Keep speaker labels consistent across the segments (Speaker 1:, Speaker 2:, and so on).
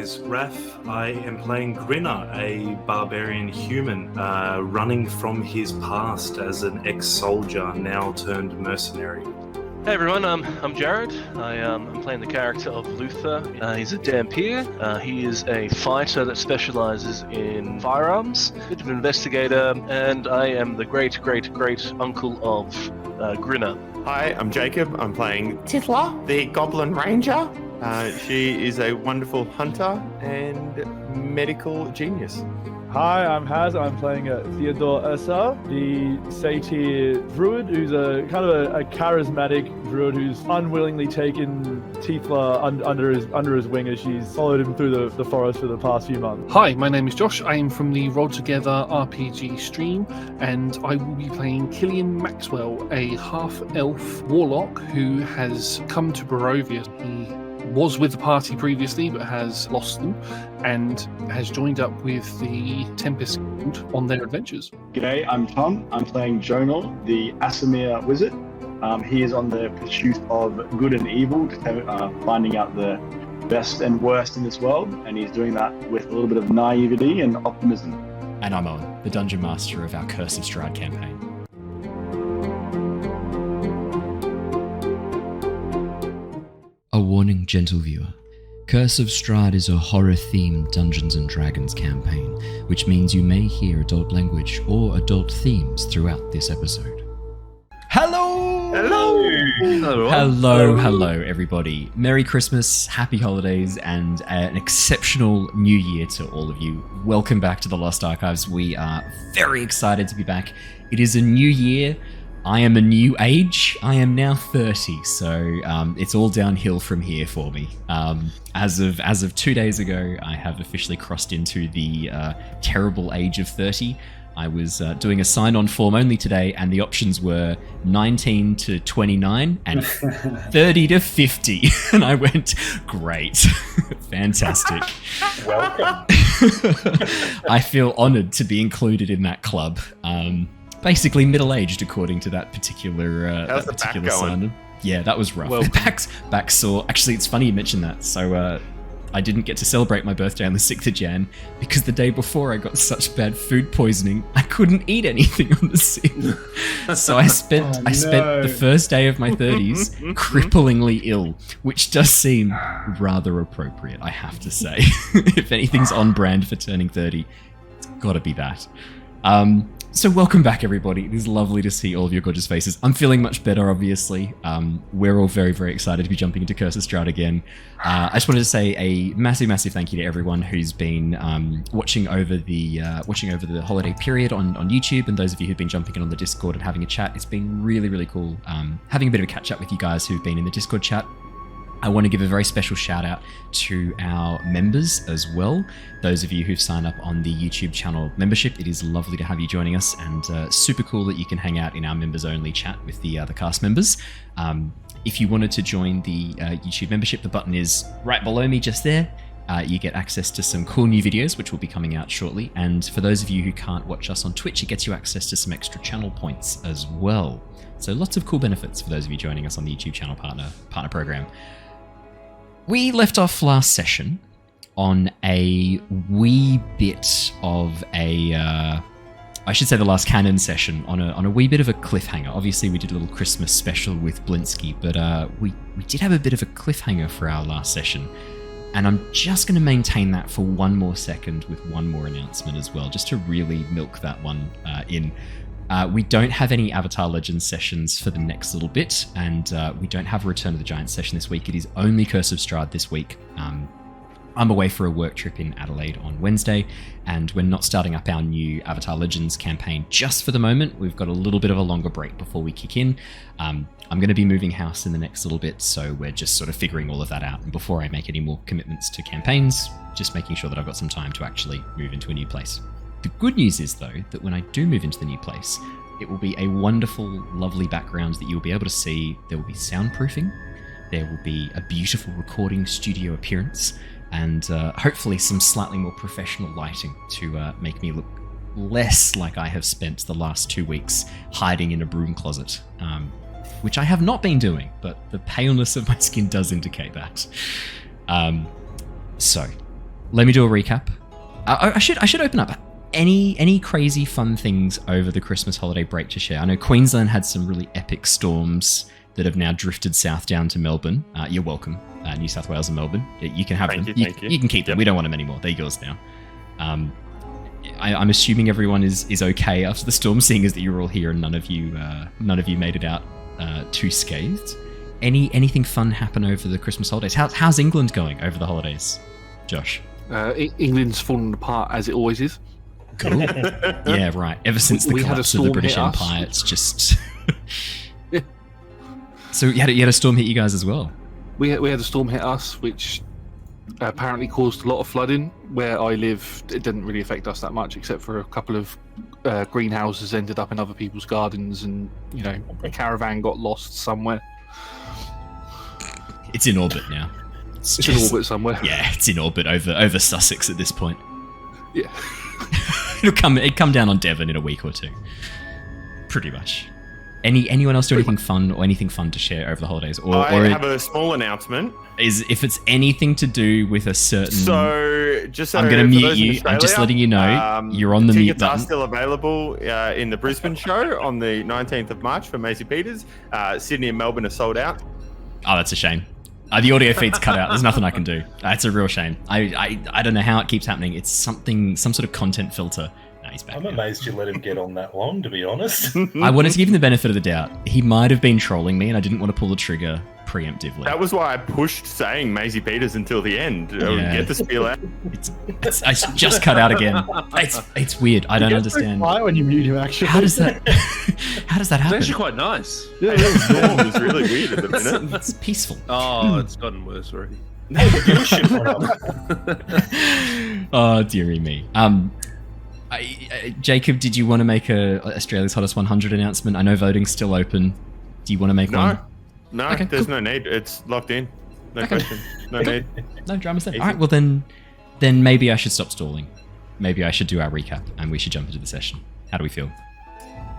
Speaker 1: is Raph. I am playing Grinner, a barbarian human, running from his past as an ex-soldier, now turned mercenary.
Speaker 2: Hey everyone, I'm Jared. I'm playing the character of Luther. He's a Dhampir. He is a fighter that specializes in firearms, a bit of an investigator, and I am the great uncle of Grinner.
Speaker 3: Hi, I'm Jacob. I'm playing Tithla, the Goblin Ranger. She is a wonderful hunter and medical genius.
Speaker 4: Hi, I'm Haz. I'm playing Theodore, the Satyr Druid, who's a kind of a charismatic Druid who's unwillingly taken Tithla under his wing as she's followed him through the forest for the past few months.
Speaker 5: Hi, my name is Josh. I am from the RollTogether RPG stream, and I will be playing Killian Maxwell, a half-elf warlock who has come to Barovia. He was with the party previously but has lost them and has joined up with the Tempest Guild on their adventures.
Speaker 6: G'day, I'm Tom. I'm playing Jonor, the Aasimar wizard. He is on the pursuit of good and evil, finding out the best and worst in this world, and he's doing that with a little bit of naivety and optimism.
Speaker 7: And I'm Owen, the Dungeon Master of our Curse of Strahd campaign. A warning, gentle viewer. Curse of Strahd is a horror-themed Dungeons & Dragons campaign, which means you may hear adult language or adult themes throughout this episode. Hello! Hello, everybody. Merry Christmas, happy holidays, and an exceptional new year to all of you. Welcome back to the Lost Archives. We are very excited to be back. It is a new year. I am a new age. I am now 30, so it's all downhill from here for me. As of 2 days ago, I have officially crossed into the terrible age of 30. I was doing a sign-on form only today, and the options were 19 to 29 and 30 to 50. And I went, great, fantastic.
Speaker 8: Welcome.
Speaker 7: I feel honoured to be included in that club. Basically middle-aged, according to that particular
Speaker 3: How's the back going?
Speaker 7: sign. Yeah, that was rough.
Speaker 2: Well,
Speaker 7: back sore. Actually, it's funny you mentioned that. So I didn't get to celebrate my birthday on the 6th of Jan because the day before I got such bad food poisoning I couldn't eat anything on the 6th. So I spent the first day of my 30s cripplingly ill, which does seem rather appropriate, I have to say. If anything's on brand for turning 30, it's got to be that. So welcome back, everybody. It is lovely to see all of your gorgeous faces. I'm feeling much better, obviously. We're all very, very excited to be jumping into Curse of Strahd again. I just wanted to say a massive, massive thank you to everyone who's been watching over the holiday period on YouTube, and those of you who've been jumping in on the Discord and having a chat. It's been really, really cool having a bit of a catch up with you guys who've been in the Discord chat. I want to give a very special shout out to our members as well. Those of you who've signed up on the YouTube channel membership, it is lovely to have you joining us, and super cool that you can hang out in our members only chat with the cast members. If you wanted to join the YouTube membership, the button is right below me just there. You get access to some cool new videos, which will be coming out shortly. And for those of you who can't watch us on Twitch, it gets you access to some extra channel points as well. So lots of cool benefits for those of you joining us on the YouTube channel partner program. We left off last session on a wee bit of I should say the last canon session, on a wee bit of a cliffhanger. Obviously, we did a little Christmas special with Blinsky, but we did have a bit of a cliffhanger for our last session. And I'm just going to maintain that for one more second with one more announcement as well, just to really milk that one in. We don't have any Avatar Legends sessions for the next little bit, and we don't have a Return of the Giants session this week. It is only Curse of Strahd this week. I'm away for a work trip in Adelaide on Wednesday, and we're not starting up our new Avatar Legends campaign just for the moment. We've got a little bit of a longer break before we kick in. I'm going to be moving house in the next little bit, so we're just sort of figuring all of that out. And before I make any more commitments to campaigns, just making sure that I've got some time to actually move into a new place. The good news is, though, that when I do move into the new place, it will be a wonderful, lovely background that you'll be able to see. There will be soundproofing, there will be a beautiful recording studio appearance, and hopefully some slightly more professional lighting to make me look less like I have spent the last 2 weeks hiding in a broom closet, which I have not been doing, but the paleness of my skin does indicate that. So, let me do a recap. I should open up. Any crazy fun things over the Christmas holiday break to share? I know Queensland had some really epic storms that have now drifted south down to Melbourne. You're welcome, New South Wales and Melbourne. You can have them.
Speaker 3: Thank you.
Speaker 7: You can keep them. We don't want them anymore. They're yours now. I'm assuming everyone is okay after the storm, seeing as that you're all here and none of you made it out too scathed. Anything fun happen over the Christmas holidays? How's England going over the holidays, Josh?
Speaker 5: England's fallen apart as it always is.
Speaker 7: Cool. Yeah, right. Ever since the collapse of the British Empire, it's just.
Speaker 5: Yeah.
Speaker 7: So you had a storm hit you guys as well.
Speaker 5: We had a storm hit us, which apparently caused a lot of flooding. Where I live, it didn't really affect us that much, except for a couple of greenhouses ended up in other people's gardens, and a caravan got lost somewhere.
Speaker 7: It's in orbit now.
Speaker 5: It's in orbit somewhere.
Speaker 7: Yeah, it's in orbit over Sussex at this point.
Speaker 5: Yeah.
Speaker 7: It'd come down on Devon in a week or two. Pretty much. Anyone else do anything fun or anything fun to share over the holidays?
Speaker 3: I have a small announcement.
Speaker 7: If it's anything to do with a certain...
Speaker 3: So
Speaker 7: I'm going to mute you. I'm just letting you know you're on the mute button.
Speaker 3: Tickets are still available in the Brisbane show on the 19th of March for Maisie Peters. Sydney and Melbourne are sold out.
Speaker 7: Oh, that's a shame. The audio feed's cut out. There's nothing I can do. It's a real shame. I don't know how it keeps happening. It's some sort of content filter. No, he's back.
Speaker 1: I'm amazed you let him get on that long, to be honest.
Speaker 7: I wanted to give him the benefit of the doubt. He might have been trolling me, and I didn't want to pull the trigger preemptively.
Speaker 3: That was why I pushed saying Maisie Peters until the end.
Speaker 7: Yeah.
Speaker 3: Get the spiel out.
Speaker 7: I just cut out again. It's weird. I don't understand.
Speaker 4: Why when you mute him, actually?
Speaker 7: How does that happen?
Speaker 8: It's actually quite nice.
Speaker 3: Yeah, the storm is really weird at the minute.
Speaker 7: It's peaceful.
Speaker 8: Oh, it's gotten worse already.
Speaker 7: Oh, dearie me. Jacob, did you want to make a Australia's Hottest 100 announcement? I know voting's still open. Do you want to make one?
Speaker 3: No,
Speaker 7: Okay,
Speaker 3: there's
Speaker 7: cool.
Speaker 3: no need. It's locked in. No question. No need.
Speaker 7: No dramas there.
Speaker 3: Easy.
Speaker 7: All right, well then maybe I should stop stalling. Maybe I should do our recap and we should jump into the session. How do we feel?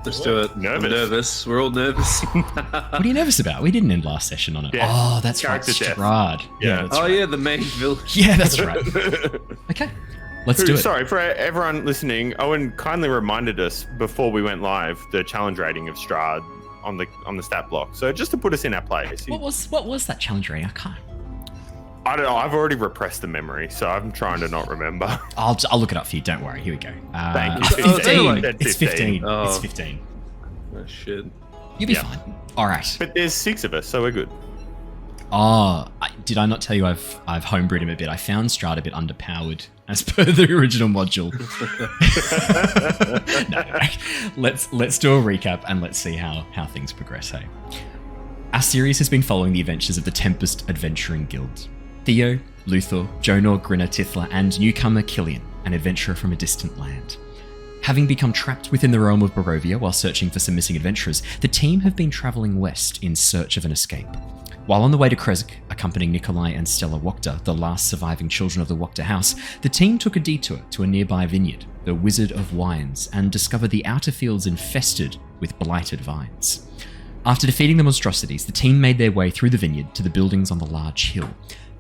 Speaker 8: Let's do it.
Speaker 3: Nervous.
Speaker 8: I'm nervous. We're all nervous.
Speaker 7: What are you nervous about? We didn't end last session on it.
Speaker 3: Yeah.
Speaker 7: Oh, that's right.
Speaker 3: Character death.
Speaker 7: Strahd.
Speaker 3: Yeah.
Speaker 7: That's
Speaker 8: Oh
Speaker 7: right.
Speaker 8: yeah, the main villain.
Speaker 7: Yeah, that's right. Okay, let's do it.
Speaker 3: Sorry, for everyone listening, Owen kindly reminded us before we went live the challenge rating of Strahd on the stat block. So just to put us in our place.
Speaker 7: What was that challenge rating? I can't.
Speaker 3: I don't know. I've already repressed the memory, so I'm trying to not remember.
Speaker 7: I'll look it up for you. Don't worry. Here we go.
Speaker 3: Thank you.
Speaker 7: 15.
Speaker 3: It's
Speaker 7: It's 15.
Speaker 8: Oh.
Speaker 7: It's 15.
Speaker 8: Oh shit.
Speaker 7: You'll be
Speaker 3: Yeah.
Speaker 7: fine. All right.
Speaker 3: But there's 6 of us, so we're good.
Speaker 7: Oh, did I not tell you I've homebrewed him a bit? I found Strahd a bit underpowered as per the original module. No. Let's do a recap and let's see how things progress. Hey, our series has been following the adventures of the Tempest Adventuring Guild. Theo, Luthor, Jonor, Grinner, Tithla, and newcomer Killian, an adventurer from a distant land. Having become trapped within the realm of Barovia while searching for some missing adventurers, the team have been travelling west in search of an escape. While on the way to Krezk, accompanying Nikolai and Stella Wachter, the last surviving children of the Wachter house, the team took a detour to a nearby vineyard, the Wizard of Wines, and discovered the outer fields infested with blighted vines. After defeating the monstrosities, the team made their way through the vineyard to the buildings on the large hill.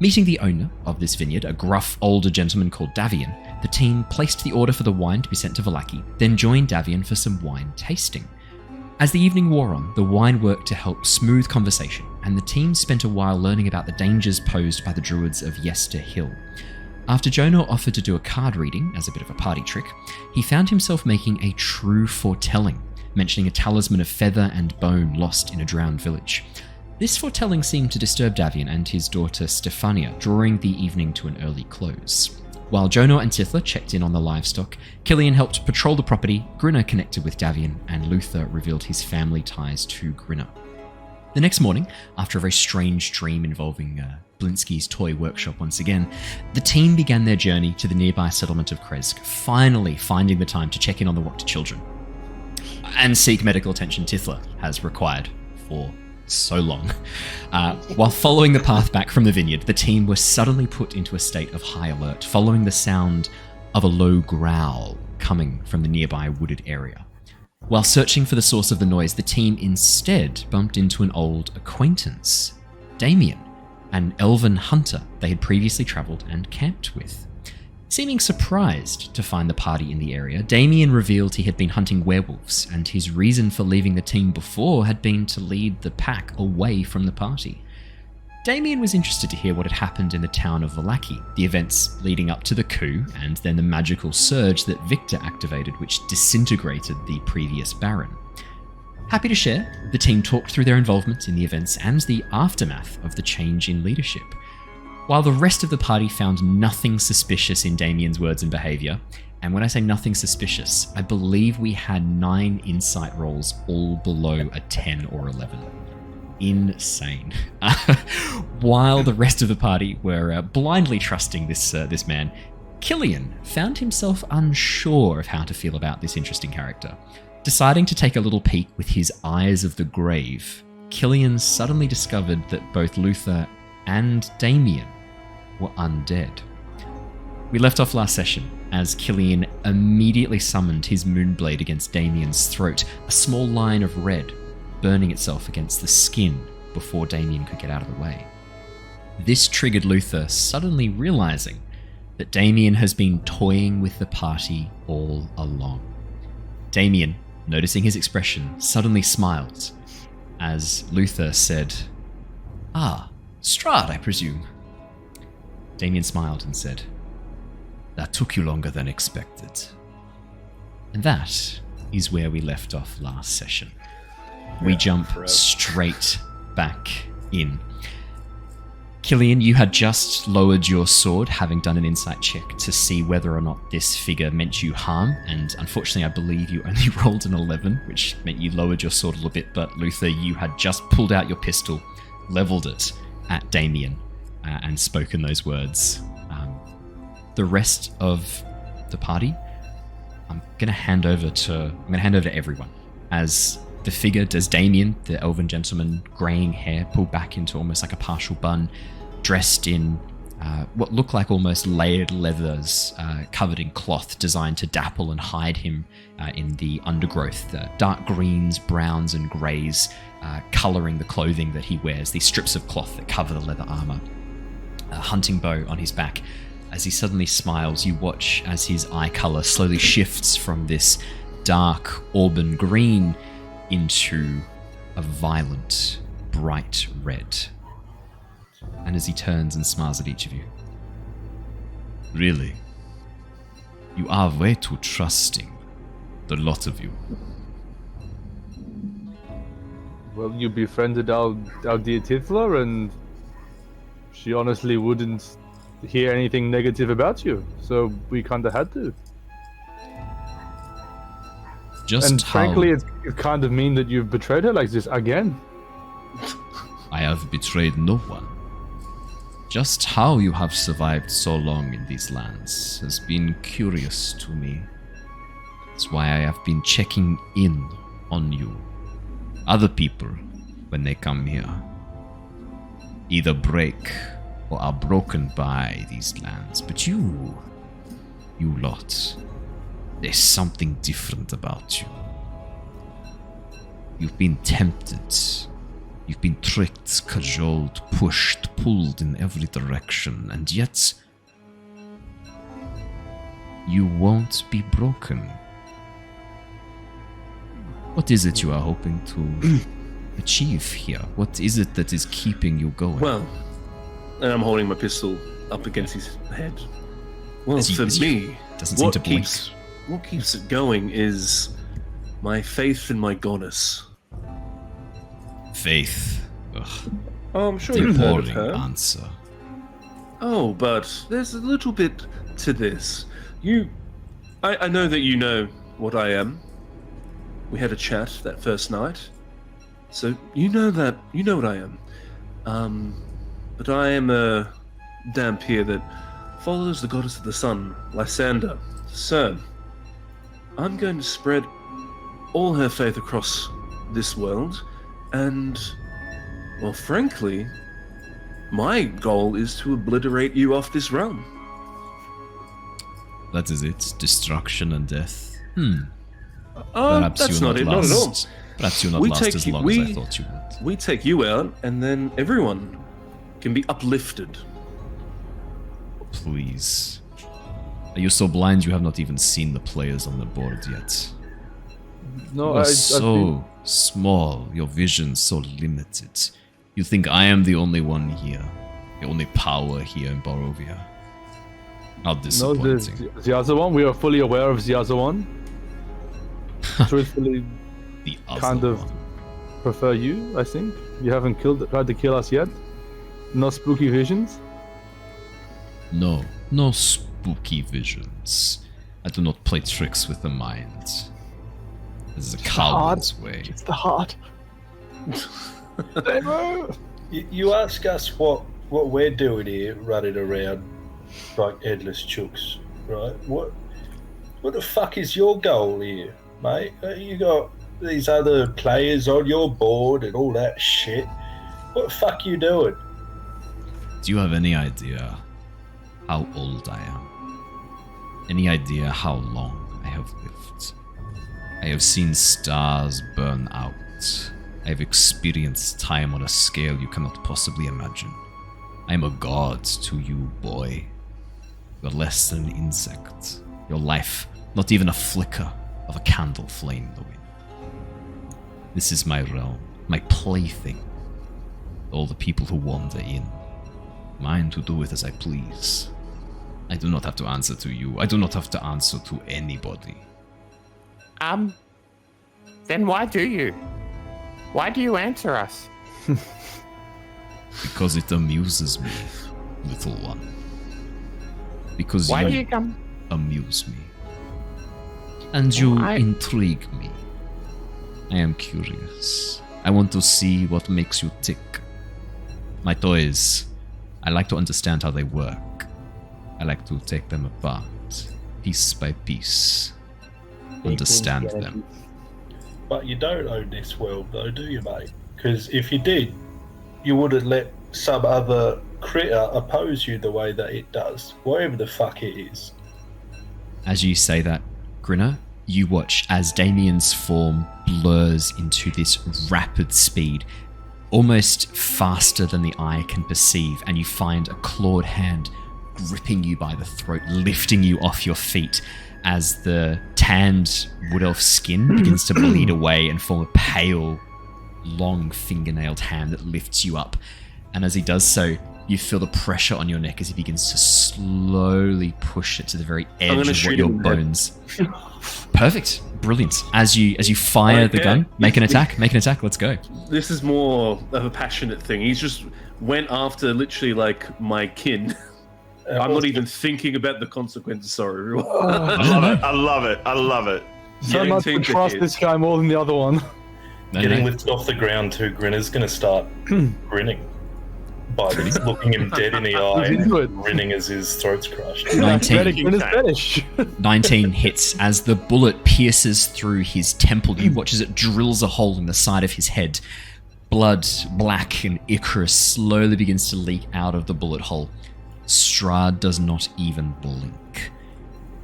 Speaker 7: Meeting the owner of this vineyard, a gruff older gentleman called Damien, the team placed the order for the wine to be sent to Vallaki, then joined Damien for some wine tasting. As the evening wore on, the wine worked to help smooth conversation, and the team spent a while learning about the dangers posed by the Druids of Yester Hill. After Jonor offered to do a card reading as a bit of a party trick, he found himself making a true foretelling, mentioning a talisman of feather and bone lost in a drowned village. This foretelling seemed to disturb Damien and his daughter Stefania, drawing the evening to an early close. While Jonor and Tithla checked in on the livestock, Killian helped patrol the property, Grinner connected with Damien, and Luther revealed his family ties to Grinner. The next morning, after a very strange dream involving Blinsky's toy workshop once again, the team began their journey to the nearby settlement of Krezk, finally finding the time to check in on the Wachter children and seek medical attention Tithla has required for so long. While following the path back from the vineyard, the team were suddenly put into a state of high alert, following the sound of a low growl coming from the nearby wooded area. While searching for the source of the noise, the team instead bumped into an old acquaintance, Damien, an elven hunter they had previously travelled and camped with. Seeming surprised to find the party in the area, Damien revealed he had been hunting werewolves, and his reason for leaving the team before had been to lead the pack away from the party. Damien was interested to hear what had happened in the town of Vallaki, the events leading up to the coup, and then the magical surge that Victor activated, which disintegrated the previous Baron. Happy to share, the team talked through their involvement in the events and the aftermath of the change in leadership. While the rest of the party found nothing suspicious in Damien's words and behaviour, and when I say nothing suspicious, I believe we had 9 insight rolls all below a 10 or 11. Insane. While the rest of the party were blindly trusting this man, Killian found himself unsure of how to feel about this interesting character. Deciding to take a little peek with his eyes of the grave, Killian suddenly discovered that both Luther and Damien were undead. We left off last session as Killian immediately summoned his moonblade against Damien's throat, a small line of red burning itself against the skin before Damien could get out of the way. This triggered Luther suddenly realizing that Damien has been toying with the party all along. Damien, noticing his expression, suddenly smiled as Luther said, "Ah, Strahd, I presume." Damien smiled and said, "That took you longer than expected." And that is where we left off last session. We jump straight back in. Killian, you had just lowered your sword, having done an insight check to see whether or not this figure meant you harm, and unfortunately I believe you only rolled an 11, which meant you lowered your sword a little bit, but Luther, you had just pulled out your pistol, leveled it at Damien, and spoken those words. The rest of the party, I'm going to hand over to everyone. As the figure, does Damien, the elven gentleman, greying hair pulled back into almost like a partial bun, dressed in what looked like almost layered leathers, covered in cloth designed to dapple and hide him in the undergrowth, the dark greens, browns and greys colouring the clothing that he wears, these strips of cloth that cover the leather armour. A hunting bow on his back. As he suddenly smiles, you watch as his eye colour slowly shifts from this dark auburn green into a violent, bright red. And as he turns and smiles at each of you, "Really? You are way too trusting, the lot of you."
Speaker 4: Well, you befriended our dear Tithla, and she honestly wouldn't hear anything negative about you, so we kind of had to. And frankly, it's kind of mean that you've betrayed her like this again.
Speaker 7: I have betrayed no one. Just how you have survived so long in these lands has been curious to me. That's why I have been checking in on you. Other people, when they come here, either break or are broken by these lands. But you lot, there's something different about you. You've been tempted. You've been tricked, cajoled, pushed, pulled in every direction, and yet you won't be broken. What is it you are hoping to achieve here? What is it that is keeping you going?
Speaker 8: Well, and I'm holding my pistol up against his head. Well, for me, what keeps it going is my faith in my goddess.
Speaker 7: Faith. Ugh.
Speaker 8: Oh, I'm sure you've heard of her.
Speaker 7: Answer.
Speaker 8: Oh, but there's a little bit to this. I know that you know what I am. We had a chat that first night. So you know what I am. But I am a Dhampir that follows the goddess of the sun, Lysander. So, I'm going to spread all her faith across this world, and, well, frankly, my goal is to obliterate you off this realm.
Speaker 7: That is it? Destruction and death?
Speaker 8: Perhaps that's not it, not at all.
Speaker 7: Perhaps you'll not last as long as I thought you would.
Speaker 8: We take you out, and then everyone can be uplifted.
Speaker 7: Please. Are you so blind you have not even seen the players on the board yet?
Speaker 4: No,
Speaker 7: You are so small, your vision so limited. You think I am the only one here, the only power here in Barovia. How
Speaker 4: No,
Speaker 7: disappointing.
Speaker 4: the other one. We are fully aware of the other one. Truthfully,
Speaker 7: The other
Speaker 4: kind of
Speaker 7: one.
Speaker 4: prefer you. I think you haven't tried to kill us yet. No spooky visions.
Speaker 7: No, no spooky visions. I do not play tricks with the mind. This is a coward's way.
Speaker 4: It's the heart.
Speaker 9: You ask us what we're doing here, running around like headless chooks, right? What the fuck is your goal here, mate? You got these other players on your board and all that shit. What the fuck you doing?
Speaker 7: Do you have any idea how old I am? Any idea how long I have lived? I have seen stars burn out. I have experienced time on a scale you cannot possibly imagine. I am a god to you, boy. You're less than an insect. Your life, not even a flicker of a candle flame in the wind. This is my realm, my plaything. All the people who wander in. Mine to do with as I please. I do not have to answer to you. I do not have to answer to anybody.
Speaker 3: Then why do you? Why do you answer us?
Speaker 7: Because it amuses me, little one. Because
Speaker 3: Why
Speaker 7: you
Speaker 3: do you come?
Speaker 7: amuse me. And you
Speaker 3: I-
Speaker 7: intrigue me. I am curious. I want to see what makes you tick. My toys, I like to understand how they work. I like to take them apart, piece by piece. Understand them.
Speaker 9: But you don't own this world, though, do you, mate? Because if you did, you wouldn't let some other critter oppose you the way that it does, whatever the fuck it is.
Speaker 7: As you say that, Grinner, you watch as Damien's form blurs into this rapid speed, almost faster than the eye can perceive, and you find a clawed hand gripping you by the throat, lifting you off your feet as the tanned wood elf skin begins to bleed away and form a pale, long fingernailed hand that lifts you up. And as he does so, you feel the pressure on your neck as he begins to slowly push it to the very edge
Speaker 8: gonna
Speaker 7: of what
Speaker 8: shoot
Speaker 7: your
Speaker 8: him in the head.
Speaker 7: bones. Perfect, brilliant. As you fire the
Speaker 8: Okay.
Speaker 7: gun, make an attack. Let's go.
Speaker 8: This is more of a passionate thing. He's just went after literally like my kin. I'm not even thinking about the consequences. Sorry, everyone.
Speaker 3: I love it.
Speaker 4: So
Speaker 8: Getting
Speaker 4: much to
Speaker 8: team to
Speaker 4: trust
Speaker 8: hit.
Speaker 4: this guy more than the other one.
Speaker 7: No,
Speaker 9: Getting
Speaker 7: no.
Speaker 9: lifted off the ground too, Grinner's going to start grinning. By looking him dead in the eye
Speaker 4: He's
Speaker 9: and
Speaker 4: into it.
Speaker 9: grinning as his throat's crushed.
Speaker 7: 19.
Speaker 4: Grinner's fetish.
Speaker 7: 19 hits as the bullet pierces through his temple. You watch as it drills a hole in the side of his head. Blood, black and ichor slowly begins to leak out of the bullet hole. Strahd does not even blink.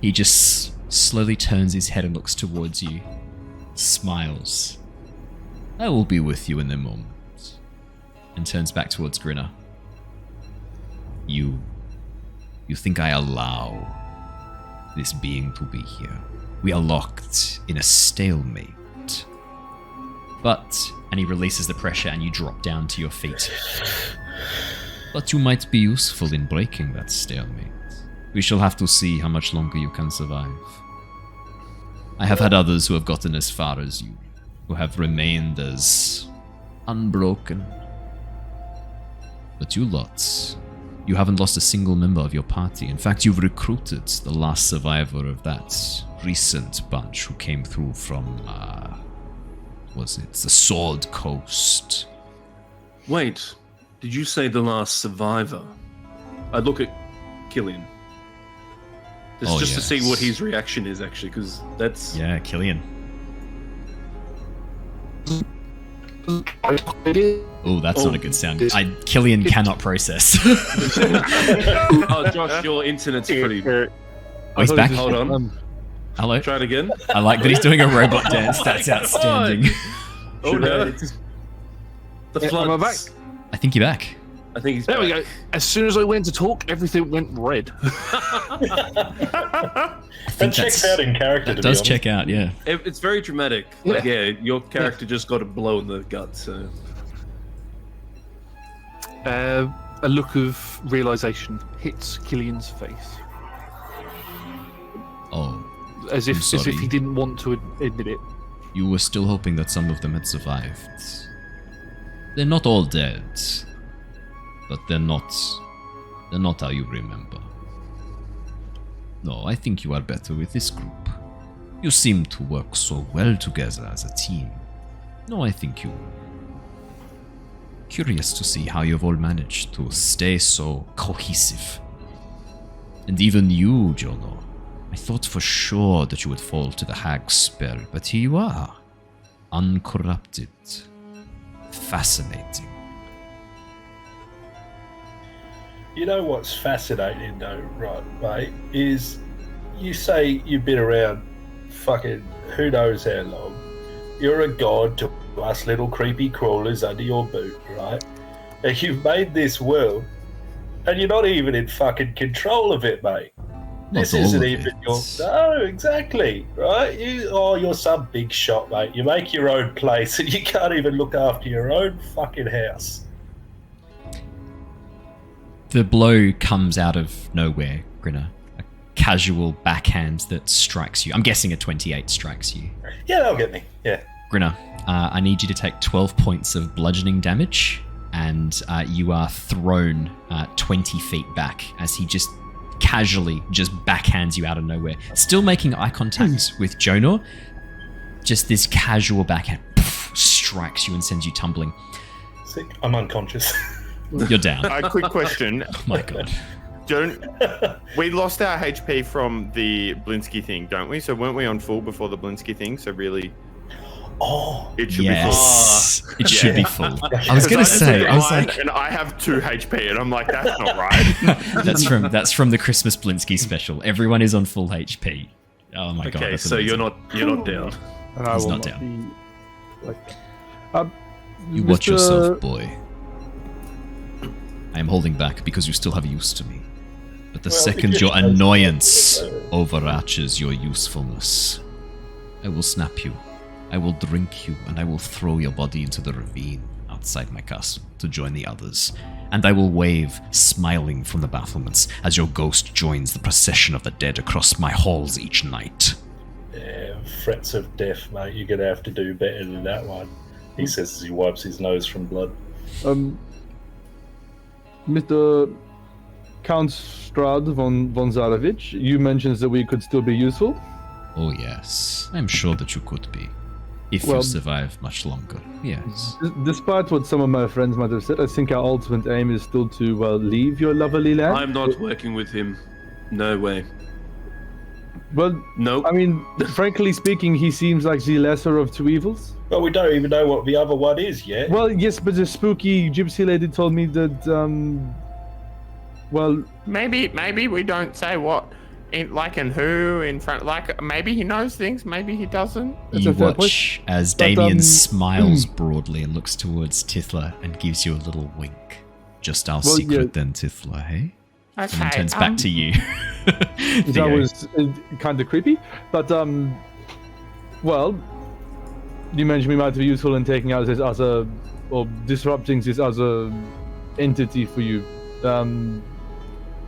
Speaker 7: He just slowly turns his head and looks towards you, smiles. I will be with you in a moment. And turns back towards Grinner. You think I allow this being to be here? We are locked in a stalemate. But, and he releases the pressure and you drop down to your feet. But you might be useful in breaking that stalemate. We shall have to see how much longer you can survive. I have had others who have gotten as far as you, who have remained as unbroken. But you lots, you haven't lost a single member of your party. In fact, you've recruited the last survivor of that recent bunch who came through from, was it the Sword Coast?
Speaker 8: Wait, did you say the last survivor? I look at Killian. Just to see what his reaction is, actually, because that's...
Speaker 7: Yeah, Killian. Oh, that's not a good sound. Killian cannot process.
Speaker 8: Oh, Josh, your internet's pretty...
Speaker 7: Oh, he's back.
Speaker 8: Hold on.
Speaker 7: Hello.
Speaker 8: Try it again.
Speaker 7: I like that he's doing a robot dance. That's outstanding.
Speaker 8: Oh, no. The
Speaker 4: Am I back?
Speaker 8: floods.
Speaker 7: I think you're back.
Speaker 8: I think he's
Speaker 5: There we
Speaker 8: back.
Speaker 5: go. As soon as I went to talk, everything went red.
Speaker 9: That checks out in character.
Speaker 7: That
Speaker 9: to
Speaker 7: does
Speaker 9: be
Speaker 7: check out, yeah.
Speaker 8: It's very dramatic. Like, yeah, your character just got a blow in the gut, so...
Speaker 5: A look of realization hits Killian's face,
Speaker 7: Oh,
Speaker 5: as
Speaker 7: I'm
Speaker 5: if
Speaker 7: sorry.
Speaker 5: he didn't want to admit it.
Speaker 7: you were still hoping that some of them had survived. They're not all dead, but they're not how you remember. No, I think you are better with this group. You seem to work so well together as a team. No, I think you... Curious to see how you've all managed to stay so cohesive. And even you, Jonor. I thought for sure that you would fall to the hag spell, but here you are. Uncorrupted. Fascinating.
Speaker 9: You know what's fascinating though, right, mate, is you say you've been around fucking who knows how long. You're a god to us little creepy crawlers under your boot, right? And you've made this world and you're not even in fucking control of it, mate. This
Speaker 7: Not all
Speaker 9: isn't
Speaker 7: of
Speaker 9: even
Speaker 7: it.
Speaker 9: your... No, exactly, right? You're some big shot, mate. You make your own place and you can't even look after your own fucking house.
Speaker 7: The blow comes out of nowhere, Grinner. A casual backhand that strikes you. I'm guessing a 28 strikes you.
Speaker 9: Yeah, that'll get me, yeah.
Speaker 7: Grinner, I need you to take 12 points of bludgeoning damage, and you are thrown 20 feet back as he just casually just backhands you out of nowhere. Still making eye contact with Jonor. Just this casual backhand strikes you and sends you tumbling.
Speaker 9: Sick. I'm unconscious.
Speaker 7: You're down.
Speaker 3: A quick question.
Speaker 7: Oh my god.
Speaker 3: We lost our HP from the Blinsky thing, don't we? So weren't we on full before the Blinsky thing? So really, it should be full.
Speaker 7: Yes, it should be full. I was gonna say, I was like,
Speaker 3: and I have 2 HP, and I'm like, that's not right.
Speaker 7: that's from the Christmas Blinsky special. Everyone is on full HP. Oh my god.
Speaker 8: Okay,
Speaker 7: that's
Speaker 8: so you're
Speaker 7: amazing.
Speaker 8: not down.
Speaker 4: And I
Speaker 7: He's
Speaker 4: will
Speaker 7: not
Speaker 4: not
Speaker 7: down.
Speaker 4: be like.
Speaker 7: You watch
Speaker 4: Mr.
Speaker 7: yourself, boy. I am holding back because you still have use to me. But the
Speaker 9: Well,
Speaker 7: second
Speaker 9: it
Speaker 7: your
Speaker 9: just-
Speaker 7: annoyance overarches your usefulness, I will snap you. I will drink you, and I will throw your body into the ravine outside my castle to join the others. And I will wave, smiling from the battlements, as your ghost joins the procession of the dead across my halls each night.
Speaker 9: Yeah, threats of death, mate. You're going to have to do better than that one. He says as he wipes his nose from blood.
Speaker 4: Mr. Count Strahd von Zarevich, you mentioned that we could still be useful.
Speaker 7: Oh yes, I'm sure that you could be. If you
Speaker 4: Well-
Speaker 7: survive much longer, yes.
Speaker 4: Despite what some of my friends might have said, I think our ultimate aim is still to leave your lovely land.
Speaker 8: I'm not working with him. No way.
Speaker 4: Well,
Speaker 8: Nope.
Speaker 4: I mean, frankly speaking, he seems like the lesser of two evils.
Speaker 9: Well, we don't even know what the other one is yet.
Speaker 4: Well, yes, but the spooky gypsy lady told me that, well,
Speaker 3: Maybe we don't say what, and who in front. Like maybe he knows things, maybe he doesn't.
Speaker 4: That's
Speaker 7: You
Speaker 4: a fair
Speaker 7: watch as
Speaker 4: But,
Speaker 7: Damien smiles broadly and looks towards Tithla and gives you a little wink. Just our
Speaker 4: Well,
Speaker 7: secret
Speaker 4: yeah.
Speaker 7: then, Tithla, hey? And
Speaker 3: Okay.
Speaker 7: then turns back to you.
Speaker 4: that
Speaker 7: Theo.
Speaker 4: was kind of creepy. But, well, you mentioned we might be useful in taking out this other, or disrupting this other entity for you.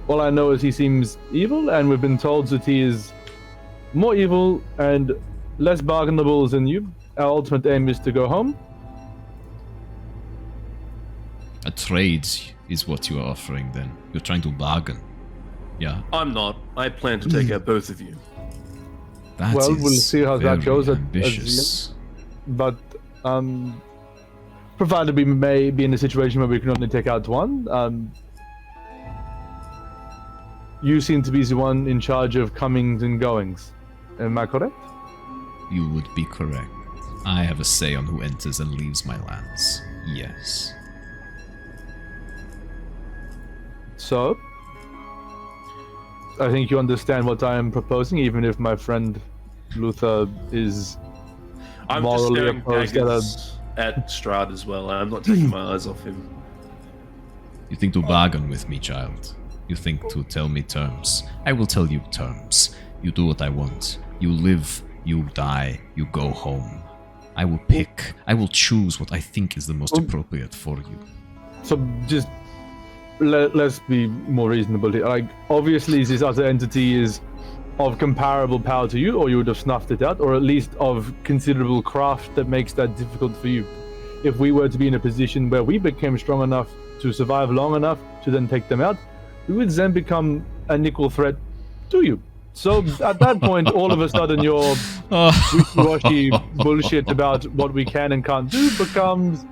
Speaker 4: All I know is he seems evil, and we've been told that he is more evil and less bargainable than you. Our ultimate aim is to go home.
Speaker 7: A trade is what you are offering then. You're trying to bargain. Yeah.
Speaker 8: I'm not. I plan to take out both of you.
Speaker 7: That
Speaker 4: Well,
Speaker 7: is
Speaker 4: we'll see how that
Speaker 7: very
Speaker 4: goes at the
Speaker 7: ambitious.
Speaker 4: But, provided we may be in a situation where we can only take out one, you seem to be the one in charge of comings and goings. Am I correct?
Speaker 7: You would be correct. I have a say on who enters and leaves my lands. Yes.
Speaker 4: So, I think you understand what I am proposing, even if my friend Luther is
Speaker 8: I'm just
Speaker 4: morally
Speaker 8: staring
Speaker 4: opposed to
Speaker 8: daggers at Strahd as well. I'm not taking my eyes off him.
Speaker 7: You think to bargain with me, child? You think to tell me terms? I will tell you terms. You do what I want. You live, you die, you go home. I will pick, I will choose what I think is the most appropriate for you.
Speaker 4: So just let's be more reasonable here. Like, obviously this other entity is of comparable power to you, or you would have snuffed it out, or at least of considerable craft that makes that difficult for you. If we were to be in a position where we became strong enough to survive long enough to then take them out, we would then become an equal threat to you. So at that point, all of a sudden your wishy-washy bullshit about what we can and can't do becomes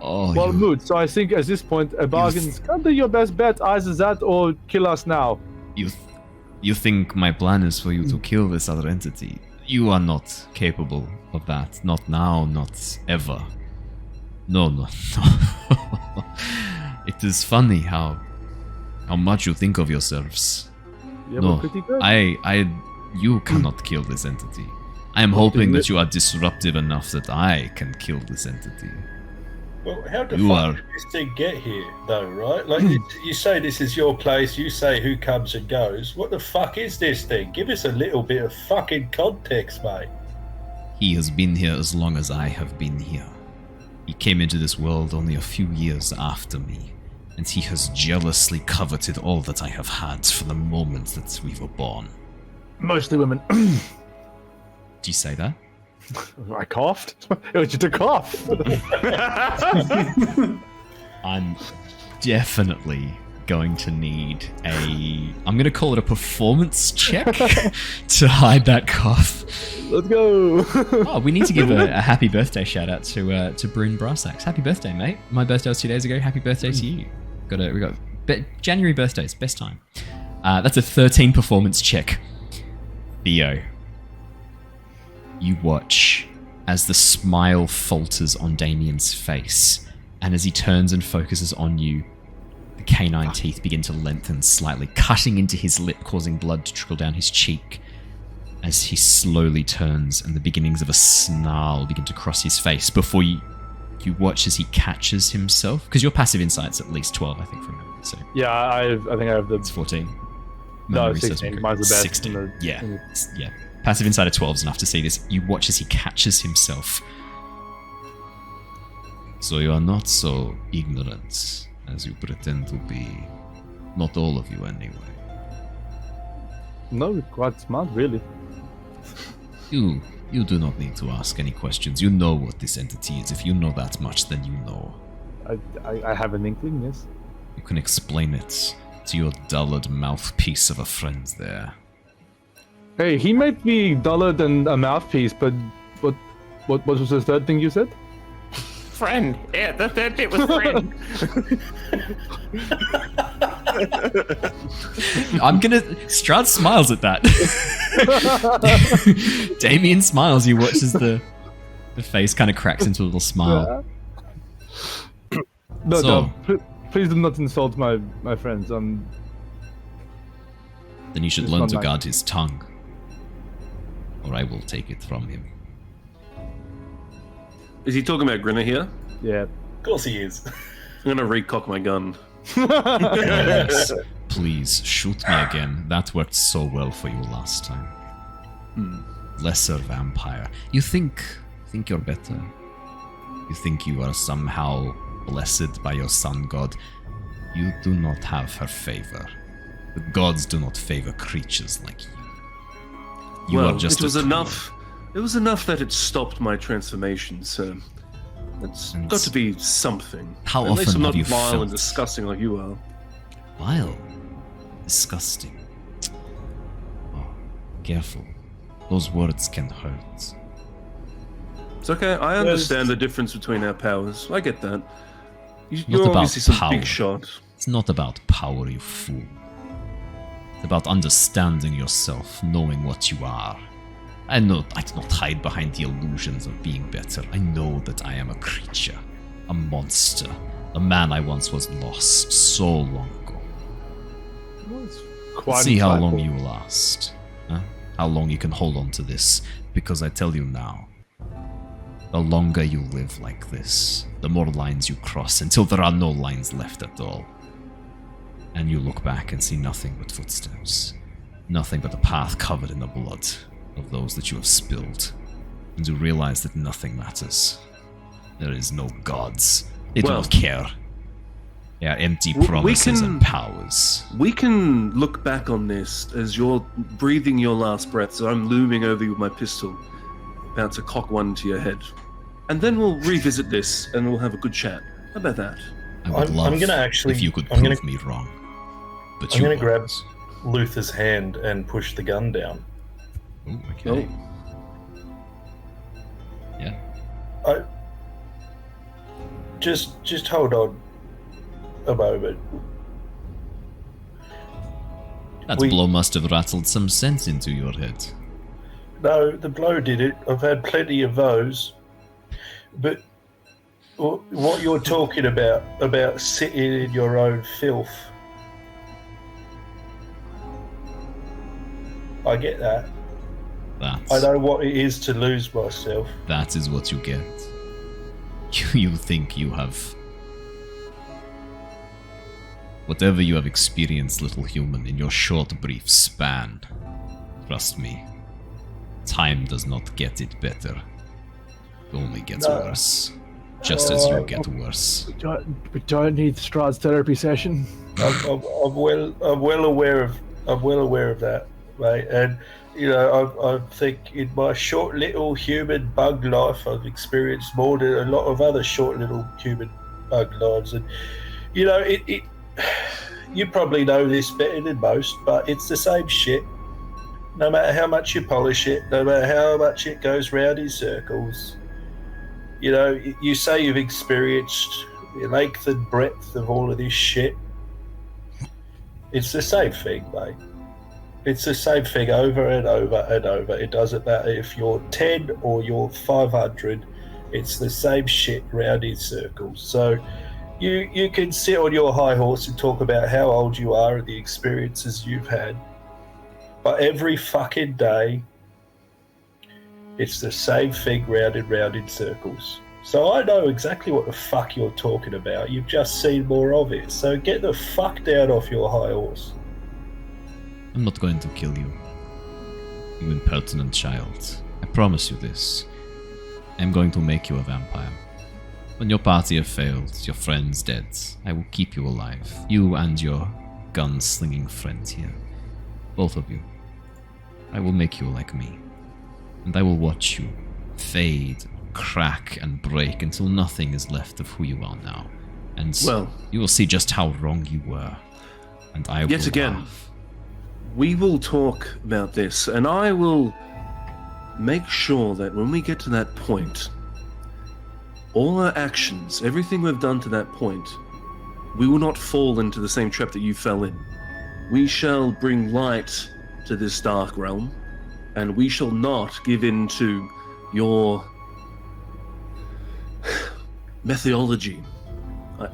Speaker 4: moot. So I think at this point, a bargain's kind of your best bet. Either that or kill us now.
Speaker 7: You think my plan is for you to kill this other entity? You are not capable of that. Not now, not ever. No. It is funny how much you think of yourselves.
Speaker 4: Yeah,
Speaker 7: no,
Speaker 4: we're pretty good.
Speaker 7: You cannot kill this entity. I am hoping that you are disruptive enough that I can kill this entity.
Speaker 9: Well, how the fuck did this thing get here, though, right? Like, you say this is your place, you say who comes and goes. What the fuck is this thing? Give us a little bit of fucking context, mate.
Speaker 7: He has been here as long as I have been here. He came into this world only a few years after me, and he has jealously coveted all that I have had from the moment that we were born.
Speaker 4: Mostly women.
Speaker 7: Did you say that?
Speaker 4: I coughed. It was just a cough.
Speaker 7: I'm definitely going to need I'm going to call it a performance check to hide that cough.
Speaker 4: Let's go.
Speaker 7: Oh, we need to give a happy birthday shout out to Bryn Brassax. Happy birthday, mate. My birthday was 2 days ago. Happy birthday to you. We got January birthdays, best time. That's a 13 performance check. Theo, you watch as the smile falters on Damien's face, and as he turns and focuses on you, the canine teeth begin to lengthen slightly, cutting into his lip, causing blood to trickle down his cheek. As he slowly turns and the beginnings of a snarl begin to cross his face before you watch as he catches himself, because your passive insight's at least 12, I think, from memory. So
Speaker 4: yeah, I think I have the...
Speaker 7: It's 14.
Speaker 4: No, 16. Mine's the best.
Speaker 7: 16. Yeah. Passive insight of 12 is enough to see this. You watch as he catches himself. So you are not so ignorant as you pretend to be. Not all of you, anyway.
Speaker 4: No, quite smart, really.
Speaker 7: You do not need to ask any questions. You know what this entity is. If you know that much, then you know.
Speaker 4: I have an inkling, yes.
Speaker 7: You can explain it to your dullard mouthpiece of a friend there.
Speaker 4: Hey, he might be duller than a mouthpiece, but what was the third thing you said?
Speaker 3: Friend. Yeah, the third bit was friend.
Speaker 7: Strahd smiles at that. Damien smiles. You watch as the face kind of cracks into a little smile.
Speaker 4: No, please do not insult my friends.
Speaker 7: Then you should learn to guard his tongue, or I will take it from him.
Speaker 8: Is he talking about Grinner here?
Speaker 4: Yeah.
Speaker 9: Of course he is.
Speaker 8: I'm gonna recock my gun.
Speaker 7: Yes. Please shoot me again. That worked so well for you last time. Lesser vampire. You think you're better? You think you are somehow blessed by your sun god? You do not have her favor. The gods do not favor creatures like you. You are just
Speaker 8: it was enough. It was enough that it stopped my transformation, so it's got to be something.
Speaker 7: How
Speaker 8: At least
Speaker 7: often
Speaker 8: I'm
Speaker 7: have
Speaker 8: not
Speaker 7: you
Speaker 8: vile
Speaker 7: felt
Speaker 8: and disgusting like you are.
Speaker 7: Vile? Disgusting. Oh, careful. Those words can hurt.
Speaker 8: It's okay. I understand the difference between our powers. I get that. You're
Speaker 7: Not about
Speaker 8: obviously some
Speaker 7: power.
Speaker 8: big shot.
Speaker 7: It's not about power, you fool. It's about understanding yourself, knowing what you are. I do not hide behind the illusions of being better. I know that I am a creature, a monster, a man I once was lost so long ago.
Speaker 4: Quite
Speaker 7: See how
Speaker 4: insightful.
Speaker 7: long you last. Huh? How long you can hold on to this. Because I tell you now, the longer you live like this, the more lines you cross until there are no lines left at all. And you look back and see nothing but footsteps. Nothing but a path covered in the blood of those that you have spilled. And you realize that nothing matters. There is no gods. They do not care. They are empty promises and powers.
Speaker 8: We can look back on this as you're breathing your last breath, so I'm looming over you with my pistol, about to cock one to your head. And then we'll revisit this and we'll have a good chat. How about that?
Speaker 7: I would love if you could prove me wrong. But
Speaker 9: I'm going to grab Luther's hand and push the gun down.
Speaker 7: Ooh, okay. Yeah.
Speaker 9: Just hold on a moment.
Speaker 7: That blow must have rattled some sense into your head.
Speaker 9: No, the blow did it. I've had plenty of those. But what you're talking about sitting in your own filth, I get that. I know what it is to lose myself.
Speaker 7: That is what you get. You think you have... Whatever you have experienced, little human, in your short, brief span, trust me, time does not get it better. It only gets worse. Just as you get worse.
Speaker 4: We don't need Strahd's therapy session.
Speaker 9: I'm well aware of that, mate. And you know, I think in my short little human bug life, I've experienced more than a lot of other short little human bug lives. And you know, it you probably know this better than most, but it's the same shit. No matter how much you polish it, no matter how much it goes round in circles. You know, you say you've experienced the length and breadth of all of this shit. It's the same thing, mate. It's the same thing over and over and over. It doesn't matter if you're 10 or you're 500. It's the same shit round in circles. So you can sit on your high horse and talk about how old you are and the experiences you've had. But every fucking day, it's the same thing round and round in circles. So I know exactly what the fuck you're talking about. You've just seen more of it. So get the fuck down off your high horse.
Speaker 7: I'm not going to kill you, you impertinent child. I promise you this. I'm going to make you a vampire. When your party have failed, your friends dead, I will keep you alive. You and your gun-slinging friend here. Both of you. I will make you like me. And I will watch you fade, crack, and break until nothing is left of who you are now. And you will see just how wrong you were. And I will
Speaker 8: yet again,
Speaker 7: laugh.
Speaker 8: We will talk about this, and I will make sure that when we get to that point, all our actions, everything we've done to that point, we will not fall into the same trap that you fell in. We shall bring light to this dark realm, and we shall not give in to your methodology.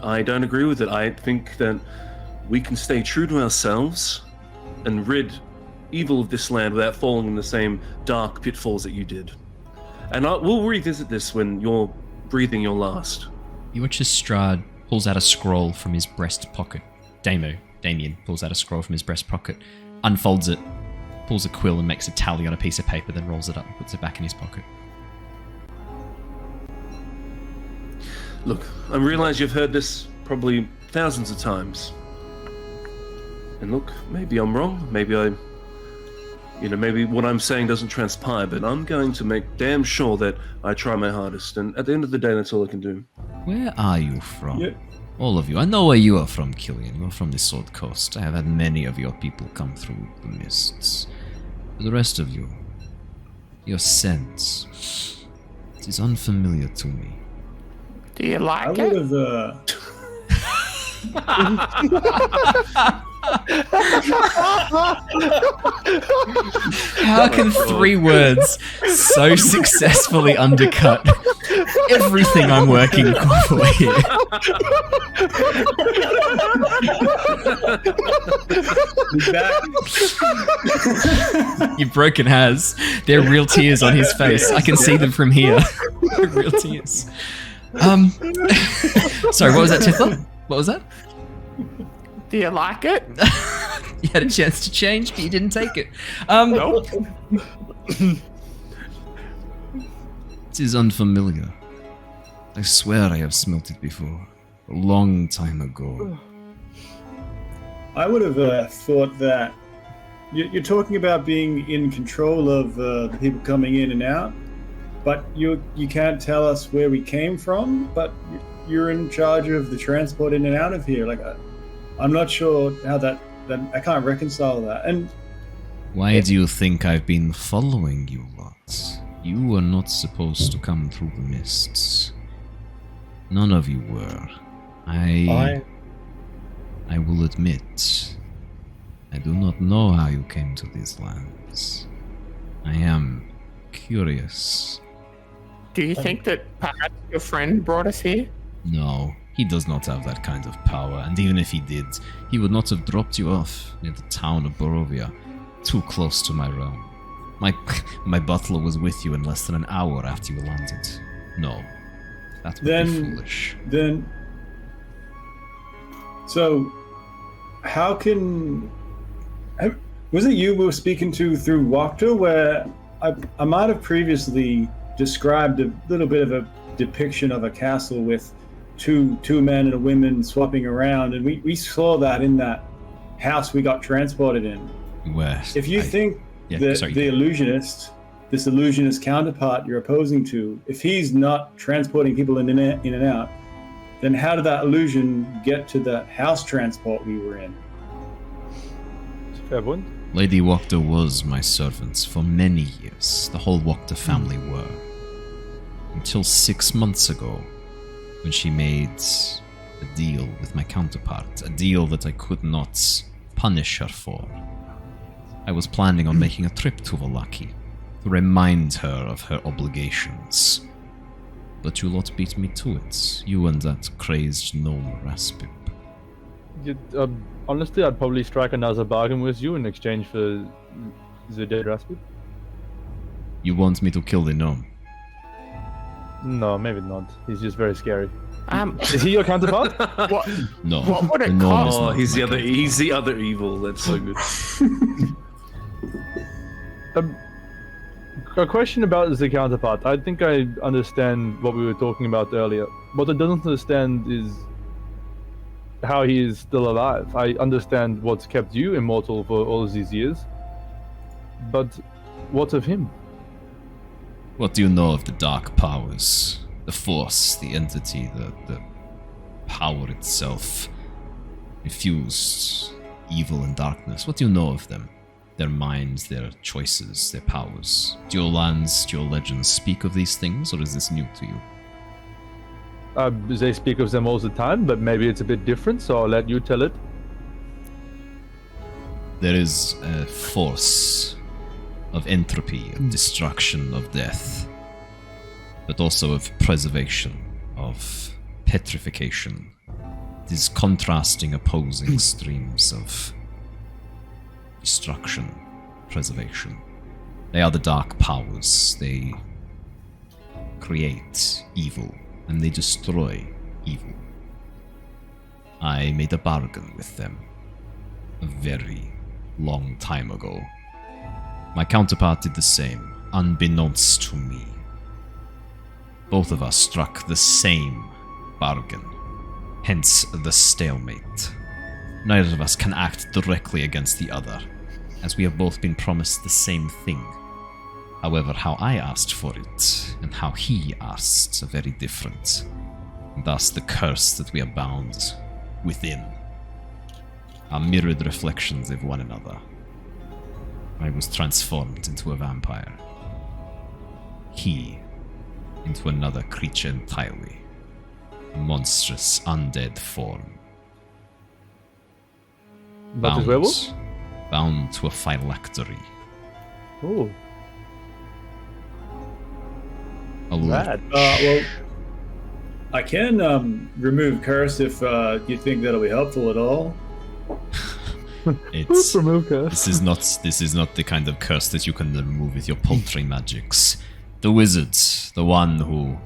Speaker 8: I don't agree with it. I think that we can stay true to ourselves and rid evil of this land without falling in the same dark pitfalls that you did. And we'll revisit this when you're breathing your last.
Speaker 7: You watch as Strahd pulls out a scroll from his breast pocket. Damien pulls out a scroll from his breast pocket, unfolds it, pulls a quill and makes a tally on a piece of paper, then rolls it up and puts it back in his pocket.
Speaker 8: Look, I realize you've heard this probably thousands of times. And look, maybe I'm wrong. Maybe maybe what I'm saying doesn't transpire, but I'm going to make damn sure that I try my hardest. And at the end of the day, that's all I can do.
Speaker 7: Where are you from?
Speaker 9: Yeah.
Speaker 7: All of you. I know where you are from, Killian. You're from the Sword Coast. I have had many of your people come through the mists. For the rest of you, your sense, it is unfamiliar to me.
Speaker 10: Do you like
Speaker 6: I
Speaker 10: it?
Speaker 6: would have.
Speaker 7: How can 3 words so successfully undercut everything I'm working for here? You've broken Has. There are real tears on his face. I can see them from here. Real tears. Sorry, what was that, Tithla? What was that?
Speaker 10: Do you like it?
Speaker 7: You had a chance to change, but you didn't take it.
Speaker 10: Nope.
Speaker 7: It is unfamiliar. I swear I have smelt it before. A long time ago.
Speaker 11: I would have thought that you're talking about being in control of the people coming in and out, but you can't tell us where we came from, but you're in charge of the transport in and out of here. Like, I'm not sure how that I can't reconcile that. And
Speaker 7: why do you think I've been following you lot? You were not supposed to come through the mists. None of you were. I will admit, I do not know how you came to these lands. I am curious.
Speaker 10: Do you think that perhaps your friend brought us here?
Speaker 7: No, he does not have that kind of power, and even if he did, he would not have dropped you off near the town of Barovia, too close to my realm. My butler was with you in less than an hour after you landed. No, that would be foolish.
Speaker 11: So, how can... Was it you we were speaking to through Wachter, where I might have previously described a little bit of a depiction of a castle with two men and a woman swapping around, and we saw that in that house we got transported in.
Speaker 7: Where?
Speaker 11: If you think the illusionist, this illusionist counterpart you're opposing to, if he's not transporting people in and out, then how did that illusion get to the house transport we were in?
Speaker 4: Fair point.
Speaker 7: Lady Wachter was my servant for many years. The whole Wachter family were. Until 6 months ago, when she made a deal with my counterpart, a deal that I could not punish her for. I was planning on making a trip to Vallaki to remind her of her obligations. But you lot beat me to it, you and that crazed gnome Raspip.
Speaker 4: Honestly, I'd probably strike another bargain with you in exchange for the dead Raspip.
Speaker 7: You want me to kill the gnome?
Speaker 4: No, maybe not. He's just very scary. Is he your counterpart?
Speaker 10: What?
Speaker 7: No.
Speaker 10: What would it
Speaker 7: the gnome
Speaker 10: cost?
Speaker 7: is not
Speaker 8: he's
Speaker 7: my
Speaker 8: the other evil. That's so good.
Speaker 4: A question about the counterpart. I think I understand what we were talking about earlier. What I don't understand is how he is still alive. I understand what's kept you immortal for all these years. But what of him?
Speaker 7: What do you know of the dark powers? The force, the entity, the power itself. Infused evil and darkness. What do you know of them? Their minds, their choices, their powers. Do your lands, do your legends speak of these things, or is this new to you?
Speaker 4: They speak of them all the time, but maybe it's a bit different, so I'll let you tell it.
Speaker 7: There is a force of entropy, of destruction, of death, but also of preservation, of petrification. These contrasting, opposing streams of destruction, preservation. They are the dark powers. They create evil, and they destroy evil. I made a bargain with them a very long time ago. My counterpart did the same, unbeknownst to me. Both of us struck the same bargain, hence the stalemate. Neither of us can act directly against the other, as we have both been promised the same thing. However, how I asked for it, and how he asked, are very different. And thus the curse that we are bound within are mirrored reflections of one another. I was transformed into a vampire. He into another creature entirely. A monstrous undead form.
Speaker 4: But his werewolf?
Speaker 7: Bound to a phylactery.
Speaker 4: Oh.
Speaker 11: Well, I can remove curse if you think that'll be helpful at all.
Speaker 7: It's
Speaker 4: remove curse.
Speaker 7: This is not the kind of curse that you can remove with your paltry magics. The wizard, the one who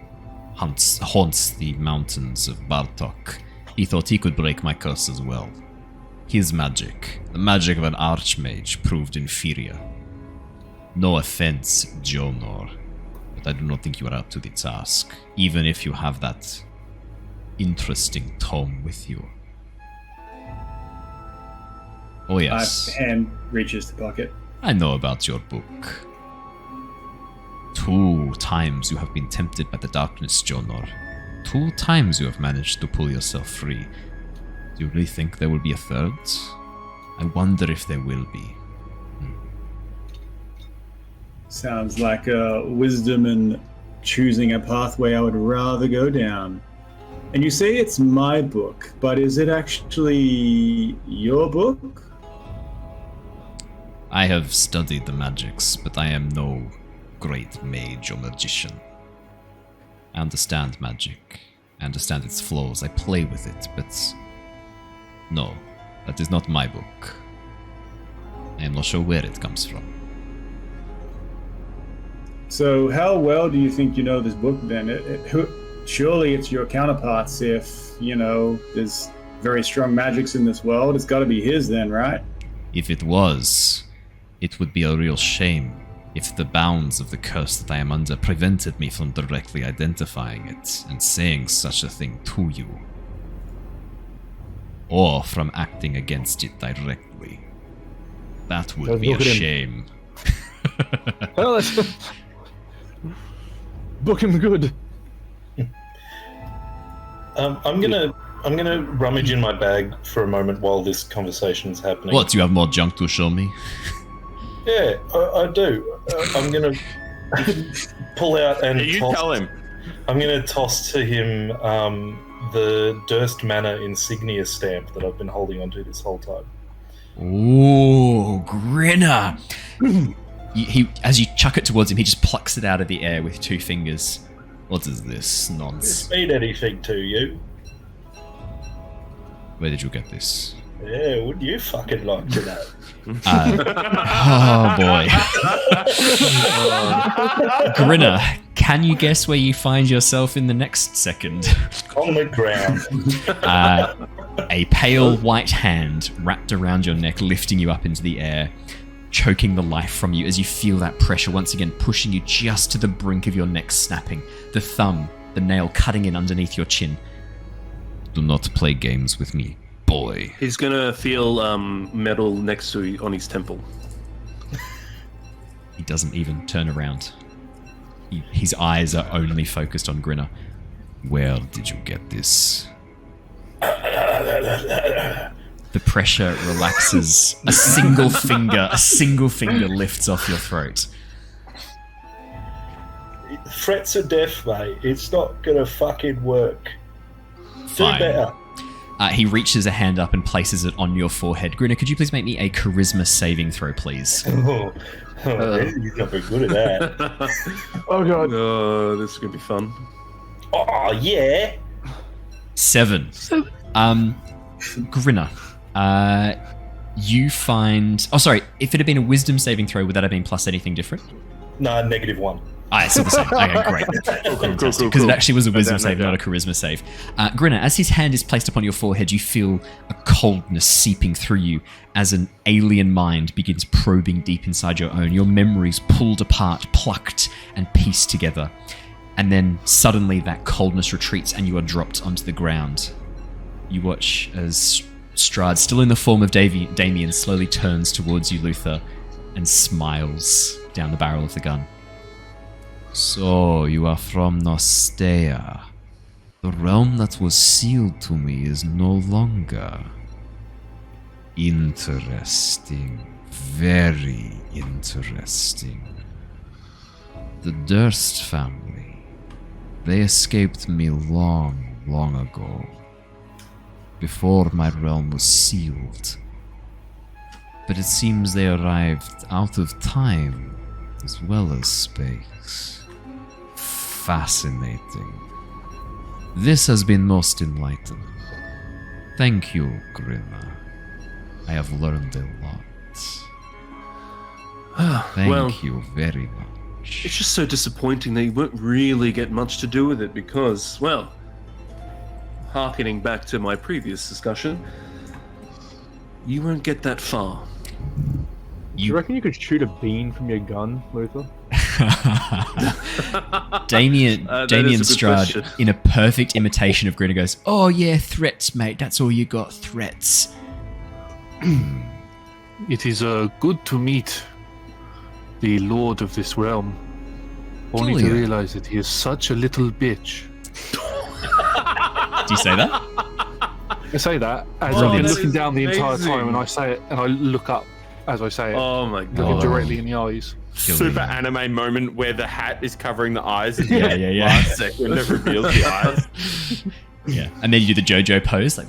Speaker 7: haunts the mountains of Bartok, he thought he could break my curse as well. His magic, the magic of an archmage, proved inferior. No offense, Jonor, but I do not think you are up to the task, even if you have that interesting tome with you. Oh yes.
Speaker 11: Hand reaches the pocket.
Speaker 7: I know about your book. 2 times you have been tempted by the darkness, Jonor. 2 times you have managed to pull yourself free. Do you really think there will be a third? I wonder if there will be.
Speaker 11: Sounds like wisdom in choosing a pathway I would rather go down. And you say it's my book, but is it actually your book?
Speaker 7: I have studied the magics, but I am no great mage or magician. I understand magic. I understand its flaws. I play with it, but no, that is not my book. I am not sure where it comes from.
Speaker 11: So how well do you think you know this book then? Surely it's your counterparts if, there's very strong magics in this world. It's got to be his then, right?
Speaker 7: If it was, it would be a real shame if the bounds of the curse that I am under prevented me from directly identifying it and saying such a thing to you. Or from acting against it directly. That would be a shame.
Speaker 4: Well, book him good.
Speaker 9: I'm gonna rummage in my bag for a moment while this conversation is happening.
Speaker 7: What, you have more junk to show me?
Speaker 9: Yeah, I do. I'm gonna pull out and
Speaker 3: tell him.
Speaker 9: I'm gonna toss to him the Durst Manor insignia stamp that I've been holding onto this whole time.
Speaker 7: Ooh, Grinner! He, as you chuck it towards him, he just plucks it out of the air with 2 fingers. What is this nonsense?
Speaker 9: Does it mean anything to you?
Speaker 7: Where did you get this?
Speaker 9: Yeah, would you fucking like to know?
Speaker 7: Oh boy. Grinner, can you guess where you find yourself in the next second?
Speaker 9: On the ground.
Speaker 7: A pale white hand wrapped around your neck, lifting you up into the air, choking the life from you as you feel that pressure once again pushing you just to the brink of your neck snapping, the thumb, the nail cutting in underneath your chin. Do not play games with me, boy.
Speaker 8: He's gonna feel metal next to on his temple.
Speaker 7: He doesn't even turn around. His eyes are only focused on Grinner. Where did you get this? The pressure relaxes. A single finger lifts off your throat.
Speaker 9: Threats of death, mate. It's not gonna fucking work.
Speaker 7: Fine.
Speaker 9: Do better.
Speaker 7: He reaches a hand up and places it on your forehead. Grinner, could you please make me a charisma saving throw, please?
Speaker 9: You're not very good at that.
Speaker 4: Oh god.
Speaker 8: Oh, this is gonna be fun.
Speaker 9: Oh yeah.
Speaker 7: 7. Grinner, you find... Oh, sorry. If it had been a wisdom saving throw, would that have been plus anything different?
Speaker 9: No, -1.
Speaker 7: I saw the same. Okay, great. Fantastic. Because it actually was a wisdom save, not a charisma save. Grinner, as his hand is placed upon your forehead, you feel a coldness seeping through you as an alien mind begins probing deep inside your own. Your memories pulled apart, plucked, and pieced together. And then suddenly that coldness retreats and you are dropped onto the ground. You watch as Strahd, still in the form of Damien, slowly turns towards you, Luther, and smiles down the barrel of the gun. So, you are from Nostea. The realm that was sealed to me is no longer. Interesting. Very interesting. The Durst family. They escaped me long, long ago. Before my realm was sealed. But it seems they arrived out of time as well as space. Fascinating. This has been most enlightening. Thank you, Grinner. I have learned a lot. Thank you very much.
Speaker 8: It's just so disappointing that you won't really get much to do with it because, well, harkening back to my previous discussion, You won't get that far.
Speaker 4: You reckon you could shoot a bean from your gun, Luther?
Speaker 7: Damien Strahd,
Speaker 8: question.
Speaker 7: in a perfect imitation of Grinner, goes, "Oh yeah, threats, mate. That's all you got, threats."
Speaker 5: It is good to meet the lord of this realm. Only to
Speaker 7: Killian.
Speaker 5: realize that he is such a little bitch.
Speaker 7: Do you say that?
Speaker 5: I say that as
Speaker 8: Oh,
Speaker 5: I've been
Speaker 8: that
Speaker 5: looking
Speaker 8: is
Speaker 5: down the entire
Speaker 8: amazing.
Speaker 5: time, and I say it, and I look up as I say it,
Speaker 8: Oh my
Speaker 5: looking
Speaker 8: god.
Speaker 5: directly in the eyes.
Speaker 3: Super anime moment where the hat is covering the eyes. And
Speaker 7: Yeah.
Speaker 3: Last second it reveals the eyes.
Speaker 7: Yeah, and then you do the JoJo pose, like.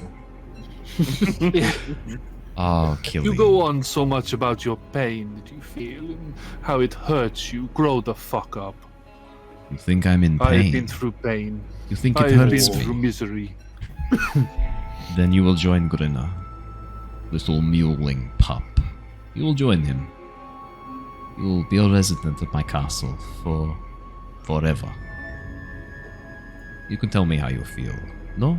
Speaker 7: Oh, Killian.
Speaker 5: You go on so much about your pain that you feel and how it hurts you. Grow the fuck up.
Speaker 7: You think I'm in
Speaker 5: I have been
Speaker 7: pain?
Speaker 5: through pain.
Speaker 7: You think
Speaker 5: I
Speaker 7: it
Speaker 5: have been
Speaker 7: hurts
Speaker 5: through
Speaker 7: me?
Speaker 5: misery.
Speaker 7: Then you will join Grinner, little muleling pup. You will join him. You will be a resident of my castle forever. You can tell me how you feel. No?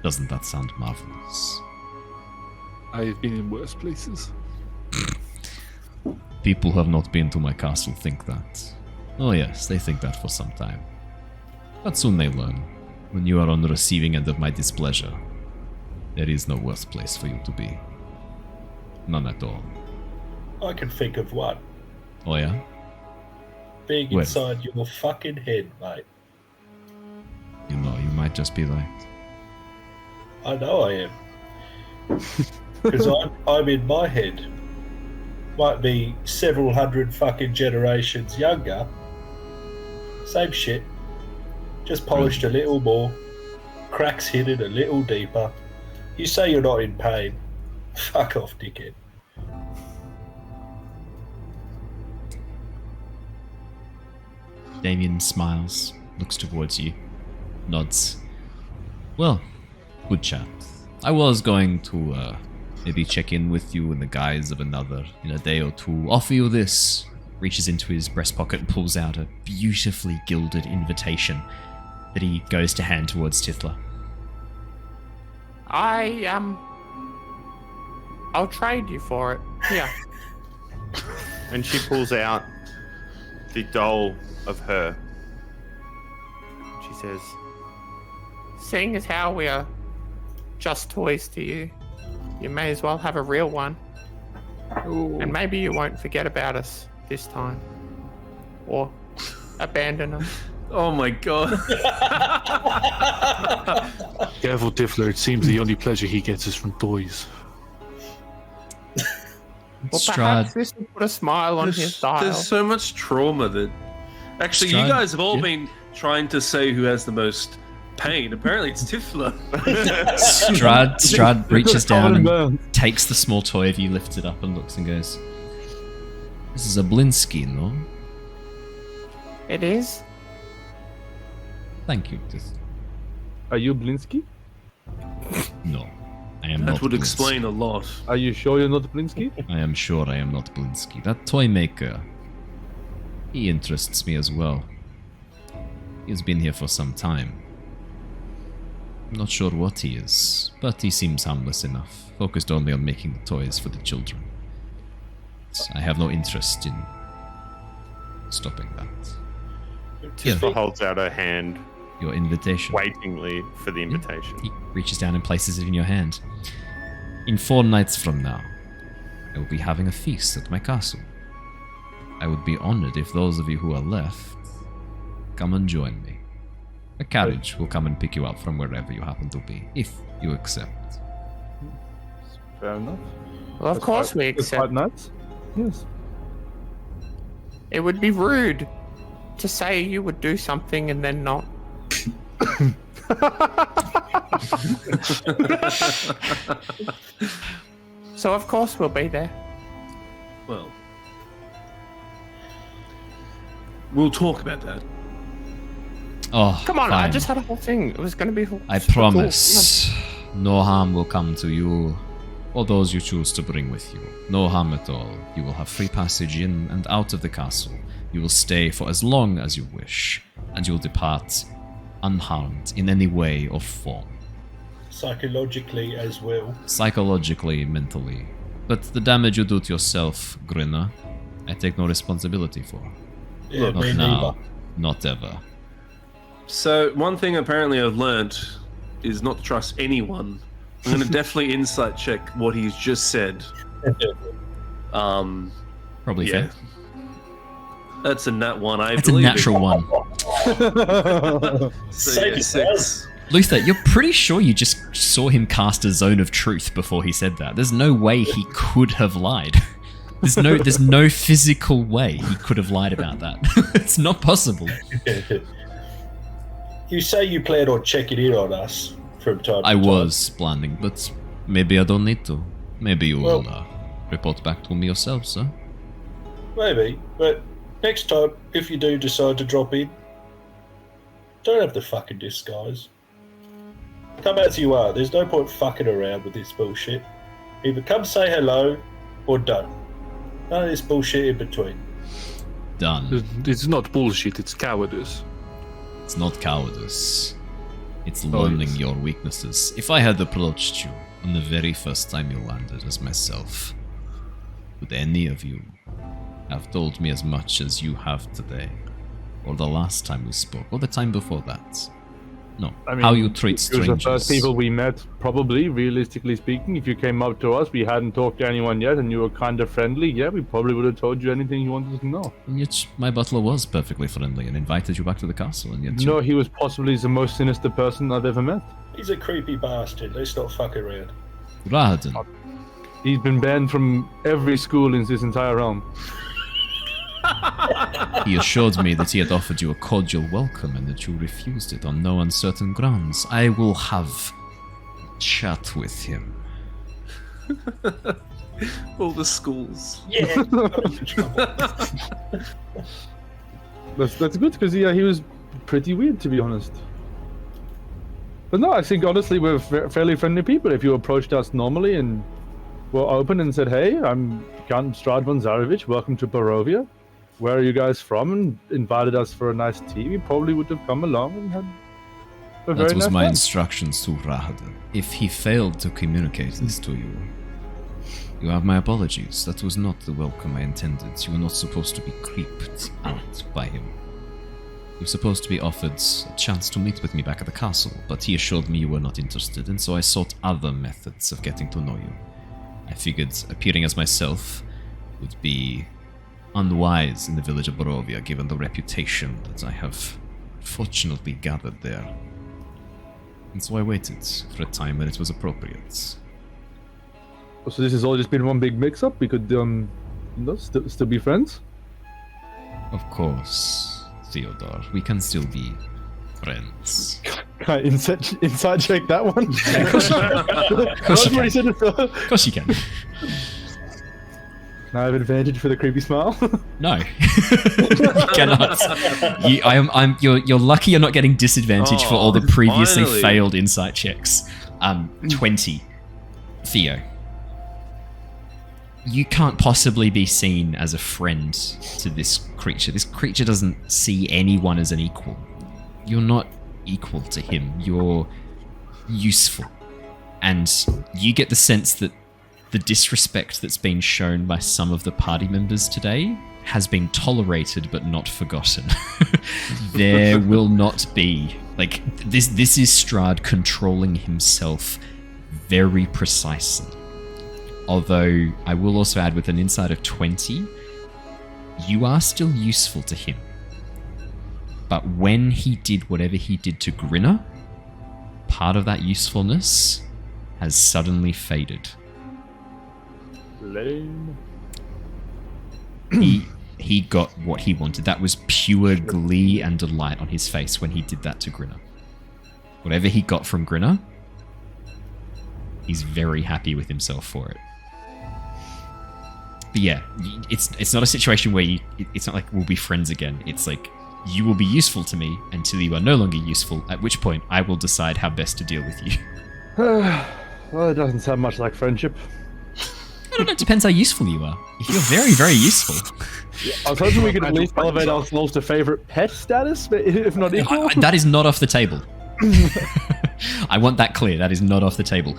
Speaker 7: Doesn't that sound marvelous?
Speaker 5: I have been in worse places.
Speaker 7: People who have not been to my castle think that. Oh yes, they think that for some time. But soon they learn. When you are on the receiving end of my displeasure, there is no worse place for you to be. None at all.
Speaker 9: I can think of one.
Speaker 7: Oh yeah?
Speaker 9: Being
Speaker 7: Where?
Speaker 9: inside your fucking head, mate.
Speaker 7: You know, you might just be right.
Speaker 9: I know I am. Because I'm in my head. Might be several hundred fucking generations younger. Same shit. Just polished a little more. Cracks hidden a little deeper. You say you're not in pain. Fuck off, dickhead.
Speaker 7: Damien smiles, looks towards you, nods. Well, good chat. I was going to maybe check in with you in the guise of another in a day or two. Offer you this. Reaches into his breast pocket and pulls out a beautifully gilded invitation that he goes to hand towards Tithla.
Speaker 10: I'll trade you for it. Yeah.
Speaker 3: And she pulls out the doll of her. She says,
Speaker 10: Seeing as how we are just toys to you, you may as well have a real one. And maybe you won't forget about us this time. Or abandon us.
Speaker 8: Oh my god.
Speaker 5: Careful, Tithla. It seems the only pleasure he gets is from toys.
Speaker 10: Well,
Speaker 7: Strahd,
Speaker 10: perhaps this will put a smile on his dial.
Speaker 8: There's so much trauma that. Actually, you
Speaker 7: Strahd,
Speaker 8: guys have all
Speaker 7: yeah.
Speaker 8: been trying to say who has the most pain. Apparently, it's Tithla.
Speaker 7: Strahd reaches down and
Speaker 4: Burn.
Speaker 7: takes the small toy of you, lifts it up and looks and goes, "This is a Blinsky, no?
Speaker 10: It is?
Speaker 7: Thank you, Tithla."
Speaker 4: Are you Blinsky?
Speaker 7: No, I am not
Speaker 8: That would
Speaker 7: Blinsky.
Speaker 8: explain a lot.
Speaker 4: Are you sure you're not Blinsky?
Speaker 7: I am sure I am not Blinsky. That toy maker, he interests me as well. He has been here for some time. I'm not sure what he is, but he seems harmless enough, focused only on making the toys for the children. I have no interest in stopping that.
Speaker 3: Tithla holds out her hand,
Speaker 7: Your invitation.
Speaker 3: waitingly for the invitation.
Speaker 7: He reaches down and places it in your hand. In 4 nights from now, I will be having a feast at my castle. I would be honored if those of you who are left come and join me. A carriage will come and pick you up from wherever you happen to be, if you accept.
Speaker 4: Fair enough.
Speaker 10: Well, of course we
Speaker 4: It's quite
Speaker 10: accept.
Speaker 4: nice. Yes.
Speaker 10: It would be rude to say you would do something and then not. So of course we'll be there.
Speaker 8: Well, we'll talk about that.
Speaker 7: Oh,
Speaker 10: Come on, I
Speaker 7: fine.
Speaker 10: just had a whole thing. It was going to be.
Speaker 7: I promise. No harm will come to you or those you choose to bring with you. No harm at all. You will have free passage in and out of the castle. You will stay for as long as you wish, and you will depart unharmed in any way or form.
Speaker 9: psychologically as well.
Speaker 7: Psychologically, mentally. But the damage you do to yourself, Grinner, I take no responsibility for.
Speaker 9: Yeah,
Speaker 7: Not
Speaker 9: me
Speaker 7: now,
Speaker 9: neither.
Speaker 7: not ever.
Speaker 8: So one thing apparently I've learnt is not to trust anyone. I'm going to definitely insight check what he's just said.
Speaker 7: Probably
Speaker 8: Yeah.
Speaker 7: fair.
Speaker 8: That's a nat one.
Speaker 7: That's a natural one.
Speaker 8: So, yeah, 6.
Speaker 7: Luther, you're pretty sure you just saw him cast a zone of truth before he said that. There's no way he could have lied. There's no physical way he could have lied about that. It's not possible.
Speaker 9: You say you plan on checking in on us from time to time.
Speaker 7: I was planning, but maybe I don't need to. Maybe you will report back to me yourself, sir.
Speaker 9: Maybe, but next time, if you do decide to drop in, don't have the fucking disguise. Come as you are. There's no point fucking around with this bullshit. Either come say hello, or don't. None of this bullshit in between.
Speaker 7: Done.
Speaker 5: It's not bullshit, it's cowardice.
Speaker 7: It's not cowardice. It's learning your weaknesses. If I had approached you on the very first time you landed as myself, would any of you have told me as much as you have today? Or the last time we spoke? Or the time before that? No.
Speaker 4: I mean,
Speaker 7: how you treat
Speaker 4: It was
Speaker 7: strangers.
Speaker 4: the first people we met, probably, realistically speaking. If you came up to us, we hadn't talked to anyone yet, and you were kind of friendly, yeah, we probably would have told you anything you wanted to know.
Speaker 7: And yet my butler was perfectly friendly and invited you back to the castle, and yet
Speaker 4: No, he was possibly the most sinister person I've ever met.
Speaker 9: He's a creepy bastard. Let's not fuck around.
Speaker 7: Rahadin.
Speaker 4: He's been banned from every school in this entire realm.
Speaker 7: He assured me that he had offered you a cordial welcome and that you refused it on no uncertain grounds. I will have a chat with him.
Speaker 8: All the schools.
Speaker 9: Yeah.
Speaker 4: That's good, because he was pretty weird, to be honest. But no, I think honestly we're fairly friendly people. If you approached us normally and were open and said, "Hey, I'm Count Strahd von Zarevich, welcome to Barovia. Where are you guys from?" and invited us for a nice tea, we probably would have come along and had a very
Speaker 7: That was
Speaker 4: nice
Speaker 7: my
Speaker 4: time.
Speaker 7: instructions to Rahadin. If he failed to communicate this to you, you have my apologies. That was not the welcome I intended. You were not supposed to be creeped out by him. You were supposed to be offered a chance to meet with me back at the castle, but he assured me you were not interested, and so I sought other methods of getting to know you. I figured appearing as myself would be unwise in the village of Barovia, given the reputation that I have fortunately gathered there. And so I waited for a time when it was appropriate.
Speaker 4: So this has all just been one big mix-up? We could, still be friends?
Speaker 7: Of course, Theodore, we can still be friends.
Speaker 4: Can I inside check that one?
Speaker 7: Of course you can. Of course you can.
Speaker 4: Can I have advantage for the creepy smile?
Speaker 7: No, you cannot. You're lucky you're not getting disadvantage for all the previously
Speaker 8: finally.
Speaker 7: failed insight checks. 20. Theo. You can't possibly be seen as a friend to this creature. This creature doesn't see anyone as an equal. You're not equal to him. You're useful. And you get the sense that the disrespect that's been shown by some of the party members today has been tolerated but not forgotten. There will not be... This is Strahd controlling himself very precisely. Although, I will also add with an insight of 20, you are still useful to him. But when he did whatever he did to Grinner, part of that usefulness has suddenly faded.
Speaker 4: Lame.
Speaker 7: He got what he wanted. That was pure glee and delight on his face when he did that to Grinner. Whatever he got from Grinner, he's very happy with himself for it. But yeah, it's not a situation where it's not like we'll be friends again. It's like you will be useful to me until you are no longer useful, at which point I will decide how best to deal with you.
Speaker 4: Well, it doesn't sound much like friendship.
Speaker 7: I don't know, it depends how useful you are. If you're very, very useful.
Speaker 4: I was hoping we could at least elevate ourselves to favorite pet status, but if not equal.
Speaker 7: That is not off the table. I want that clear. That is not off the table.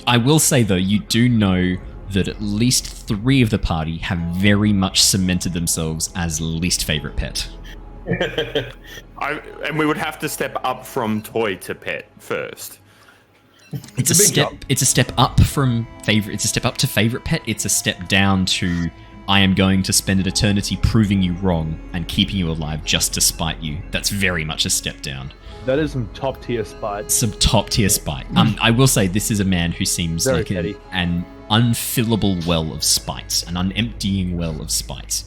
Speaker 7: I will say, though, you do know that at least 3 of the party have very much cemented themselves as least favorite pet.
Speaker 3: And we would have to step up from toy to pet first.
Speaker 7: It's a step. It's a step up from favorite. It's a step up to favorite pet. It's a step down to I am going to spend an eternity proving you wrong and keeping you alive just to spite you. That's very much a step down.
Speaker 4: That is some top tier spite.
Speaker 7: Some top tier spite. I will say this is a man who seems
Speaker 4: Very
Speaker 7: like
Speaker 4: petty.
Speaker 7: an unfillable well of spite, an unemptying well of spite.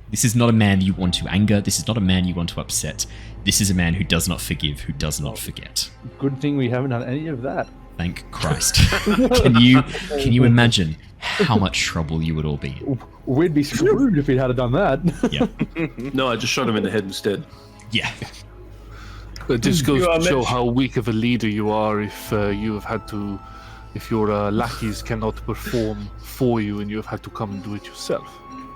Speaker 7: This is not a man you want to anger. This is not a man you want to upset. This is a man who does not forgive, who does not forget.
Speaker 4: Good thing we haven't done any of that.
Speaker 7: Thank Christ. Can you imagine how much trouble you would all be in?
Speaker 4: We'd be screwed if we had done that.
Speaker 7: Yeah.
Speaker 8: No, I just shot him in the head instead.
Speaker 7: Yeah.
Speaker 5: It just goes to show how weak of a leader you are if you have had to, if your lackeys cannot perform for you and you have had to come and do it yourself.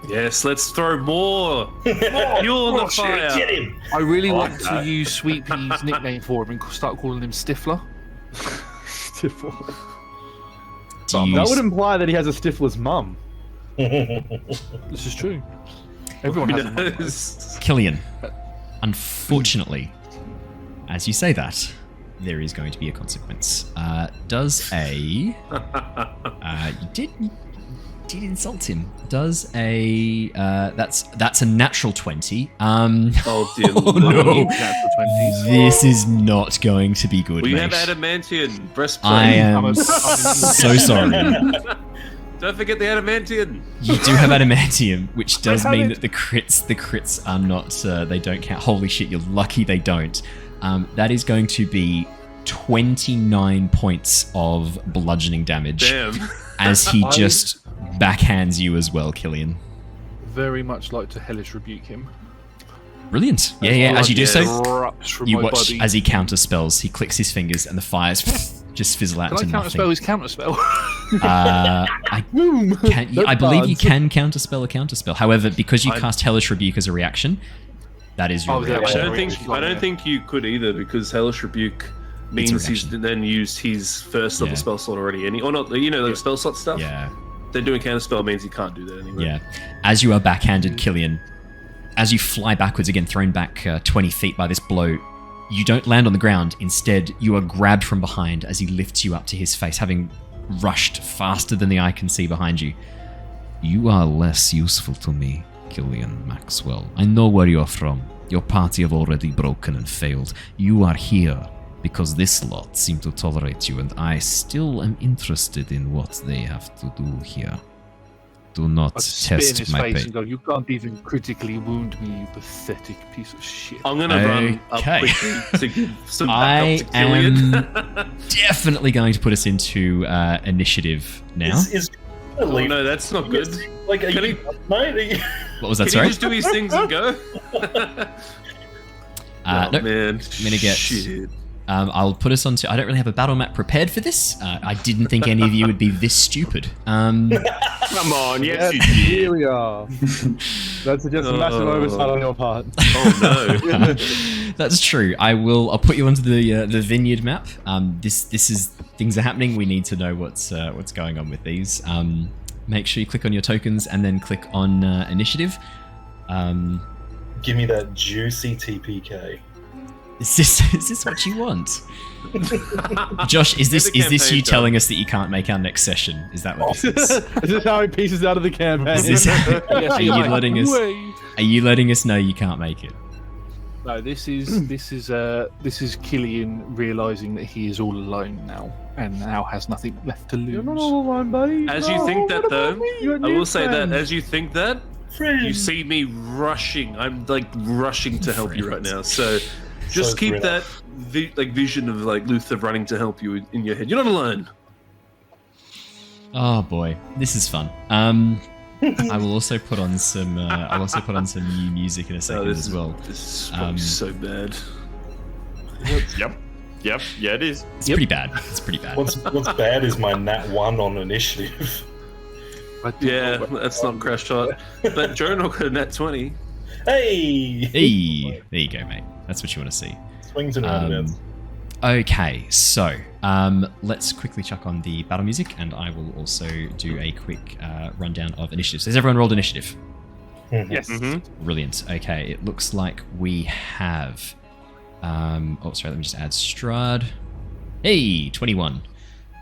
Speaker 8: Yes, let's throw more fuel on the fire.
Speaker 9: Get him.
Speaker 5: I really want to use Sweet Pea's nickname for him and start calling him Stifler.
Speaker 4: That would imply that he has a Stifler's mum.
Speaker 5: This is true. Everyone has a mum.
Speaker 7: Killian, unfortunately, as you say that, there is going to be a consequence. Does a... you did insult him. Does a... that's a natural 20.
Speaker 8: Oh dear
Speaker 7: oh,
Speaker 8: Lord.
Speaker 7: no.
Speaker 5: Natural 20s.
Speaker 7: This is not going to be good,
Speaker 8: We
Speaker 7: mate.
Speaker 8: have adamantium breastplate.
Speaker 7: I am so sorry.
Speaker 8: Don't forget the adamantium.
Speaker 7: You do have adamantium, which does mean that the crits are not, they don't count. Holy shit, you're lucky they don't. That is going to be 29 points of bludgeoning damage.
Speaker 8: Damn.
Speaker 7: As he just backhands you as well, Killian.
Speaker 5: Very much like to hellish rebuke him.
Speaker 7: Brilliant. Yeah, as you do so,
Speaker 5: Erupts from
Speaker 7: you
Speaker 5: my
Speaker 7: watch
Speaker 5: body.
Speaker 7: as he counterspells. He clicks his fingers and the fires just fizzle out
Speaker 5: Can
Speaker 7: into
Speaker 5: I
Speaker 7: nothing.
Speaker 5: counterspell his counterspell?
Speaker 7: I believe you can counterspell a counterspell. However, because you cast Hellish Rebuke as a reaction, that is your reaction.
Speaker 8: I don't think you could either, because Hellish Rebuke means he's then used his first level spell slot already. Or not, the spell slot stuff?
Speaker 7: Yeah.
Speaker 8: Then doing counterspell means he can't do that anymore.
Speaker 7: Yeah. As you are backhanded, Killian, as you fly backwards again, thrown back 20 feet by this blow, you don't land on the ground. Instead, you are grabbed from behind as he lifts you up to his face, having rushed faster than the eye can see behind you. You are less useful to me, Killian Maxwell. I know where you're from. Your party have already broken and failed. You are here because this lot seem to tolerate you, and I still am interested in what they have to do here. Do not
Speaker 5: I'd spit in
Speaker 7: test
Speaker 5: his
Speaker 7: my
Speaker 5: face
Speaker 7: pain.
Speaker 5: and go, "You can't even critically wound me, you pathetic piece of shit."
Speaker 8: I'm going to run up
Speaker 7: Okay.
Speaker 8: quickly to give some
Speaker 7: I
Speaker 8: backup to Killian.
Speaker 7: am definitely going to put us into initiative now.
Speaker 8: Oh no, that's not good.
Speaker 9: Like,
Speaker 8: Can he-
Speaker 9: mate?
Speaker 7: What was that,
Speaker 8: Can
Speaker 7: sorry?
Speaker 8: he just do his things and go?
Speaker 7: Nope.
Speaker 8: Man,
Speaker 7: I'm gonna get.
Speaker 8: shit.
Speaker 7: I'll put us onto. I don't really have a battle map prepared for this. I didn't think any of you would be this stupid.
Speaker 3: Come on, yes, you did.
Speaker 4: Here we are. That's just a massive oversight on your part.
Speaker 8: Oh no.
Speaker 7: That's true. I'll put you onto the vineyard map. This is things are happening. We need to know what's going on with these. Make sure you click on your tokens and then click on initiative.
Speaker 9: Give me that juicy TPK.
Speaker 7: Is this what you want? Josh, is this you telling us that you can't make our next session? Is that what this is?
Speaker 4: Is this how he pieces out of the campaign?
Speaker 7: Is this, are you letting us know you can't make it?
Speaker 5: No, this is Killian realizing that he is all alone now, and now has nothing left to lose.
Speaker 4: You're not all alone, buddy.
Speaker 8: As you think that, though, I will say that as you think that, you see me rushing. I'm like rushing to help you right now. So just keep that vision of like Luther running to help you in your head. You're not alone.
Speaker 7: Oh boy, this is fun. I will also put on some. I'll also put on some new music in a second as well.
Speaker 8: This is probably so bad.
Speaker 3: Yep. Yeah, it is.
Speaker 7: It's pretty bad. It's pretty bad.
Speaker 9: What's bad is my nat 1 on initiative.
Speaker 8: Yeah, that's not crash shot. But Jonor got a nat 20.
Speaker 9: Hey!
Speaker 7: Hey, there you go, mate. That's what you want to see.
Speaker 9: Swings and roundabouts.
Speaker 7: Okay, so let's quickly chuck on the battle music, and I will also do a quick rundown of initiatives. Has everyone rolled initiative?
Speaker 9: Yes.
Speaker 7: Brilliant. Okay, it looks like we have... let me just add Strahd. Hey, 21.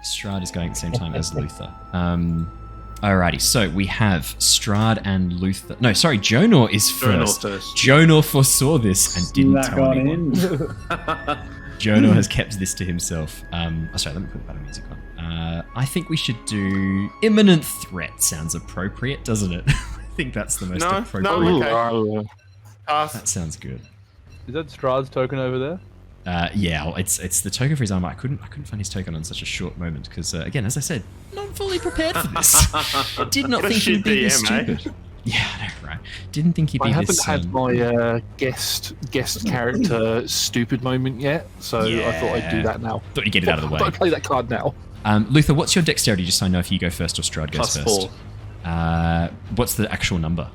Speaker 7: Strahd is going at the same time as Luther. Alrighty, so we have Strahd and Luther. No, sorry, Jonor is first. Jonor foresaw this and didn't tell anyone. Jonor has kept this to himself. Sorry, let me put the battle music on. I think we should do imminent threat. Sounds appropriate, doesn't it? I think that's the most appropriate.
Speaker 3: No, okay.
Speaker 7: That sounds good.
Speaker 4: Is that Strahd's token over there?
Speaker 7: Yeah, well, it's the token for his armor. I couldn't find his token on such a short moment because, again, as I said, not fully prepared for this. I did not think he'd be this stupid. Yeah, I know, right? Didn't think he'd be this.
Speaker 5: I haven't had my guest character stupid moment yet, so I thought I'd do that now.
Speaker 7: Thought you'd get it out of the way.
Speaker 5: But I play that card now.
Speaker 7: Luther, what's your dexterity? Just so I know if you go first or Strahd goes first.
Speaker 8: +4.
Speaker 7: What's the actual number?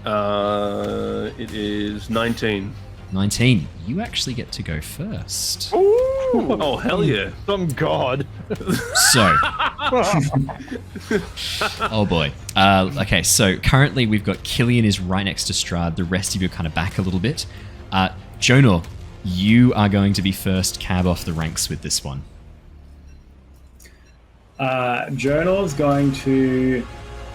Speaker 8: It is 19.
Speaker 7: 19. You actually get to go first.
Speaker 8: Ooh. Oh, hell yeah.
Speaker 4: Some god.
Speaker 7: So. Oh, boy. Okay, so currently we've got Killian is right next to Strahd. The rest of you are kind of back a little bit. Jonor, you are going to be first cab off the ranks with this one.
Speaker 11: Jonor's going to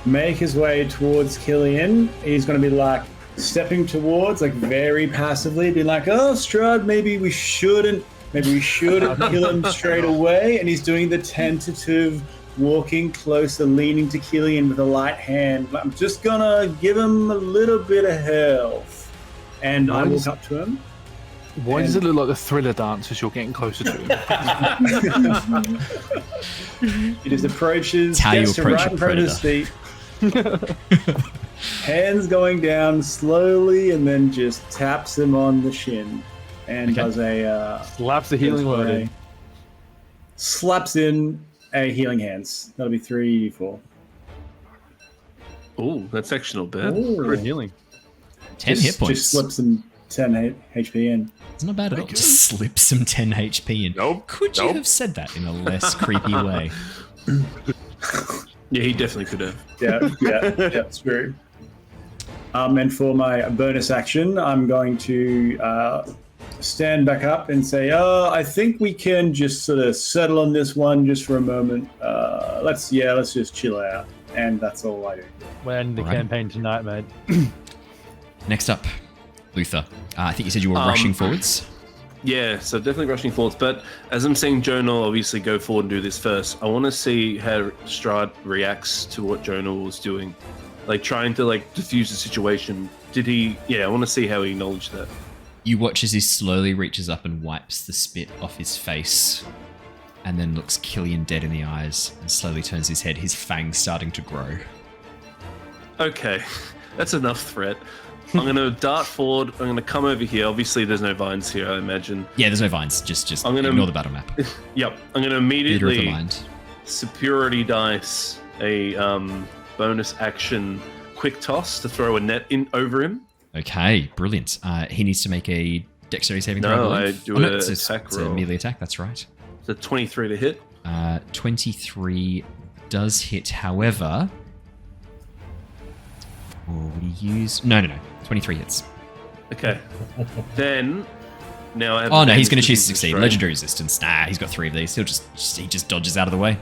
Speaker 11: make his way towards Killian. He's going to be like stepping towards, like very passively, be like, "Oh, Strahd, maybe we shouldn't kill him straight away." And he's doing the tentative, walking closer, leaning to Killian with a light hand. I'm just gonna give him a little bit of health, and I walk up to him.
Speaker 5: Why does it look like the Thriller dance as you're getting closer to him?
Speaker 11: He just approaches,
Speaker 7: how
Speaker 11: gets
Speaker 7: you
Speaker 11: to
Speaker 7: approach
Speaker 11: right
Speaker 7: a
Speaker 11: in front of his feet. Hands going down slowly, and then just taps him on the shin, and does a
Speaker 4: slaps the healing word in.
Speaker 11: Slaps in a healing hands. That'll be 3d4.
Speaker 8: Oh, that's actually not bad.
Speaker 4: Good healing.
Speaker 7: 10 hit points.
Speaker 11: Just slips some 10 HP in.
Speaker 7: It's not bad at all. Just slip some 10 HP in.
Speaker 3: Nope.
Speaker 7: Could you have said that in a less creepy way?
Speaker 8: Yeah, he definitely could have.
Speaker 11: Yeah, it's true. And for my bonus action, I'm going to stand back up and say, I think we can just sort of settle on this one just for a moment. Let's just chill out. And that's all I do.
Speaker 4: We're ending the campaign tonight, mate.
Speaker 7: Next up, Luther. I think you said you were rushing forwards.
Speaker 8: Yeah, so definitely rushing forwards. But as I'm seeing Jonor obviously go forward and do this first, I want to see how Strahd reacts to what Jonor was doing. Like, trying to, diffuse the situation. Did he... Yeah, I want to see how he acknowledged that.
Speaker 7: You watch as he slowly reaches up and wipes the spit off his face, and then looks Killian dead in the eyes, and slowly turns his head, his fangs starting to grow.
Speaker 8: Okay, that's enough threat. I'm going to dart forward. I'm going to come over here. Obviously, there's no vines here, I imagine.
Speaker 7: Yeah, there's no vines. Just
Speaker 8: I'm gonna,
Speaker 7: ignore the battle map.
Speaker 8: Yep. I'm going to immediately superiority dice a bonus action quick toss to throw a net in over him.
Speaker 7: Okay, brilliant. He needs to make a dexterity saving throw.
Speaker 8: No, I do an attack roll.
Speaker 7: It's a melee attack, that's right.
Speaker 8: It's a 23 to hit.
Speaker 7: 23 does hit, however... would he use... No. 23 hits.
Speaker 8: Okay. Then... Now I have...
Speaker 7: Oh, no, he's going to choose to succeed. Legendary resistance. Nah, he's got 3 of these. He just dodges out of the way.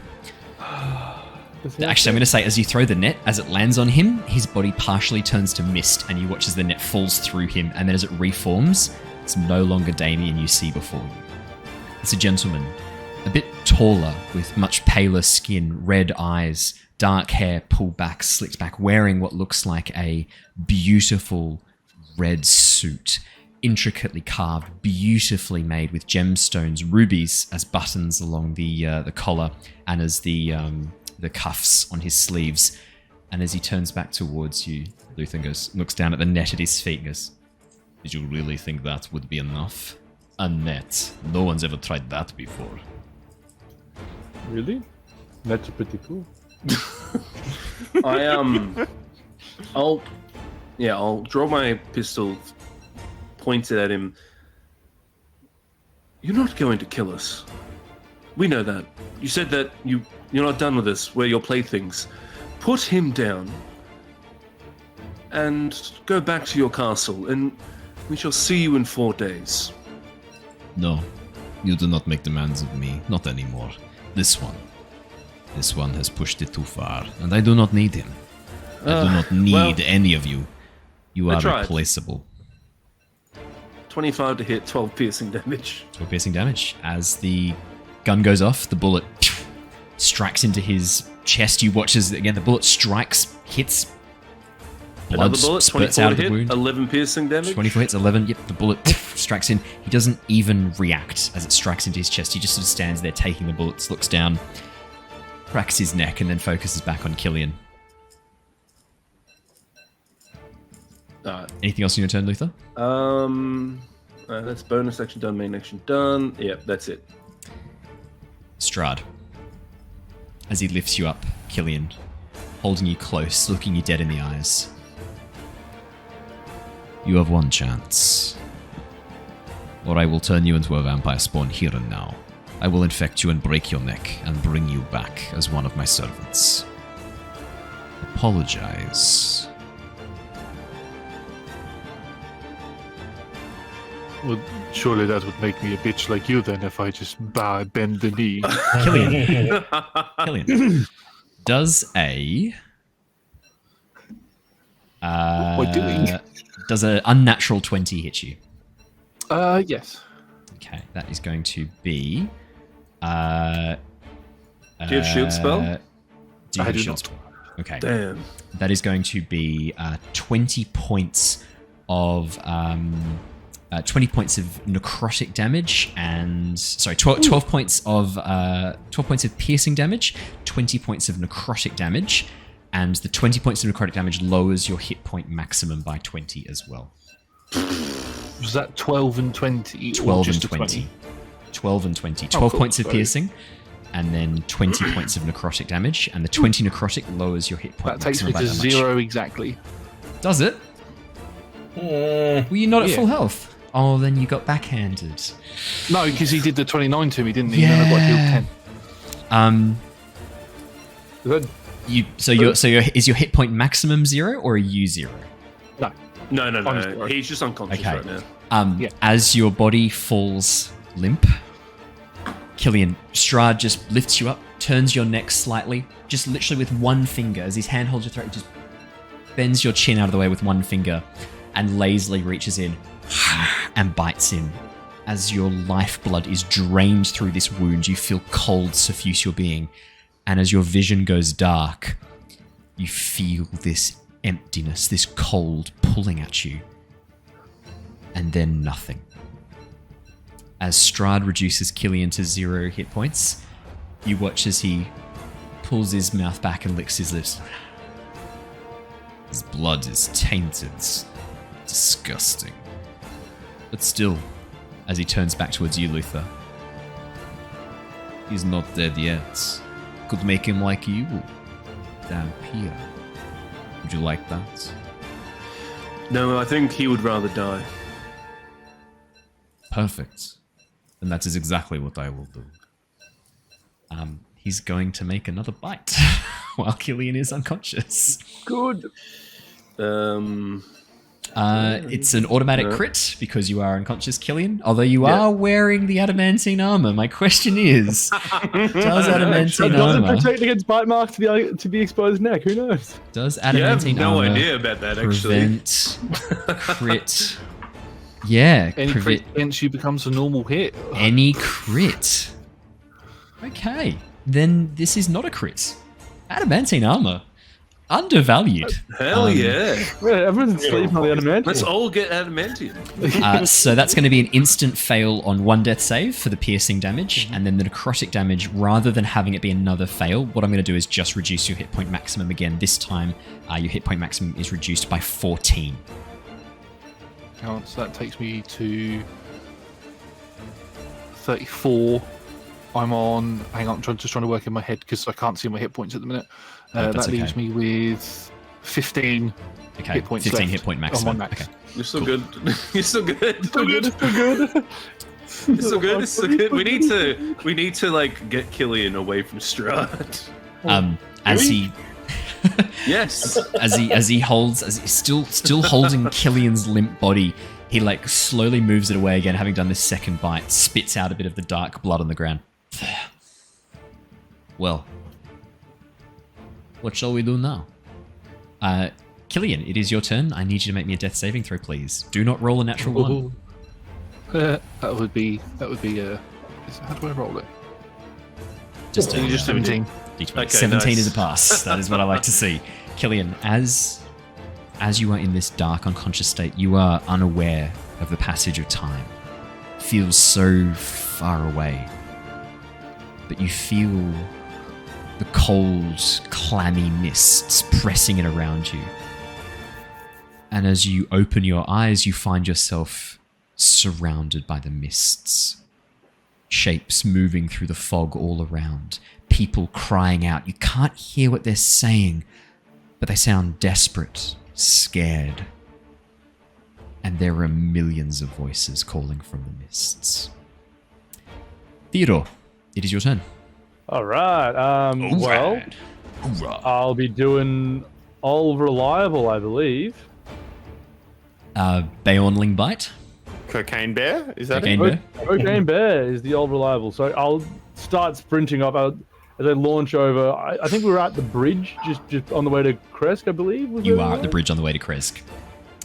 Speaker 7: Actually, I'm going to say, as you throw the net, as it lands on him, his body partially turns to mist, and you watch as the net falls through him, and then as it reforms, it's no longer Damien you see before you. It's a gentleman, a bit taller, with much paler skin, red eyes, dark hair pulled back, slicked back, wearing what looks like a beautiful red suit, intricately carved, beautifully made with gemstones, rubies as buttons along the collar, and as the cuffs on his sleeves. And as he turns back towards you, Luther looks down at the net at his feet and goes, "Did you really think that would be enough? A net. No one's ever tried that before."
Speaker 4: Really? That's pretty cool.
Speaker 8: I'll draw my pistol pointed at him. You're not going to kill us. We know that. You said that you're not done with us. We're your playthings. Put him down and go back to your castle, and we shall see you in 4 days.
Speaker 7: No, you do not make demands of me. Not anymore. This one has pushed it too far, and I do not need him. I do not need any of you. You are replaceable.
Speaker 8: 25 to hit, 12 piercing damage.
Speaker 7: 12 piercing damage. As the gun goes off, the bullet strikes into his chest. You watch as, again, the bullet strikes, hits. Blood
Speaker 8: Another bullet,
Speaker 7: spurts
Speaker 8: 24
Speaker 7: out
Speaker 8: to
Speaker 7: of the
Speaker 8: hit,
Speaker 7: wound.
Speaker 8: 11 piercing damage.
Speaker 7: 24 hits, 11. Yep, the bullet strikes in. He doesn't even react as it strikes into his chest. He just sort of stands there taking the bullets, looks down, cracks his neck, and then focuses back on Killian. Anything else in your turn, Luther?
Speaker 8: That's bonus action done, main action done. Yep, that's it.
Speaker 7: Strahd. As he lifts you up, Killian, holding you close, looking you dead in the eyes. You have one chance. Or I will turn you into a vampire spawn here and now. I will infect you and break your neck and bring you back as one of my servants. Apologize.
Speaker 12: Well, surely that would make me a bitch like you then if I just bend the knee.
Speaker 7: Killian. Does a...
Speaker 12: what doing?
Speaker 7: Does an unnatural 20 hit you?
Speaker 12: Yes.
Speaker 7: Okay, that is going to be...
Speaker 8: Do you have shield spell?
Speaker 7: Do you
Speaker 12: I
Speaker 7: have
Speaker 12: do
Speaker 7: shield
Speaker 12: not.
Speaker 7: spell? Okay.
Speaker 8: Damn.
Speaker 7: That is going to be 20 points of... 20 points of necrotic damage and 12 points of 12 points of piercing damage, 20 points of necrotic damage, and the 20 points of necrotic damage lowers your hit point maximum by 20 as well.
Speaker 12: Was that 12 and 20?
Speaker 7: 12 and 20. 12 and 20. 12
Speaker 12: cool.
Speaker 7: points of
Speaker 12: Sorry.
Speaker 7: piercing, and then 20 points of necrotic damage, and the 20 necrotic lowers your hit point
Speaker 12: That takes
Speaker 7: maximum
Speaker 12: me
Speaker 7: by
Speaker 12: to
Speaker 7: that much.
Speaker 12: 0 exactly.
Speaker 7: Does it? Were you not at full health? Oh, then you got backhanded.
Speaker 12: No, because he did the 29 to me, didn't he? And then I got healed 10.
Speaker 7: Is your hit point maximum 0 or are you 0?
Speaker 8: No. He's just unconscious right now.
Speaker 7: As your body falls limp, Killian, Strahd just lifts you up, turns your neck slightly, just literally with one finger, as his hand holds your throat, just bends your chin out of the way with one finger, and lazily reaches in and bites in. As your lifeblood is drained through this wound, you feel cold suffuse your being, and as your vision goes dark, you feel this emptiness, this cold pulling at you, and then nothing. As Strahd reduces Killian to 0 hit points, you watch as he pulls his mouth back and licks his lips. His blood is tainted. Disgusting. But still, as he turns back towards you, Luther, he's not dead yet. Could make him like you. Dhampir. Would you like that?
Speaker 8: No, I think he would rather die.
Speaker 7: Perfect. And that is exactly what I will do. He's going to make another bite while Killian is unconscious.
Speaker 12: Good.
Speaker 7: It's an automatic crit because you are unconscious, Killian. Although you are wearing the adamantine armor. My question is, does adamantine
Speaker 4: Does it
Speaker 7: armor
Speaker 4: protect against bite marks to be exposed neck? Who knows?
Speaker 7: does adamantine
Speaker 8: no
Speaker 7: armor
Speaker 8: idea about that, actually.
Speaker 7: prevent crit? Yeah,
Speaker 12: Any crit against you becomes a normal hit.
Speaker 7: any crit. Okay, then this is not a crit. Adamantine armor, undervalued.
Speaker 8: Hell yeah.
Speaker 4: Everyone's sleeping on the adamantine.
Speaker 8: Let's all get adamantium.
Speaker 7: So that's going to be an instant fail on one death save for the piercing damage, and then the necrotic damage, rather than having it be another fail, what I'm going to do is just reduce your hit point maximum again. This time, your hit point maximum is reduced by 14.
Speaker 12: So that takes me to 34. I'm on. Hang on, I'm just trying to work in my head because I can't see my hit points at the minute. That leaves me with 15 hit points
Speaker 7: 15
Speaker 12: left
Speaker 7: hit point
Speaker 12: on my
Speaker 7: maximum.
Speaker 12: max.
Speaker 7: Okay.
Speaker 8: You're still good. You're still good.
Speaker 4: Still good.
Speaker 8: It's so good. It's so good. We need to like get Killian away from Strahd.
Speaker 7: As he
Speaker 8: Yes.
Speaker 7: as he still holding Killian's limp body, he like slowly moves it away again, having done this second bite, spits out a bit of the dark blood on the ground. Well, what shall we do now? Killian, it is your turn. I need you to make me a death saving throw, please. Do not roll a natural one.
Speaker 12: That would be how do I roll it?
Speaker 7: Just
Speaker 12: 17.
Speaker 7: D20.
Speaker 8: Okay,
Speaker 7: 17
Speaker 8: nice.
Speaker 7: is a pass. That is what I like to see. Killian, as you are in this dark, unconscious state, you are unaware of the passage of time. Feels so far away. But you feel the cold, clammy mists pressing in around you. And as you open your eyes, you find yourself surrounded by the mists. Shapes moving through the fog all around. People crying out. You can't hear what they're saying, but they sound desperate, scared. And there are millions of voices calling from the mists. Theodore, it is your turn.
Speaker 4: All right. Well, I'll be doing all reliable, I believe.
Speaker 7: Beornling Bite.
Speaker 3: Cocaine Bear? Is that
Speaker 7: Cocaine
Speaker 3: it?
Speaker 7: Bear.
Speaker 4: Cocaine Bear is the old reliable. So I'll start sprinting up as I launch over. I think we were at the bridge, just on the way to Kresk, I believe.
Speaker 7: You are at the bridge on the way to Kresk.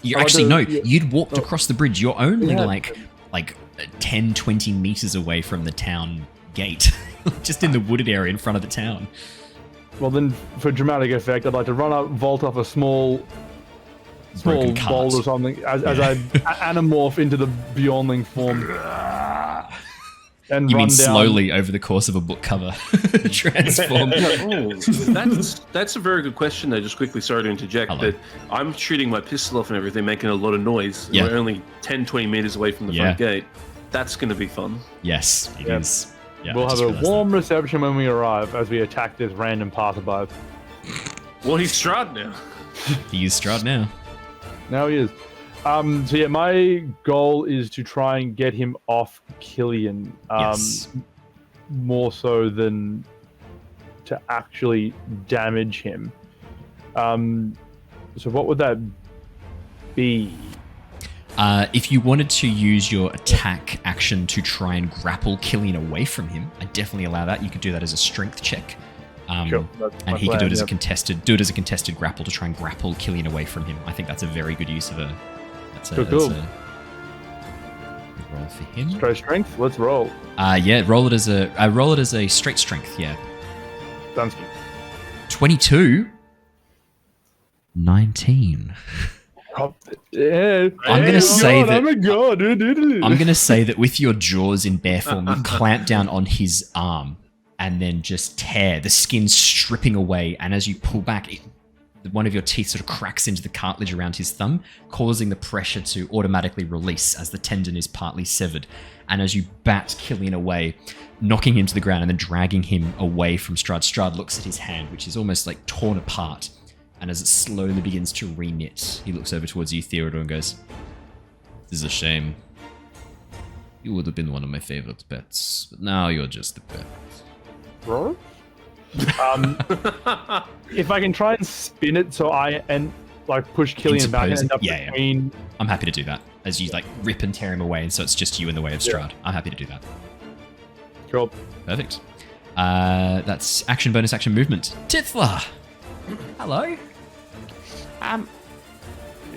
Speaker 7: You'd walked across the bridge. You're only like 10, 20 meters away from the town gate. Just in the wooded area in front of the town.
Speaker 4: Well, then, for dramatic effect, I'd like to run up, vault off a small boulder or something as I anamorph into the Bjornling form. And
Speaker 7: you
Speaker 4: run
Speaker 7: mean
Speaker 4: down.
Speaker 7: slowly over the course of a book cover transform?
Speaker 8: That's a very good question. Though, just quickly, sorry to interject, but I'm shooting my pistol off and everything, making a lot of noise.
Speaker 7: Yeah.
Speaker 8: We're only 10, 20 meters away from the front gate. That's going to be fun.
Speaker 7: Yes, it is. Yeah,
Speaker 4: we'll have a warm reception when we arrive as we attack this random passerby.
Speaker 8: Well, he's Strahd now.
Speaker 7: He is Strahd now.
Speaker 4: Now he is. So yeah, my goal is to try and get him off Killian.
Speaker 7: Yes.
Speaker 4: More so than to actually damage him. So what would that be?
Speaker 7: If you wanted to use your attack action to try and grapple Killian away from him, I definitely allow that. You could do that as a strength check.
Speaker 4: Sure,
Speaker 7: and he could do it as a contested grapple to try and grapple Killian away from him. I think that's a very good use of a. That's a roll for him.
Speaker 4: Straight strength. Let's roll.
Speaker 7: Roll it as a straight strength. Yeah.
Speaker 4: Done.
Speaker 7: 22. 19.
Speaker 4: Yeah.
Speaker 7: I'm gonna say that.
Speaker 4: I'm a god.
Speaker 7: I'm gonna say that with your jaws in bear form, you clamp down on his arm and then just tear the skin, stripping away. And as you pull back, one of your teeth sort of cracks into the cartilage around his thumb, causing the pressure to automatically release as the tendon is partly severed. And as you bat Killian away, knocking him to the ground and then dragging him away from Strahd, Strahd looks at his hand, which is almost like torn apart. And as it slowly begins to re-knit, he looks over towards you, Theodore, and goes, "This is a shame. You would have been one of my favorite pets, but now you're just a pet."
Speaker 4: If I can try and spin it so push Killian back and end up between.
Speaker 7: I'm happy to do that. As you rip and tear him away, and so it's just you in the way of Strahd. I'm happy to do that.
Speaker 4: Cool.
Speaker 7: Perfect. That's action, bonus action, movement. Tithla! Hello.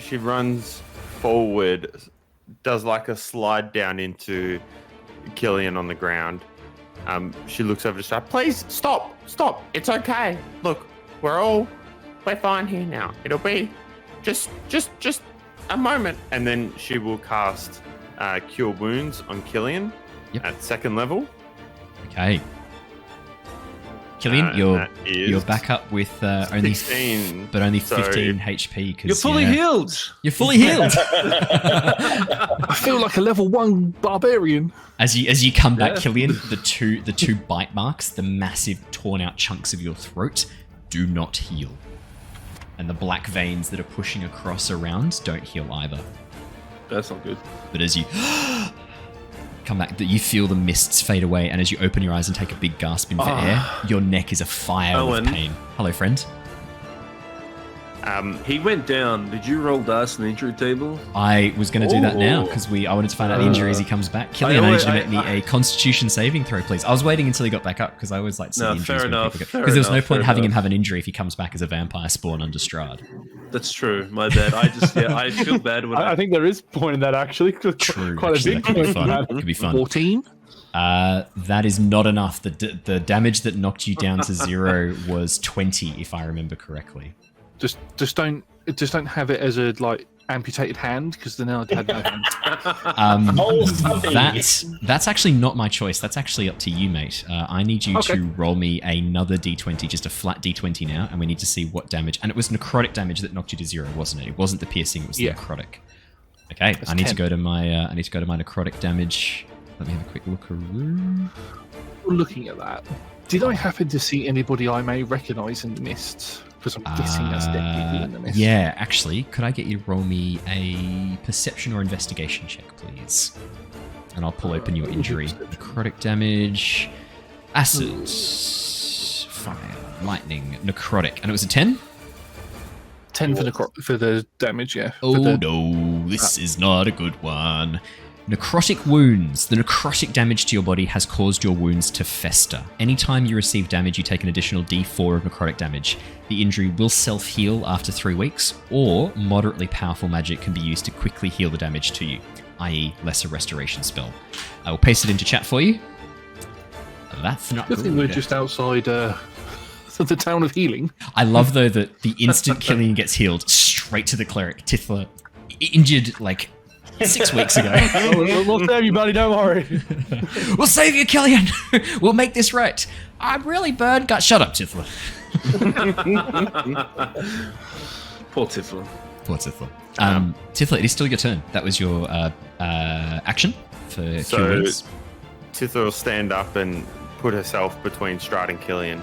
Speaker 3: She runs forward, does like a slide down into Killian on the ground. She looks over to Strahd.
Speaker 10: Please stop. It's okay. Look, we're fine here now. It'll be just a moment.
Speaker 3: And then she will cast Cure Wounds on Killian at 2nd level.
Speaker 7: Okay. Killian, you're back up with only
Speaker 3: 16,
Speaker 7: but only 15 HP.
Speaker 8: You're fully healed.
Speaker 7: You're fully healed.
Speaker 12: I feel like a level 1 barbarian.
Speaker 7: As you come back, Killian, the two bite marks, the massive torn out chunks of your throat, do not heal, and the black veins that are pushing across around don't heal either.
Speaker 8: That's not good.
Speaker 7: But as you come back, that you feel the mists fade away, and as you open your eyes and take a big gasp in for air, your neck is afire
Speaker 8: Owen.
Speaker 7: with pain. Hello, friend.
Speaker 8: He went down. Did you roll dice on the injury table?
Speaker 7: I was going to do that now because I wanted to find out the injury as he comes back. Killian, I need you to make me a Constitution saving throw, please. I was waiting until he got back up because I always like to see the injuries.
Speaker 8: Fair enough.
Speaker 7: Because there's no point having him have an injury if he comes back as a vampire spawn under Strahd.
Speaker 8: That's true. My bad. I feel bad when
Speaker 4: I think there is a point in that actually.
Speaker 7: True.
Speaker 4: Quite
Speaker 7: Actually,
Speaker 4: a big
Speaker 7: that could be
Speaker 4: point.
Speaker 7: fun. Could be fun.
Speaker 5: 14.
Speaker 7: That is not enough. The damage that knocked you down to 0 was 20, if I remember correctly.
Speaker 5: Just don't have it as a like amputated hand, because then I'd had no hand.
Speaker 7: That's actually not my choice. That's actually up to you, mate. I need you to roll me another d20, just a flat d20 now, and we need to see what damage. And it was necrotic damage that knocked you to 0, wasn't it? It wasn't the piercing; it was the necrotic. Okay, I need to go to my necrotic damage. Let me have a quick look around.
Speaker 5: Looking at that, did I happen to see anybody I may recognise in the mist? Because I'm guessing that's dead people in the mist.
Speaker 7: Yeah, actually, could I get you to roll me a perception or investigation check, please? And I'll pull open your injury. Necrotic damage, acid, fire, lightning, necrotic, and it was a 10.
Speaker 5: 10 for the damage, yeah.
Speaker 7: Oh no, this is not a good one. Necrotic wounds. The necrotic damage to your body has caused your wounds to fester. Anytime you receive damage, you take an additional d4 of necrotic damage. The injury will self-heal after 3 weeks, or moderately powerful magic can be used to quickly heal the damage to you, i.e. lesser restoration spell. I will paste it into chat for you. That's not good.
Speaker 5: I think we're just outside the town of healing.
Speaker 7: I love, though, that the instant Killian gets healed, straight to the cleric. Tithla, injured, 6 weeks ago.
Speaker 4: We'll save you, buddy. Don't worry.
Speaker 7: We'll save you, Killian. We'll make this right. I'm really burned. Shut up, Tithla.
Speaker 8: Poor Tithla.
Speaker 7: Poor Tithla. Tithla, it is still your turn. That was your action for Cure Wounds.
Speaker 3: Tithla will stand up and put herself between Strahd and Killian,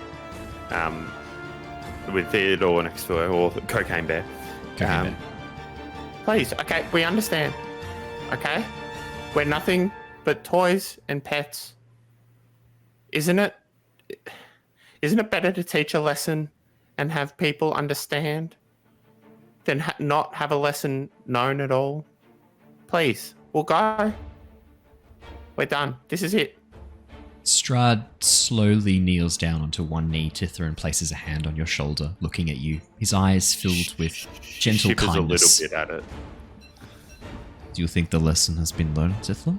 Speaker 3: with Theodore next to her, or Cocaine Bear.
Speaker 7: Cocaine Bear.
Speaker 10: Please, okay, we understand. Okay? We're nothing but toys and pets. Isn't it better to teach a lesson and have people understand than not have a lesson known at all? Please, we'll go. We're done. This is it.
Speaker 7: Strahd slowly kneels down onto one knee, Tithla, and places a hand on your shoulder, looking at you. His eyes filled with gentle kindness.
Speaker 3: A little bit at it.
Speaker 7: Do you think the lesson has been learned, Tithla?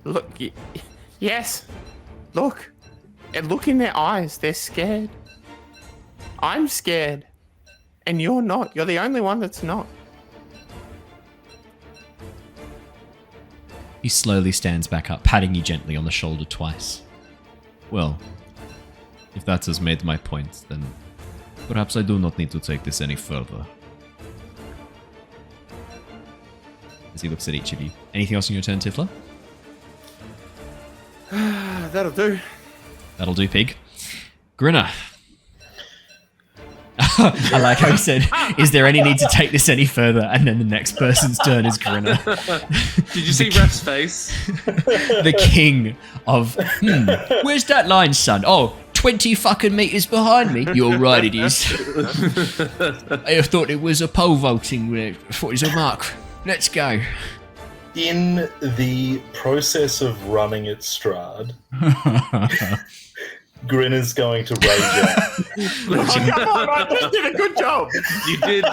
Speaker 10: Look, yes. Look. And look in their eyes. They're scared. I'm scared. And you're not. You're the only one that's not.
Speaker 7: He slowly stands back up, patting you gently on the shoulder twice. Well, if that has made my point, then perhaps I do not need to take this any further. As he looks at each of you. Anything else on your turn, Tithla?
Speaker 3: That'll do.
Speaker 7: That'll do, pig. Grinner. I like how he said, is there any need to take this any further? And then the next person's turn is Grinner.
Speaker 8: Did you see Raph's face?
Speaker 7: The king of, where's that line, son? Oh, 20 fucking meters behind me. You're right, it is. I thought it was a pole vaulting. I thought it was a mark. Let's go.
Speaker 9: In the process of running at Strahd, Grinner's going to rage out.
Speaker 10: Come on, I just did a good job.
Speaker 8: You did.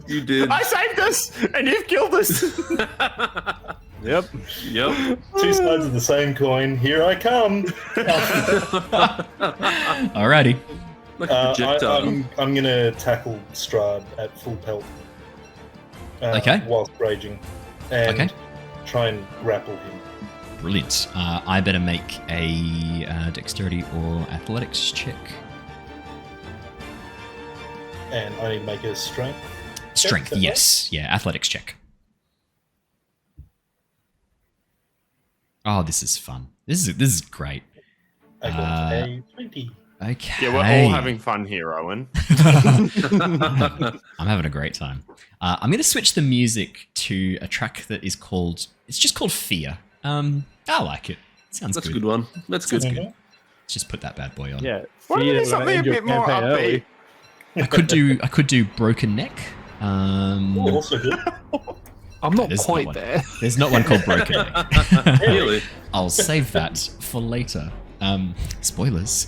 Speaker 8: You did.
Speaker 10: I saved us, and you've killed us.
Speaker 3: Yep.
Speaker 9: Two sides of the same coin. Here I come.
Speaker 7: Alrighty.
Speaker 9: I'm going to tackle Strahd at full pelt.
Speaker 7: Okay.
Speaker 9: Whilst raging. And try and grapple him.
Speaker 7: Brilliant. I better make a dexterity or athletics check.
Speaker 9: And I need to make a strength.
Speaker 7: Strength, yes. Yeah, athletics check. Oh, this is fun. This is great.
Speaker 9: I got a 20.
Speaker 7: Okay.
Speaker 3: Yeah, we're all having fun here, Owen.
Speaker 7: I'm having a great time. I'm going to switch the music to a track that is called. It's just called Fear. I like it. Sounds
Speaker 8: That's
Speaker 7: good.
Speaker 8: a good one. That's good.
Speaker 7: Good. Let's just put that bad boy on.
Speaker 4: Yeah.
Speaker 3: Why don't we do something a bit more upbeat?
Speaker 7: I could do Broken Neck.
Speaker 9: Also good.
Speaker 12: I'm not
Speaker 7: There's
Speaker 12: quite
Speaker 7: not one.
Speaker 12: there.
Speaker 7: There's not one called Broken Neck.
Speaker 8: Really?
Speaker 7: I'll save that for later. Spoilers.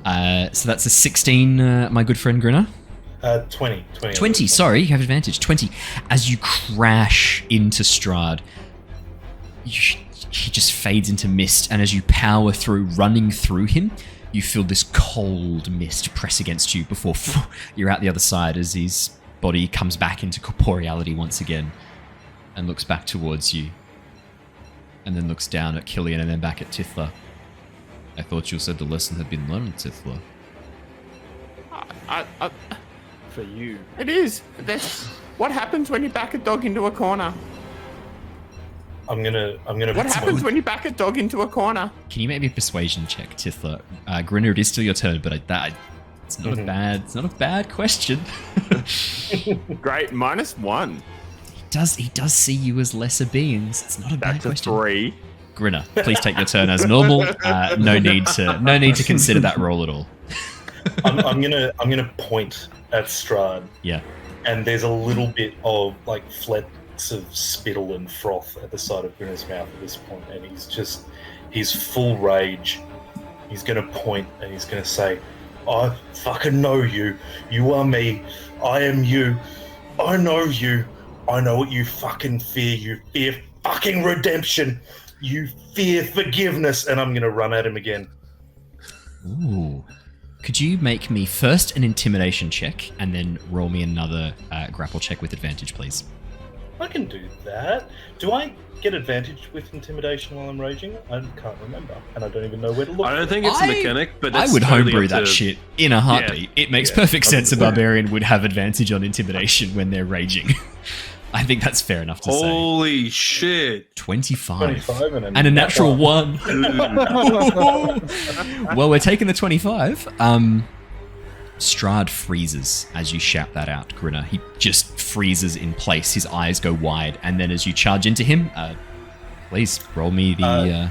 Speaker 7: So that's a 16, my good friend Grinner.
Speaker 9: 20.
Speaker 7: 20, sorry, you have advantage. 20. As you crash into Strahd, he just fades into mist, and as you power through, running through him, you feel this cold mist press against you before you're out the other side as his body comes back into corporeality once again and looks back towards you. And then looks down at Killian and then back at Tithla. I thought you said the lesson had been learned, Tithla.
Speaker 4: For you.
Speaker 10: It is. What happens when you back a dog into a corner?
Speaker 9: I'm gonna.
Speaker 10: What happens when you back a dog into a corner?
Speaker 7: Can you make me a persuasion check, Tithla? Grinner, it is still your turn, but it's not a bad. It's not a bad question.
Speaker 3: Great, -1.
Speaker 7: He does see you as lesser beings. It's not a bad question.
Speaker 3: 3.
Speaker 7: Grinner, please take your turn as normal. No need to consider that roll at all.
Speaker 9: I'm gonna point at Strahd.
Speaker 7: Yeah.
Speaker 9: And there's a little bit of like flecks of spittle and froth at the side of Grinner's mouth at this point, and he's full rage. He's gonna point and he's gonna say, "I fucking know you. You are me. I am you. I know you. I know what you fucking fear. You fear fucking redemption. You fear forgiveness." And I'm gonna run at him again.
Speaker 7: Ooh. Could you make me first an intimidation check and then roll me another grapple check with advantage, please?
Speaker 9: I can do that. Do I get advantage with intimidation while I'm raging? I can't remember, and I don't even know where to look.
Speaker 8: I don't think it's a mechanic, but
Speaker 7: I
Speaker 8: that's
Speaker 7: would
Speaker 8: totally
Speaker 7: homebrew
Speaker 8: up
Speaker 7: that
Speaker 8: to-
Speaker 7: shit in a heartbeat. It makes perfect sense a barbarian would have advantage on intimidation when they're raging. I think that's fair enough to say.
Speaker 8: Holy shit.
Speaker 7: 25.
Speaker 9: 25
Speaker 7: and a natural 1. Well, we're taking the 25. Strahd freezes as you shout that out, Grinner. He just freezes in place. His eyes go wide. And then as you charge into him, please roll me the...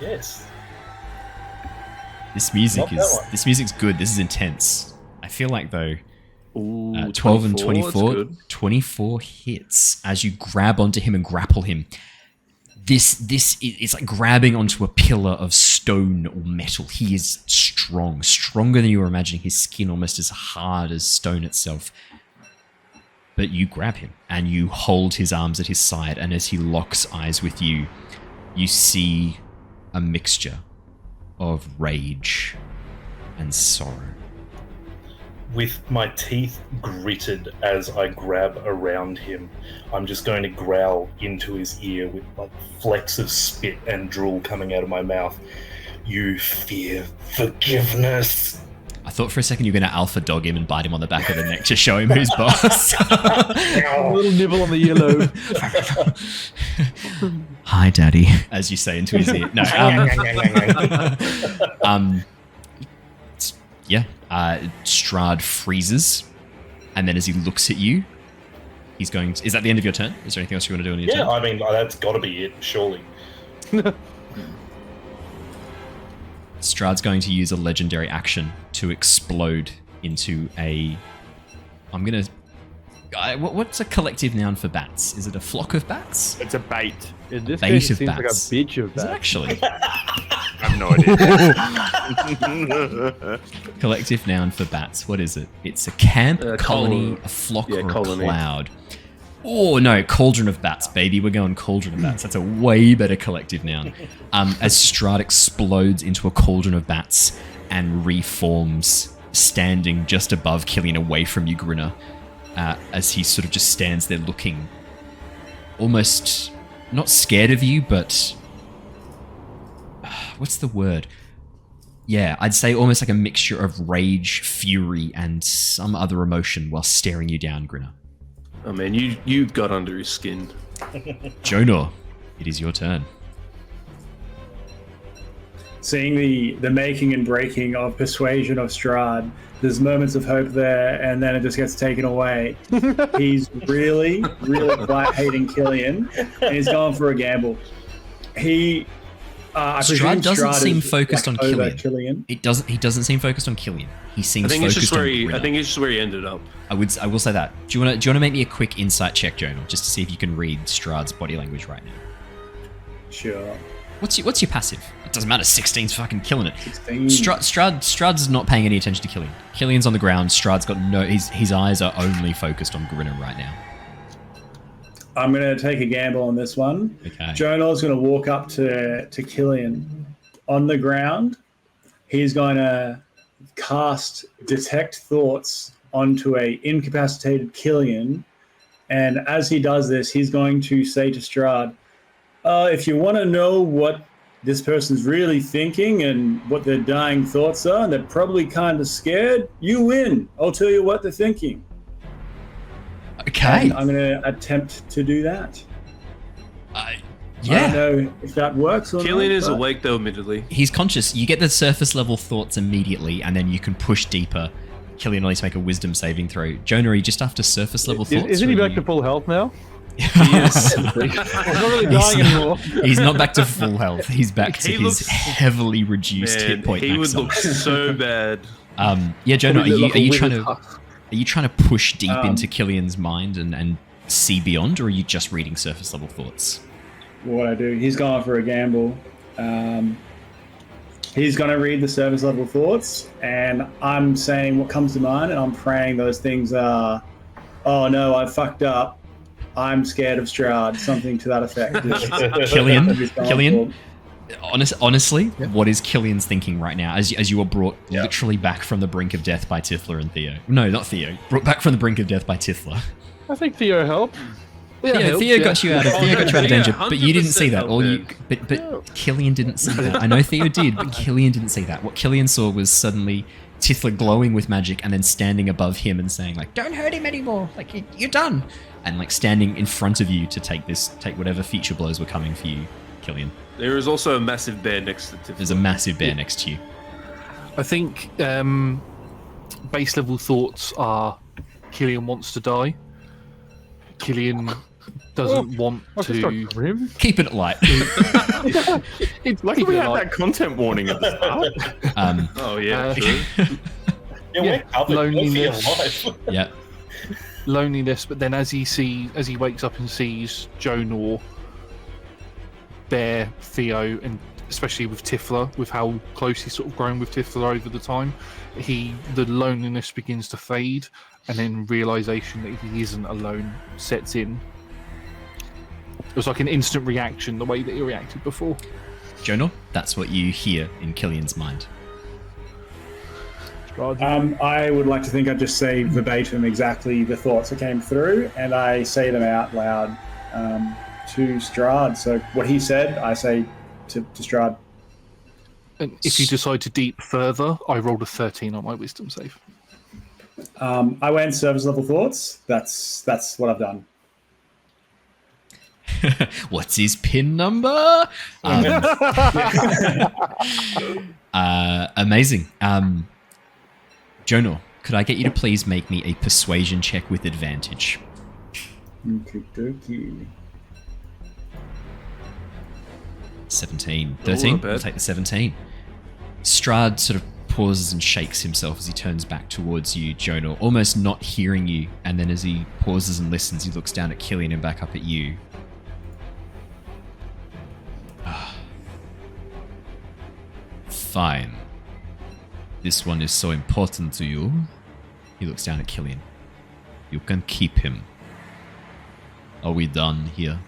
Speaker 9: Yes.
Speaker 7: This music's good. This is intense. I feel like, though...
Speaker 8: Ooh,
Speaker 7: 12 and
Speaker 8: 24,
Speaker 7: 24. 24 hits as you grab onto him and grapple him. This is like grabbing onto a pillar of stone or metal. He is strong, stronger than you were imagining. His skin almost as hard as stone itself. But you grab him and you hold his arms at his side, and as he locks eyes with you, you see a mixture of rage and sorrow.
Speaker 9: With my teeth gritted as I grab around him, I'm just going to growl into his ear with like flecks of spit and drool coming out of my mouth. You fear forgiveness.
Speaker 7: I thought for a second you were going to alpha dog him and bite him on the back of the neck to show him who's boss.
Speaker 4: A little nibble on the yellow.
Speaker 7: Hi, Daddy, as you say into his ear. No. Strahd freezes, and then as he looks at you, he's going. Is that the end of your turn? Is there anything else you want to do on your turn?
Speaker 9: Yeah, I mean that's got to be it, surely.
Speaker 7: Strahd's going to use a legendary action to explode into a... I'm going to... What's a collective noun for bats? Is it a flock of bats?
Speaker 3: It's a bait.
Speaker 4: In this
Speaker 7: Bait
Speaker 4: case, it
Speaker 7: of
Speaker 4: seems
Speaker 7: bats.
Speaker 4: like a bitch of
Speaker 7: Is it
Speaker 4: bats.
Speaker 7: actually?
Speaker 3: I have no idea.
Speaker 7: Collective noun for bats. What is it? It's a camp, colony, a flock, or
Speaker 8: colony.
Speaker 7: a cloud. Oh, no. Cauldron of bats, baby. We're going cauldron of bats. That's a way better collective noun. As Strahd explodes into a cauldron of bats and reforms, standing just above Killian, away from you, Grinner, as he sort of just stands there looking almost not scared of you, but... what's the word? Yeah, I'd say almost like a mixture of rage, fury, and some other emotion while staring you down, Grinner.
Speaker 8: Oh man, you got under his skin.
Speaker 7: Jonor, it is your turn.
Speaker 11: seeing the making and breaking of Persuasion of Strahd. There's moments of hope there, and then it just gets taken away. He's really, really quite hating Killian, and he's going for a gamble.
Speaker 7: Strahd doesn't seem focused on Killian. He doesn't seem focused on Killian. He seems focused on Grinner.
Speaker 8: I think it's just where he ended up.
Speaker 7: I will say that. Do you want to make me a quick insight check, Jonor, just to see if you can read Strahd's body language right now?
Speaker 11: Sure.
Speaker 7: What's your passive? It doesn't matter. 16's fucking killing it.
Speaker 11: 16.
Speaker 7: Strahd's not paying any attention to Killian. Killian's on the ground. Strahd's got his eyes are only focused on Grinner right now.
Speaker 11: I'm going to take a gamble on this one.
Speaker 7: Okay.
Speaker 11: Jonor's going to walk up to Killian on the ground. He's going to cast Detect Thoughts onto a incapacitated Killian, and as he does this, he's going to say to Strahd, if you want to know what this person's really thinking and what their dying thoughts are, and they're probably kind of scared, you win. I'll tell you what they're thinking.
Speaker 7: Okay.
Speaker 11: And I'm going to attempt to do that.
Speaker 7: Yeah.
Speaker 11: I don't know if that works or
Speaker 8: Killian
Speaker 11: not.
Speaker 8: is awake, though, admittedly.
Speaker 7: He's conscious. You get the surface level thoughts immediately, and then you can push deeper. Killian will need to make a wisdom saving throw. Jonor, are you just after surface level thoughts?
Speaker 4: Isn't he back to full health now?
Speaker 7: He is.
Speaker 4: He's not really dying anymore.
Speaker 7: He's not back to full health. He's back to his heavily reduced hit point.
Speaker 8: He would
Speaker 7: maximum.
Speaker 8: look so bad.
Speaker 7: Yeah, Jonor, are you trying to push deep into Killian's mind and see beyond, or are you just reading surface level thoughts?
Speaker 11: What I do, he's going for a gamble. He's going to read the surface level thoughts, and I'm saying what comes to mind, and I'm praying those things are, oh no, I fucked up. I'm scared of Strahd, something to that effect.
Speaker 7: Killian, honestly, what is Killian's thinking right now as you were brought literally back from the brink of death by Tithla and Theo? No, not Theo. Brought back from the brink of death by Tithla.
Speaker 4: I think Theo helped.
Speaker 7: Theo got you out of danger, but you didn't see that. But Killian didn't see that. I know Theo did, but Killian didn't see that. What Killian saw was suddenly Tithla glowing with magic and then standing above him and saying, like, don't hurt him anymore. Like, you're done. And like standing in front of you to take whatever future blows were coming for you, Killian.
Speaker 8: There is also a massive bear next to Tithla.
Speaker 7: There's a massive bear next to you.
Speaker 5: I think base level thoughts are Killian wants to die. Killian doesn't want to
Speaker 7: keep it light.
Speaker 3: Like we had that content warning at the start.
Speaker 8: Oh yeah,
Speaker 5: loneliness.
Speaker 7: Yeah.
Speaker 5: Loneliness, but then as he wakes up and sees Jonor, Bear, Theo, and especially with Tithla, with how close he's sort of grown with Tithla over the time, the loneliness begins to fade, and then realization that he isn't alone sets in. It was like an instant reaction, the way that he reacted before.
Speaker 7: Jonor, that's what you hear in Killian's mind.
Speaker 11: I would like to think I just say verbatim exactly the thoughts that came through, and I say them out loud to Strahd. So what he said, I say to Strahd.
Speaker 5: And if you decide to deep further, I rolled a 13 on my wisdom save.
Speaker 11: I went surface level thoughts. That's what I've done.
Speaker 7: What's his PIN number? Amazing. Jonor, could I get you to please make me a persuasion check with advantage?
Speaker 11: Okey-dokey.
Speaker 7: 17. 13? I'll take the 17. Strahd sort of pauses and shakes himself as he turns back towards you, Jonor, almost not hearing you, and then as he pauses and listens, he looks down at Killian and back up at you. Fine. This one is so important to you. He looks down at Killian. You can keep him. Are we done here?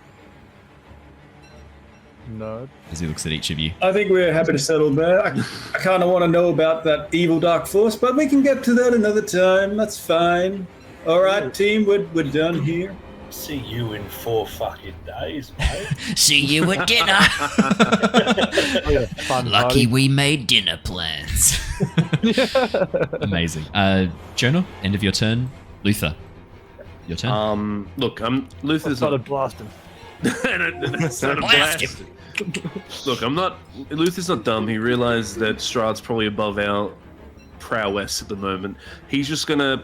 Speaker 4: No.
Speaker 7: As he looks at each of you.
Speaker 11: I think we're happy to settle there. I kind of want to know about that evil dark force, but we can get to that another time. That's fine. All right, team, we're done here.
Speaker 9: See you in 4 fucking days, mate.
Speaker 7: See you at dinner. Lucky we made dinner plans. Amazing. Jonor, end of your turn. Luther, your turn.
Speaker 8: Look, Luther's
Speaker 4: started blasting.
Speaker 8: started blasting. Look, Luther's not dumb. He realized that Strahd's probably above our prowess at the moment. He's just gonna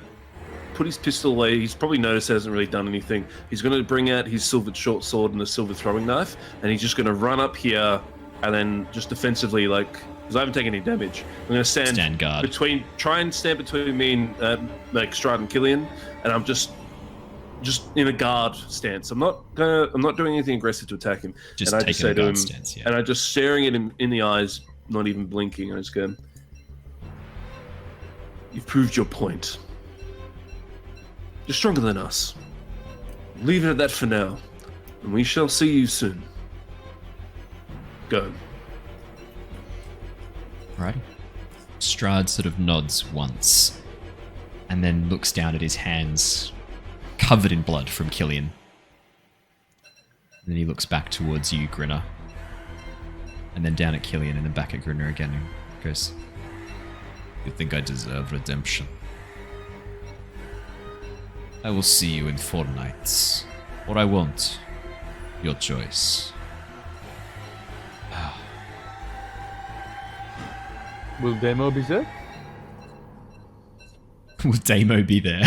Speaker 8: put his pistol away. He's probably noticed he hasn't really done anything. He's gonna bring out his silver short sword and the silver throwing knife, and he's just gonna run up here and then just defensively, like, because I haven't taken any damage. I'm gonna stand
Speaker 7: guard.
Speaker 8: try and stand between me and like Strahd and Killian, and I'm just in a guard stance. I'm not doing anything aggressive to attack him.
Speaker 7: Just
Speaker 8: and I just say to him,
Speaker 7: stance, yeah.
Speaker 8: and I just staring at him in the eyes, not even blinking. I just go, "You've proved your point. You're stronger than us. Leave it at that for now, and we shall see you soon. Go."
Speaker 7: Right. Strahd sort of nods once, and then looks down at his hands, covered in blood from Killian. And then he looks back towards you, Grinner. And then down at Killian, and then back at Grinner again, and goes, "You think I deserve redemption? I will see you in 4 nights. Or I won't. Your choice."
Speaker 4: Will Damo be there?
Speaker 7: Will Damo be there?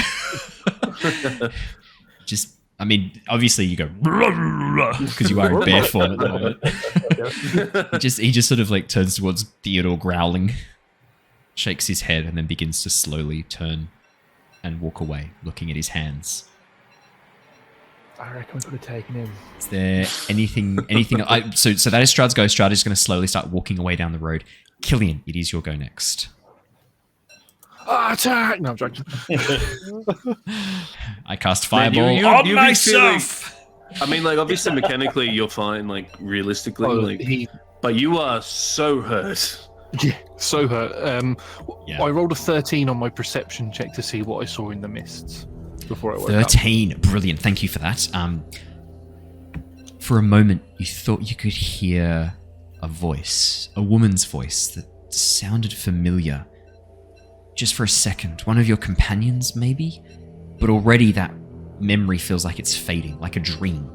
Speaker 7: I mean, obviously you go because you are in bear form at the moment. He just sort of like turns towards Theodore growling, shakes his head, and then begins to slowly turn and walk away, looking at his hands.
Speaker 4: I reckon we could have taken him.
Speaker 7: Is there anything? So that is Strahd's go. Strahd is going to slowly start walking away down the road. Killian, it is your go next.
Speaker 12: Attack! No, I'm joking.
Speaker 7: I cast Fireball on myself!
Speaker 8: I mean, like, obviously, mechanically, you're fine, like, realistically, but you are so hurt.
Speaker 12: Yeah, so hurt. I rolled a 13 on my perception check to see what I saw in the mists before I woke
Speaker 7: 13. Up. Brilliant. Thank you for that. For a moment, you thought you could hear a voice, a woman's voice that sounded familiar. Just for a second, one of your companions, maybe? But already that memory feels like it's fading, like a dream,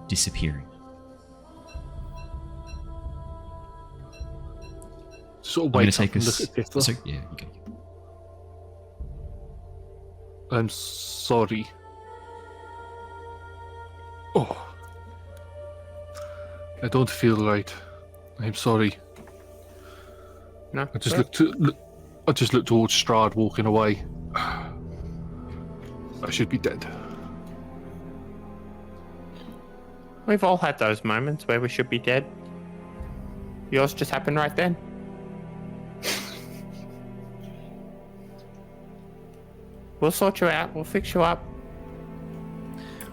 Speaker 7: disappearing.
Speaker 12: Sort of wake up and look at Tithla.
Speaker 7: So, yeah, you go.
Speaker 12: I'm sorry. Oh. I don't feel right. I'm sorry.
Speaker 10: No.
Speaker 12: I just looked towards Strahd walking away. I should be dead.
Speaker 10: We've all had those moments where we should be dead. Yours just happened right then. We'll sort you out. We'll fix you up.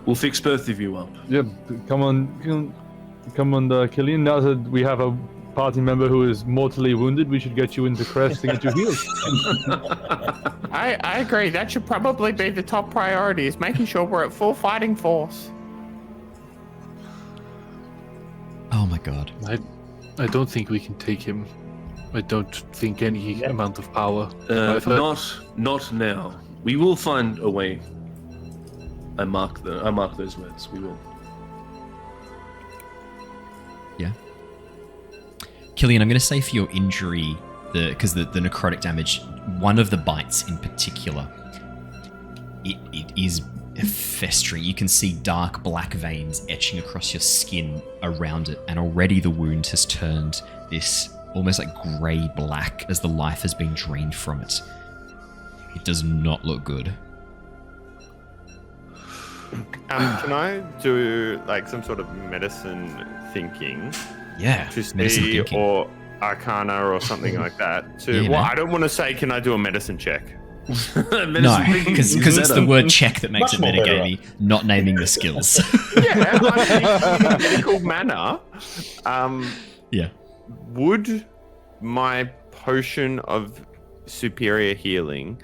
Speaker 8: We'll fix both of you up.
Speaker 4: Yeah, come on, Killian. Now that we have a party member who is mortally wounded, we should get you into Crest to get you healed.
Speaker 10: I agree. That should probably be the top priority, is making sure we're at full fighting force.
Speaker 7: Oh my god.
Speaker 12: I don't think we can take him. I don't think any amount of power.
Speaker 8: Not now. We will find a way. I mark those words. We will.
Speaker 7: Yeah. Killian, I'm going to say for your injury, because the necrotic damage, one of the bites in particular, it is festering. You can see dark black veins etching across your skin around it, and already the wound has turned this almost like grey-black as the life has been drained from it. It does not look good.
Speaker 3: Can I do like some sort of medicine thinking?
Speaker 7: Yeah,
Speaker 3: to see, or Arcana or something like that. I don't want to say, can I do a medicine check?
Speaker 7: No, because it's the word check that makes it metagamey, not naming the skills.
Speaker 3: Yeah, in a medical manner.
Speaker 7: Yeah.
Speaker 3: Would my potion of superior healing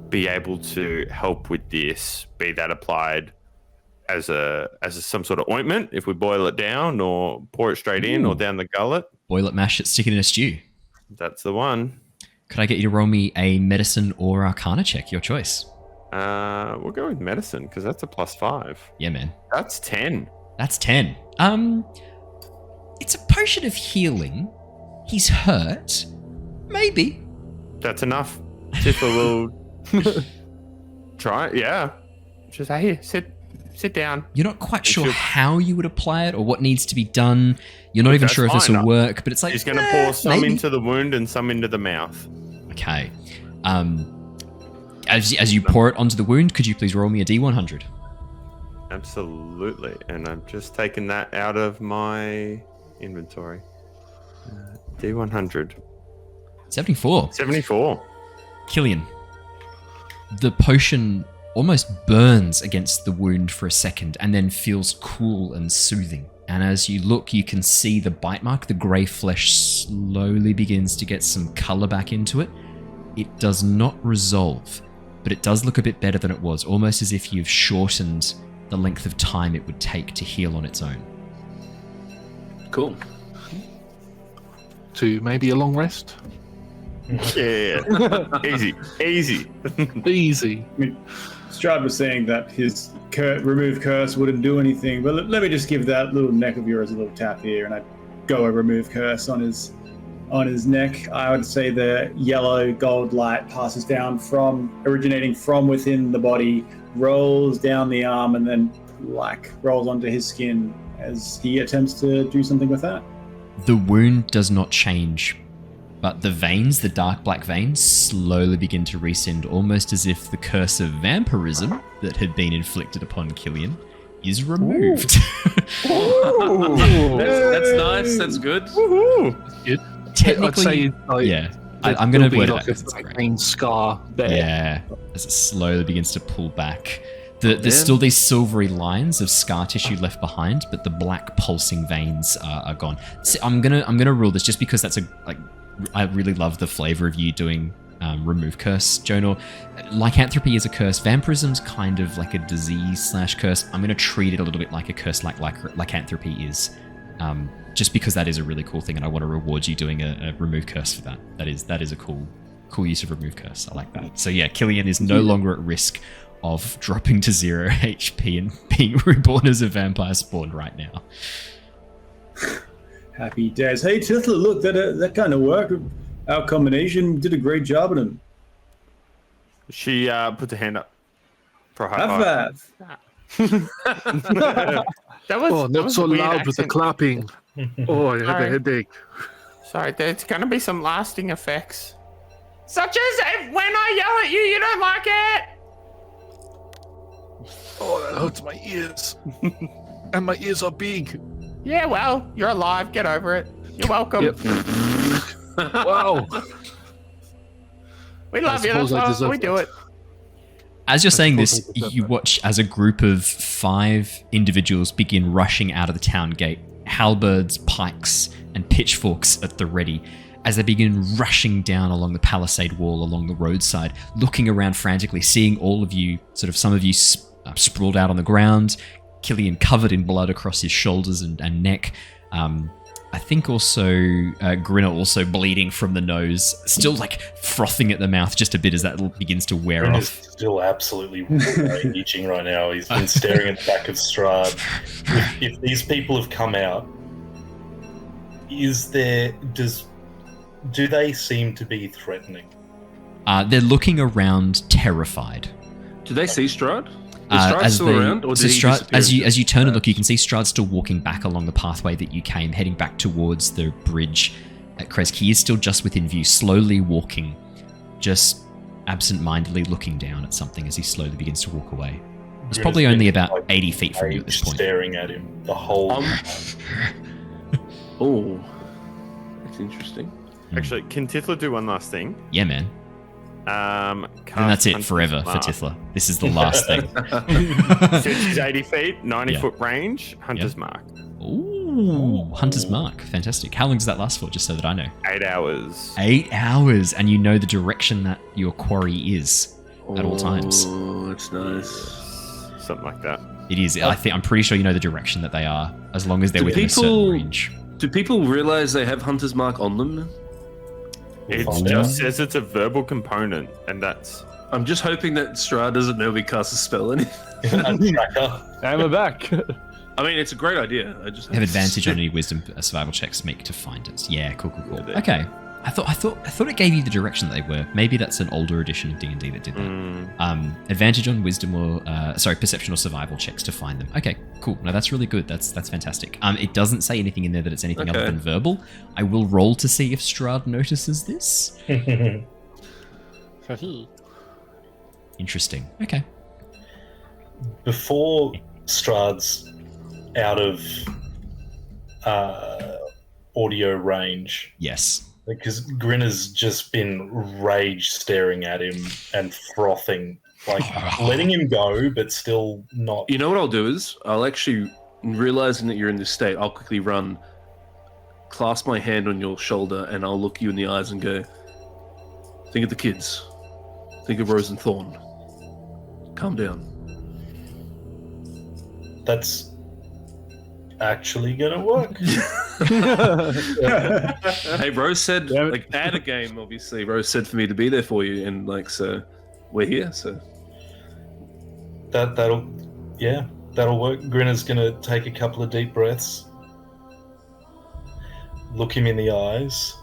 Speaker 3: be able to help with this? Be that applied as some sort of ointment if we boil it down, or pour it straight in, or down the gullet?
Speaker 7: Boil it, mash it, stick it in a stew.
Speaker 3: That's the one.
Speaker 7: Could I get you to roll me a medicine or Arcana check? Your choice.
Speaker 3: We'll go with medicine because that's a +5.
Speaker 7: Yeah, man.
Speaker 3: That's 10.
Speaker 7: That's 10. It's a potion of healing. He's hurt. Maybe.
Speaker 3: That's enough. Tithla will try it, yeah.
Speaker 10: Just here, sit down.
Speaker 7: You're not quite sure how you would apply it or what needs to be done. You're not even sure if this will work, but it's like
Speaker 3: he's going to pour some into the wound and some into the mouth.
Speaker 7: Okay. As you pour it onto the wound, could you please roll me a D100?
Speaker 3: Absolutely, and I've just taken that out of my inventory. D100.
Speaker 7: 74. Killian, the potion almost burns against the wound for a second and then feels cool and soothing. And as you look, you can see the bite mark. The grey flesh slowly begins to get some colour back into it. It does not resolve, but it does look a bit better than it was, almost as if you've shortened the length of time it would take to heal on its own.
Speaker 12: Cool. To maybe a long rest?
Speaker 3: Yeah. Easy.
Speaker 12: Easy.
Speaker 11: I mean, Strahd was saying that his remove curse wouldn't do anything, but let me just give that little neck of yours a little tap here, and I go a remove curse on his neck. I would say the yellow gold light passes down originating from within the body, rolls down the arm, and then rolls onto his skin as he attempts to do something with that.
Speaker 7: The wound does not change, but the veins, the dark black veins, slowly begin to rescind, almost as if the curse of vampirism that had been inflicted upon Killian is removed.
Speaker 8: That's nice. That's good.
Speaker 12: Good.
Speaker 7: Technically, I'm going to word it
Speaker 12: like a green scar there.
Speaker 7: Yeah, as it slowly begins to pull back. There's still these silvery lines of scar tissue left behind, but the black pulsing veins are gone. So I'm gonna rule this just because that's I really love the flavor of you doing remove curse, Jonor. Lycanthropy is a curse. Vampirism's kind of like a disease / curse. I'm gonna treat it a little bit like a curse, like lycanthropy is, just because that is a really cool thing, and I want to reward you doing a remove curse for that. That is a cool use of remove curse. I like that. So yeah, Killian is no longer at risk of dropping to 0 HP and being reborn as a vampire spawn right now.
Speaker 11: Happy days. Hey, Tithla, look, that kind of worked. Our combination did a great job on him.
Speaker 3: She puts a hand up for a
Speaker 11: high
Speaker 3: five.
Speaker 10: That was
Speaker 12: not so loud
Speaker 10: accent.
Speaker 12: with the clapping. Oh, I have a headache.
Speaker 10: Sorry, there's going to be some lasting effects. Such as when I yell at you, you don't like it.
Speaker 12: Oh, that hurts my ears. And my ears are big.
Speaker 10: Yeah, well, you're alive. Get over it. You're welcome.
Speaker 12: Yep. Wow.
Speaker 10: We love you. That's why we do it.
Speaker 7: As you're saying this, you watch as a group of 5 individuals begin rushing out of the town gate, halberds, pikes, and pitchforks at the ready, as they begin rushing down along the palisade wall along the roadside, looking around frantically, seeing all of you, some of you sprawled out on the ground, Killian covered in blood across his shoulders and neck. I think also Grinner also bleeding from the nose, still frothing at the mouth just a bit as that begins to wear
Speaker 1: Grinner's
Speaker 7: off.
Speaker 1: Still absolutely itching right now. He's been staring at the back of Strahd. If these people have come out, do they seem to be threatening?
Speaker 7: They're looking around terrified.
Speaker 8: Do they see Strahd? Is Strahd still around, or did he disappear?
Speaker 7: As you turn and look, you can see Strahd still walking back along the pathway that you came, heading back towards the bridge at Kresk. He is still just within view, slowly walking, just absent-mindedly looking down at something as he slowly begins to walk away. It's probably only about 80 feet from you at this point.
Speaker 1: Staring at him the whole time.
Speaker 8: Oh, that's interesting.
Speaker 3: Actually, can Tithla do one last thing?
Speaker 7: Yeah, man. And that's it forever for Tithla. This is the last thing.
Speaker 3: So she's 80 feet, 90-foot range, Hunter's Mark.
Speaker 7: Ooh, Hunter's Mark. Fantastic. How long does that last for, just so that I know?
Speaker 3: 8 hours.
Speaker 7: 8 hours, and you know the direction that your quarry is at all times.
Speaker 8: Oh, that's nice.
Speaker 3: Something like that.
Speaker 7: It is. I'm pretty sure you know the direction that they are, as long as they're within a certain range.
Speaker 8: Do people realize they have Hunter's Mark on them?
Speaker 3: It just says it's a verbal component, and that's...
Speaker 8: I'm just hoping that Strahd doesn't know we cast a spell in it.
Speaker 4: And we're back.
Speaker 8: I mean, it's a great idea. I just
Speaker 7: have advantage on any wisdom survival checks make to find it. Yeah, cool. Okay. I thought it gave you the direction that they were. Maybe that's an older edition of D&D that did that. Advantage on wisdom or perception or survival checks to find them. Okay, cool. No, that's really good. That's fantastic. It doesn't say anything in there that it's anything other than verbal. I will roll to see if Strahd notices this. Interesting. Okay.
Speaker 9: Before Strahd's out of audio range.
Speaker 7: Yes.
Speaker 9: Because Grinner's just been rage staring at him and frothing, like letting him go, but still not.
Speaker 8: You know what I'll do is I'll actually, realizing that you're in this state, I'll quickly clasp my hand on your shoulder, and I'll look you in the eyes and go, think of the kids. Think of Rose and Thorn. Calm down.
Speaker 9: That's actually gonna work.
Speaker 8: Hey, Rose said, add a game, obviously. Rose said for me to be there for you, and so we're here, so.
Speaker 9: That'll work. Grinner's gonna take a couple of deep breaths, look him in the eyes,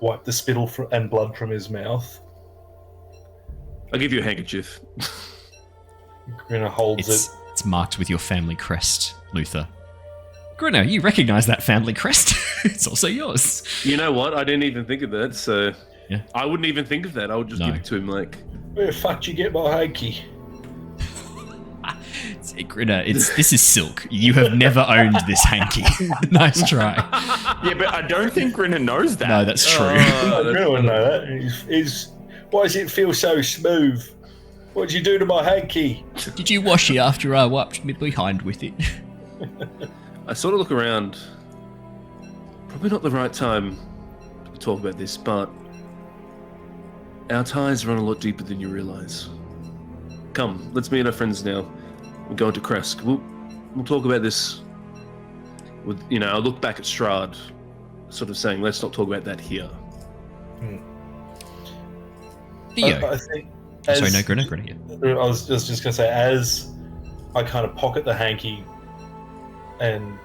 Speaker 9: wipe the spittle and blood from his mouth.
Speaker 8: I'll give you a handkerchief.
Speaker 9: Grinner holds it.
Speaker 7: It's marked with your family crest, Luther. Grinner, you recognise that family crest? It's also yours.
Speaker 8: You know what? I didn't even think of that, so yeah. I wouldn't even think of that. I would just give it to him like...
Speaker 9: Where the fuck did you get my hanky?
Speaker 7: Grinner, this is silk. You have never owned this hanky. Nice try.
Speaker 3: Yeah, but I don't think Grinner knows that.
Speaker 7: No, that's true.
Speaker 9: Grinner wouldn't know that. Why does it feel so smooth? What did you do to my hanky?
Speaker 7: Did you wash it after I wiped me behind with it?
Speaker 8: I sort of look around. Probably not the right time to talk about this, but our ties run a lot deeper than you realise. Come, let's meet our friends now. We're going to Kresk. We'll talk about this. I'll look back at Strahd, sort of saying, let's not talk about that here.
Speaker 7: Theo.
Speaker 9: I think...
Speaker 7: Sorry, no, Grinner, yeah.
Speaker 9: I was just going to say, as I kind of pocket the hanky and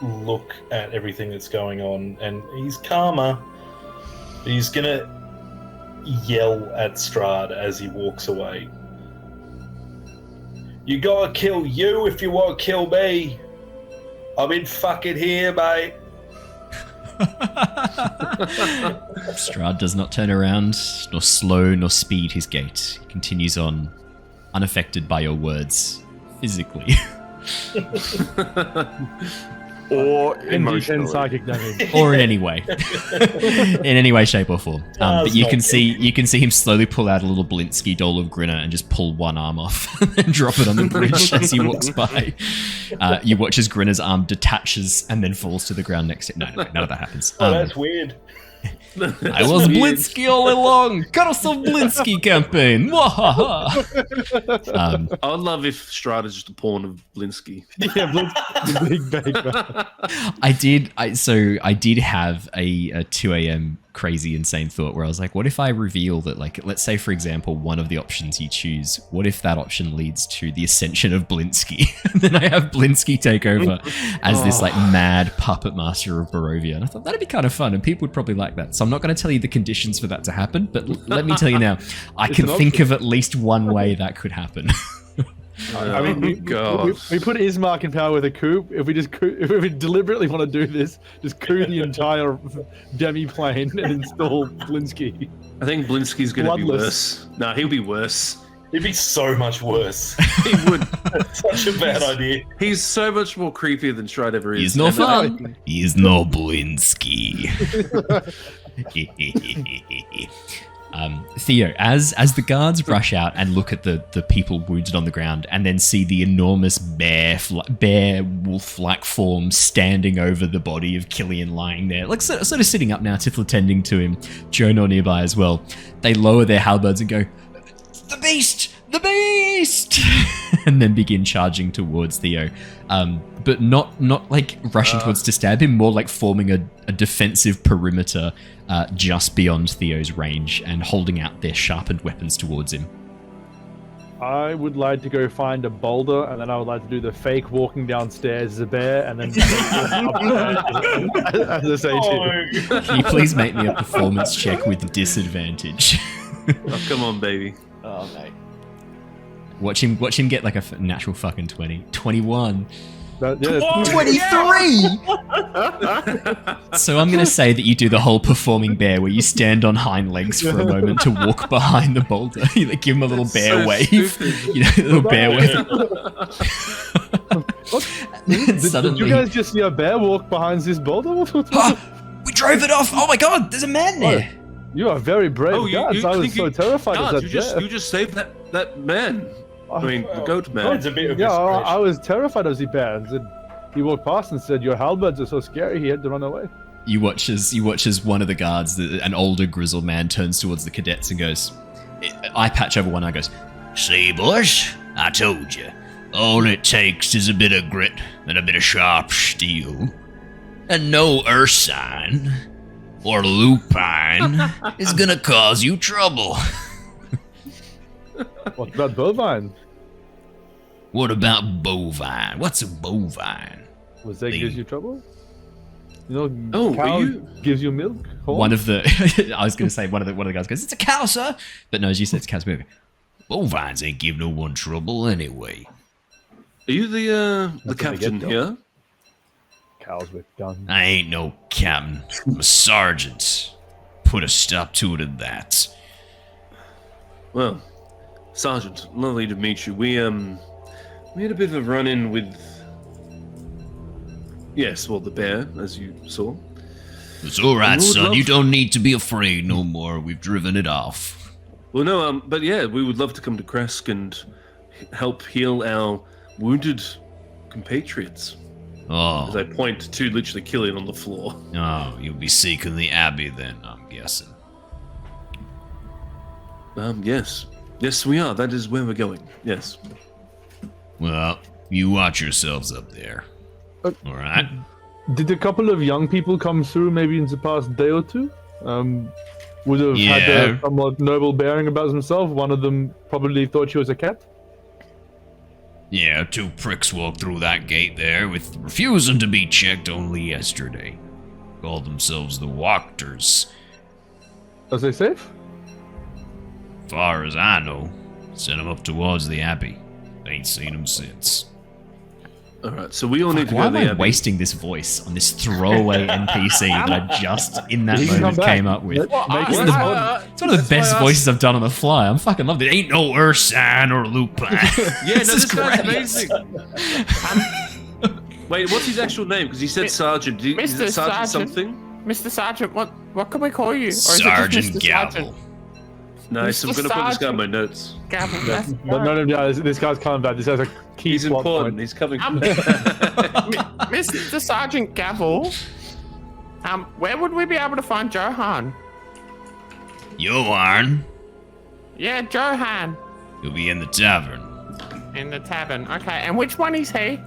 Speaker 9: look at everything that's going on, and he's calmer, but he's going to yell at Strahd as he walks away. You gotta kill you if you want to kill me. I'm in fucking here, mate.
Speaker 7: Strahd does not turn around, nor slow, nor speed his gait. He continues on, unaffected by your words, physically.
Speaker 3: Or emotionally.
Speaker 4: Psychic damage.
Speaker 7: Or in any way. In any way, shape, or form. But you can see him slowly pull out a little Blinsky doll of Grinner and just pull one arm off and drop it on the bridge as he walks by. You watch as Grinner's arm detaches and then falls to the ground next to it. No, none of that happens.
Speaker 9: That's weird.
Speaker 7: I was Blinsky all along. Curse of Blinsky campaign.
Speaker 8: I would love if Strahd is just a pawn of Blinsky.
Speaker 4: Yeah, Blinsky, big bag.
Speaker 7: I did have a 2 a.m. crazy insane thought where I was like, what if I reveal that, like, let's say for example one of the options you choose, what if that option leads to the ascension of Blinsky? And then I have Blinsky take over as this like mad puppet master of Barovia, and I thought that'd be kind of fun and people would probably like that. So I'm not going to tell you the conditions for that to happen, but let me tell you now, I can think of at least one way that could happen.
Speaker 4: I mean, we put Ismark in power with a coup. If we deliberately want to do this, just coup the entire demi-plane and install Blinsky.
Speaker 8: I think Blinsky's going to be worse. No, he'll be worse.
Speaker 9: He'd be so much worse.
Speaker 8: He would.
Speaker 9: Such a bad idea.
Speaker 8: He's so much more creepy than Strahd ever is.
Speaker 7: He's no fun. He's no Blinsky. Theo, as the guards rush out and look at the people wounded on the ground and then see the enormous bear wolf-like form standing over the body of Killian lying there, like sort of sitting up now, Tithla tending to him, Jonor nearby as well, they lower their halberds and go, "The beast! The beast!" and then begin charging towards Theo. But not like rushing towards to stab him, more like forming a defensive perimeter just beyond Theo's range and holding out their sharpened weapons towards him.
Speaker 4: I would like to go find a boulder, and then I would like to do the fake walking downstairs as a bear, and then as a satyr.
Speaker 7: Can you please make me a performance check with disadvantage?
Speaker 8: Oh, come on, baby.
Speaker 5: Oh, mate.
Speaker 7: Watch him get like a natural fucking 20. 21.
Speaker 4: 23!
Speaker 7: So I'm going to say that you do the whole performing bear where you stand on hind legs for a moment to walk behind the boulder. You like, give him a little bear wave. You know, a little bear wave.
Speaker 4: Did you guys just see a bear walk behind this boulder?
Speaker 7: We drove it off. Oh my god, there's a man there.
Speaker 4: You are very brave guards. I was so terrified of that bear.
Speaker 8: You just saved that man. I mean, the goat man.
Speaker 9: It's a bit of
Speaker 4: I was terrified of the bear. He walked past and said, "Your halberds are so scary." He had to run away.
Speaker 7: You watch as one of the guards, an older grizzled man, turns towards the cadets and goes, eye patch over one eye, goes, "See, boys, I told you. All it takes is a bit of grit and a bit of sharp steel, and no ursine or lupine is gonna cause you trouble."
Speaker 4: What about bovine?
Speaker 7: What about bovine? What's a bovine?
Speaker 4: Was that gives you trouble? You know, cow gives you milk. Horn?
Speaker 7: One of the, I was going to say one of the guys goes, "It's a cow, sir," but no, as you said, it's a cow's milk. Bovines ain't give no one trouble anyway.
Speaker 8: Are you the captain here?
Speaker 4: Cows with guns.
Speaker 7: I ain't no captain. I'm a sergeant. Put a stop to it at that.
Speaker 8: Well, Sergeant, lovely to meet you. We had a bit of a run-in with... Yes, well, the bear, as you saw.
Speaker 7: It's alright, son. You don't need to be afraid no more. We've driven it off.
Speaker 8: Well, no, but yeah, we would love to come to Kresk and help heal our wounded compatriots.
Speaker 7: Oh.
Speaker 8: As I point to literally Killian on the floor.
Speaker 7: Oh, you'll be seeking the Abbey then, I'm guessing.
Speaker 8: Yes. Yes, we are. That is where we're going. Yes.
Speaker 7: Well, you watch yourselves up there. All right.
Speaker 4: Did a couple of young people come through maybe in the past day or two? Would have had a somewhat noble bearing about themselves. One of them probably thought she was a cat.
Speaker 7: Yeah, 2 pricks walked through that gate there with refusing to be checked only yesterday. Called themselves the Walkers.
Speaker 4: Are they safe?
Speaker 7: Far as I know, sent them up towards the Abbey. Ain't seen them since.
Speaker 8: Alright, so we all need to
Speaker 7: Why
Speaker 8: go
Speaker 7: am
Speaker 8: to the
Speaker 7: I
Speaker 8: Abbey.
Speaker 7: wasting this voice on this throwaway NPC that I just, in that moment, came up with? It's one of the best voices I've done on the fly. I'm fucking loving it. Ain't no ursine or lupine.
Speaker 8: This is
Speaker 7: great.
Speaker 8: amazing. Wait, what's his actual name? Because he said Sergeant. Is it Sergeant something?
Speaker 10: Mr. Sergeant, what can we call you? Or is
Speaker 7: Sergeant
Speaker 10: it just Mr.
Speaker 7: Gavel.
Speaker 10: Sergeant?
Speaker 8: Nice, I'm
Speaker 10: Mr.
Speaker 8: going to put this guy in my notes.
Speaker 10: Gavel,
Speaker 4: But no, this guy's coming back. This has a key
Speaker 8: He's
Speaker 4: plot
Speaker 8: important.
Speaker 4: point.
Speaker 8: He's coming.
Speaker 10: Mr. Sergeant Gavel, where would we be able to find Johan?
Speaker 7: Johan,
Speaker 10: Yeah, Johan.
Speaker 7: you'll be in the tavern.
Speaker 10: In the tavern. Okay, and which one is he?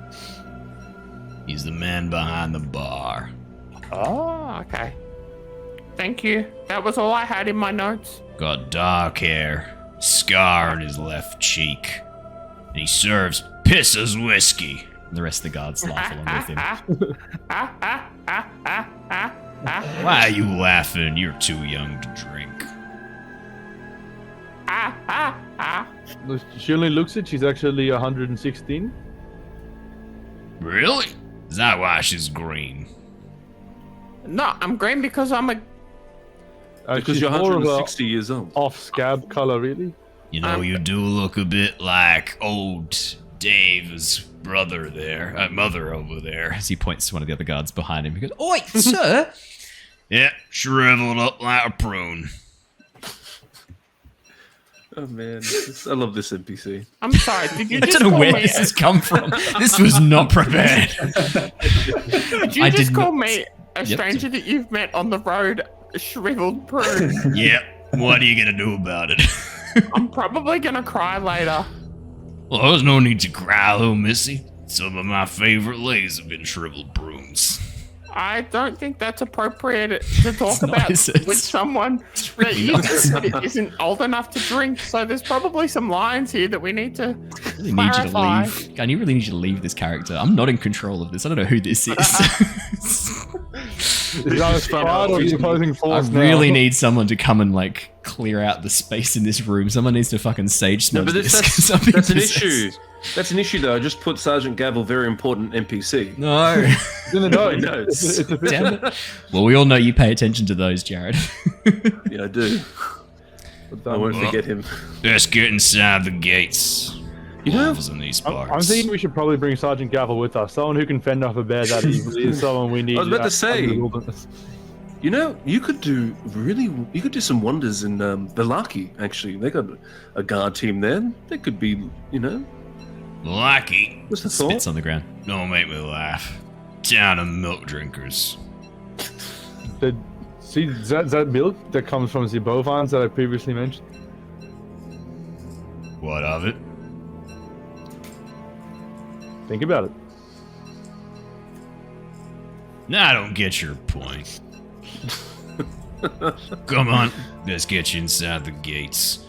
Speaker 7: He's the man behind the bar.
Speaker 10: Oh, okay. Thank you. That was all I had in my notes.
Speaker 7: Got dark hair, scar on his left cheek, and he serves piss as whiskey. And the rest of the guards laugh along with him. Why are you laughing? You're too young to drink.
Speaker 4: She only looks it. She's actually 116.
Speaker 7: Really? Is that why she's green?
Speaker 10: No, I'm green because I'm a...
Speaker 8: Because
Speaker 4: she's
Speaker 8: you're
Speaker 4: more of a
Speaker 8: 160 years old.
Speaker 4: off scab color, really.
Speaker 7: You know, you do look a bit like old Dave's brother there, mother over there. As he points to one of the other guards behind him, he goes, "Oi, sir!" Yeah, shriveled up like a prune.
Speaker 8: Oh man, I love this NPC.
Speaker 10: I'm sorry, did you
Speaker 7: I
Speaker 10: just
Speaker 7: don't know
Speaker 10: call
Speaker 7: where
Speaker 10: me
Speaker 7: this has come from. This was not prepared.
Speaker 10: Did you
Speaker 7: I
Speaker 10: just
Speaker 7: did
Speaker 10: call
Speaker 7: not-
Speaker 10: me a stranger that you've met on the road a shriveled prune?
Speaker 7: Yep. What are you gonna do about it?
Speaker 10: I'm probably gonna cry later.
Speaker 7: Well, there's no need to cry, little missy. Some of my favorite ladies have been shriveled prunes.
Speaker 10: I don't think that's appropriate to talk
Speaker 7: not,
Speaker 10: about
Speaker 7: is it?
Speaker 10: with someone
Speaker 7: really
Speaker 10: that isn't old enough to drink. So there's probably some lines here that we need to
Speaker 7: really need you to
Speaker 10: clarify.
Speaker 7: leave. I really need you to leave this character. I'm not in control of this. I don't know who this is.
Speaker 4: Is that a squad or the opposing
Speaker 7: I
Speaker 4: force
Speaker 7: really
Speaker 4: now?
Speaker 7: need someone to come and like clear out the space in this room. Someone needs to fucking sage smudge
Speaker 8: No, but
Speaker 7: this. 'cause I'm being
Speaker 8: that's an
Speaker 7: possessed.
Speaker 8: issue. That's an issue, though. I just put Sergeant Gavel, very important NPC.
Speaker 7: No.
Speaker 4: It's in the notes.
Speaker 8: notes.
Speaker 4: It's official.
Speaker 7: Damn it. Well, we all know you pay attention to those, Jared.
Speaker 8: Yeah, I do. I won't forget him.
Speaker 13: Let's get inside the gates.
Speaker 8: You know,
Speaker 13: In these parts.
Speaker 4: I'm thinking we should probably bring Sergeant Gavel with us. Someone who can fend off a bear that easily is someone we need.
Speaker 8: I was about to
Speaker 4: out
Speaker 8: say.
Speaker 4: in the wilderness.
Speaker 8: you know, you could do some wonders in Velaki. Actually, they got a guard team there. They could be, you know.
Speaker 13: Lucky.
Speaker 8: What's the thought?
Speaker 7: Spits on the ground.
Speaker 13: Don't make me laugh. Town of milk drinkers.
Speaker 4: See, is that milk that comes from the bovines that I previously mentioned?
Speaker 13: What of it?
Speaker 4: Think about it.
Speaker 13: Nah, I don't get your point. Come on, let's get you inside the gates.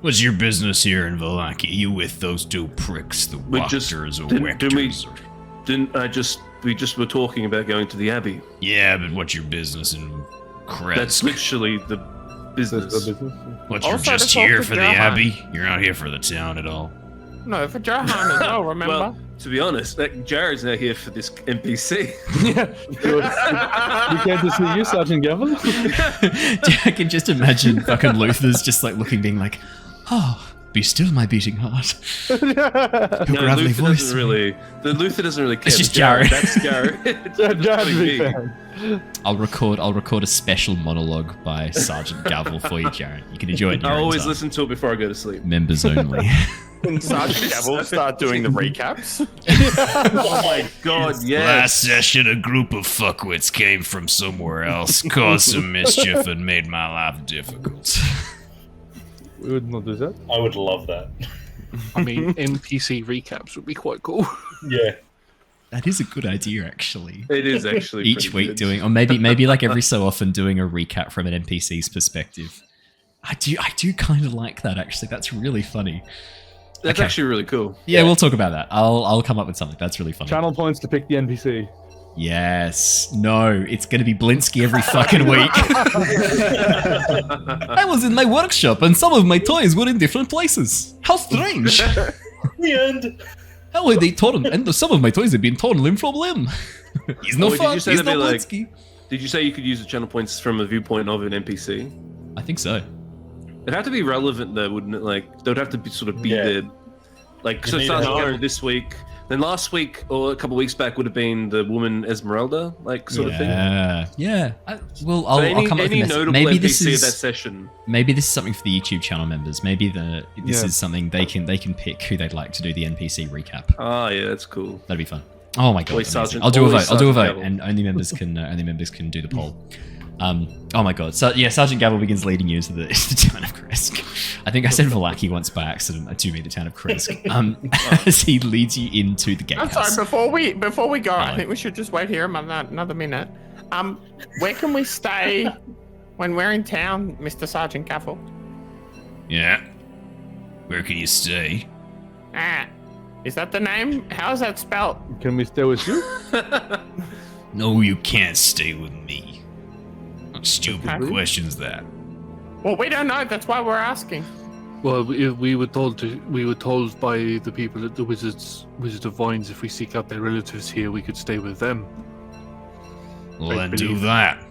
Speaker 13: What's your business here in Velaki? You with those two pricks, the
Speaker 8: We just
Speaker 13: Wachters or
Speaker 8: didn't we?
Speaker 13: Wectors?
Speaker 8: We just were talking about going to the Abbey.
Speaker 13: Yeah, but what's your business in Kresk?
Speaker 8: That's literally the business.
Speaker 13: What, you're
Speaker 10: Also
Speaker 13: just
Speaker 10: to talk
Speaker 13: here
Speaker 10: to
Speaker 13: for the
Speaker 10: Johan.
Speaker 13: Abbey? You're not here for the town at all.
Speaker 10: No, for Johan as well, remember?
Speaker 8: Well, to be honest, Jared's now here for this NPC.
Speaker 4: We came to see you, Sergeant Gavel.
Speaker 7: I can just imagine fucking Luther's just like looking, being like, "Oh, be still, my beating heart." Your
Speaker 8: No,
Speaker 7: gravelly
Speaker 8: Luther
Speaker 7: voice.
Speaker 8: doesn't really. The Luther doesn't really care.
Speaker 7: It's just
Speaker 8: but
Speaker 7: Jared.
Speaker 8: That's Jared.
Speaker 4: Jared's a
Speaker 8: Only
Speaker 4: big
Speaker 8: me.
Speaker 4: fan.
Speaker 7: I'll record a special monologue by Sergeant Gavel for you, Jared. You can enjoy it. In your
Speaker 8: I
Speaker 7: own
Speaker 8: always
Speaker 7: time.
Speaker 8: listen to it before I go to sleep.
Speaker 7: Members only.
Speaker 3: Can Sergeant Gavel start doing the recaps?
Speaker 8: Oh my god, yes.
Speaker 13: Last session, a group of fuckwits came from somewhere else, caused some mischief, and made my life difficult.
Speaker 4: We would not do that.
Speaker 9: I would love that.
Speaker 12: I mean, NPC recaps would be quite cool.
Speaker 9: Yeah.
Speaker 7: That is a good idea, actually.
Speaker 8: It is actually
Speaker 7: Each
Speaker 8: pretty
Speaker 7: week
Speaker 8: good.
Speaker 7: doing, or maybe like every so often doing a recap from an NPC's perspective. I do kind of like that, actually. That's really funny.
Speaker 8: That's
Speaker 7: Okay.
Speaker 8: actually really cool.
Speaker 7: Yeah, we'll talk about that. I'll come up with something. That's really funny.
Speaker 4: Channel points to pick the NPC.
Speaker 7: Yes. No, it's going to be Blinsky every fucking week. I was in my workshop and some of my toys were in different places. How strange.
Speaker 9: The end.
Speaker 7: How are they torn? And some of my toys have been torn limb from limb. He's no
Speaker 8: Oh, did
Speaker 7: fun.
Speaker 8: you say
Speaker 7: He's
Speaker 8: that'd
Speaker 7: no
Speaker 8: be like-
Speaker 7: Blinsky.
Speaker 8: Did you say you could use the channel points from a viewpoint of an NPC?
Speaker 7: I think so.
Speaker 8: It'd have to be relevant though, wouldn't it? Like, they'd have to be sort of be
Speaker 9: Yeah.
Speaker 8: there. Like,
Speaker 9: You
Speaker 8: so
Speaker 9: need
Speaker 8: Sergeant
Speaker 9: to know.
Speaker 8: Gavel this week. Then last week or a couple of weeks back would have been the woman Esmeralda, like sort of thing.
Speaker 7: Yeah. I'll
Speaker 8: So
Speaker 7: come
Speaker 8: any
Speaker 7: up with a message.
Speaker 8: notable
Speaker 7: Maybe
Speaker 8: NPC
Speaker 7: this
Speaker 8: of that
Speaker 7: is
Speaker 8: session.
Speaker 7: maybe this is something for the YouTube channel members. Maybe this
Speaker 4: Yeah.
Speaker 7: is something they can pick who they'd like to do the NPC recap.
Speaker 8: Ah, yeah, that's cool.
Speaker 7: That'd be fun. Oh my god!
Speaker 8: Always
Speaker 7: amazing.
Speaker 8: Sergeant-
Speaker 7: I'll do a
Speaker 8: always
Speaker 7: vote. I'll do a
Speaker 8: Sergeant
Speaker 7: vote,
Speaker 8: Gavel.
Speaker 7: and only members can do the poll. Oh my god! So yeah, Sergeant Gavel begins leading you into the town of Kresk. I think I said Velaki once by accident. I do mean the town of Kresk. As he leads you into the
Speaker 10: I'm
Speaker 7: gatehouse.
Speaker 10: sorry, before we go, I
Speaker 7: Hello.
Speaker 10: think we should just wait here another minute. Where can we stay when we're in town, Mr. Sergeant Gavel?
Speaker 13: Yeah. Where can you stay?
Speaker 10: Ah, is that the name? How is that spelled?
Speaker 4: Can we stay with you?
Speaker 13: No, you can't stay with me. Stupid
Speaker 10: Okay.
Speaker 13: questions that.
Speaker 10: Well, we don't know. That's why we're asking.
Speaker 12: Well, we were told by the people at the Wizard of Vines, if we seek out their relatives here, we could stay with them.
Speaker 13: Well,
Speaker 12: I
Speaker 13: then do
Speaker 12: believe-
Speaker 13: that.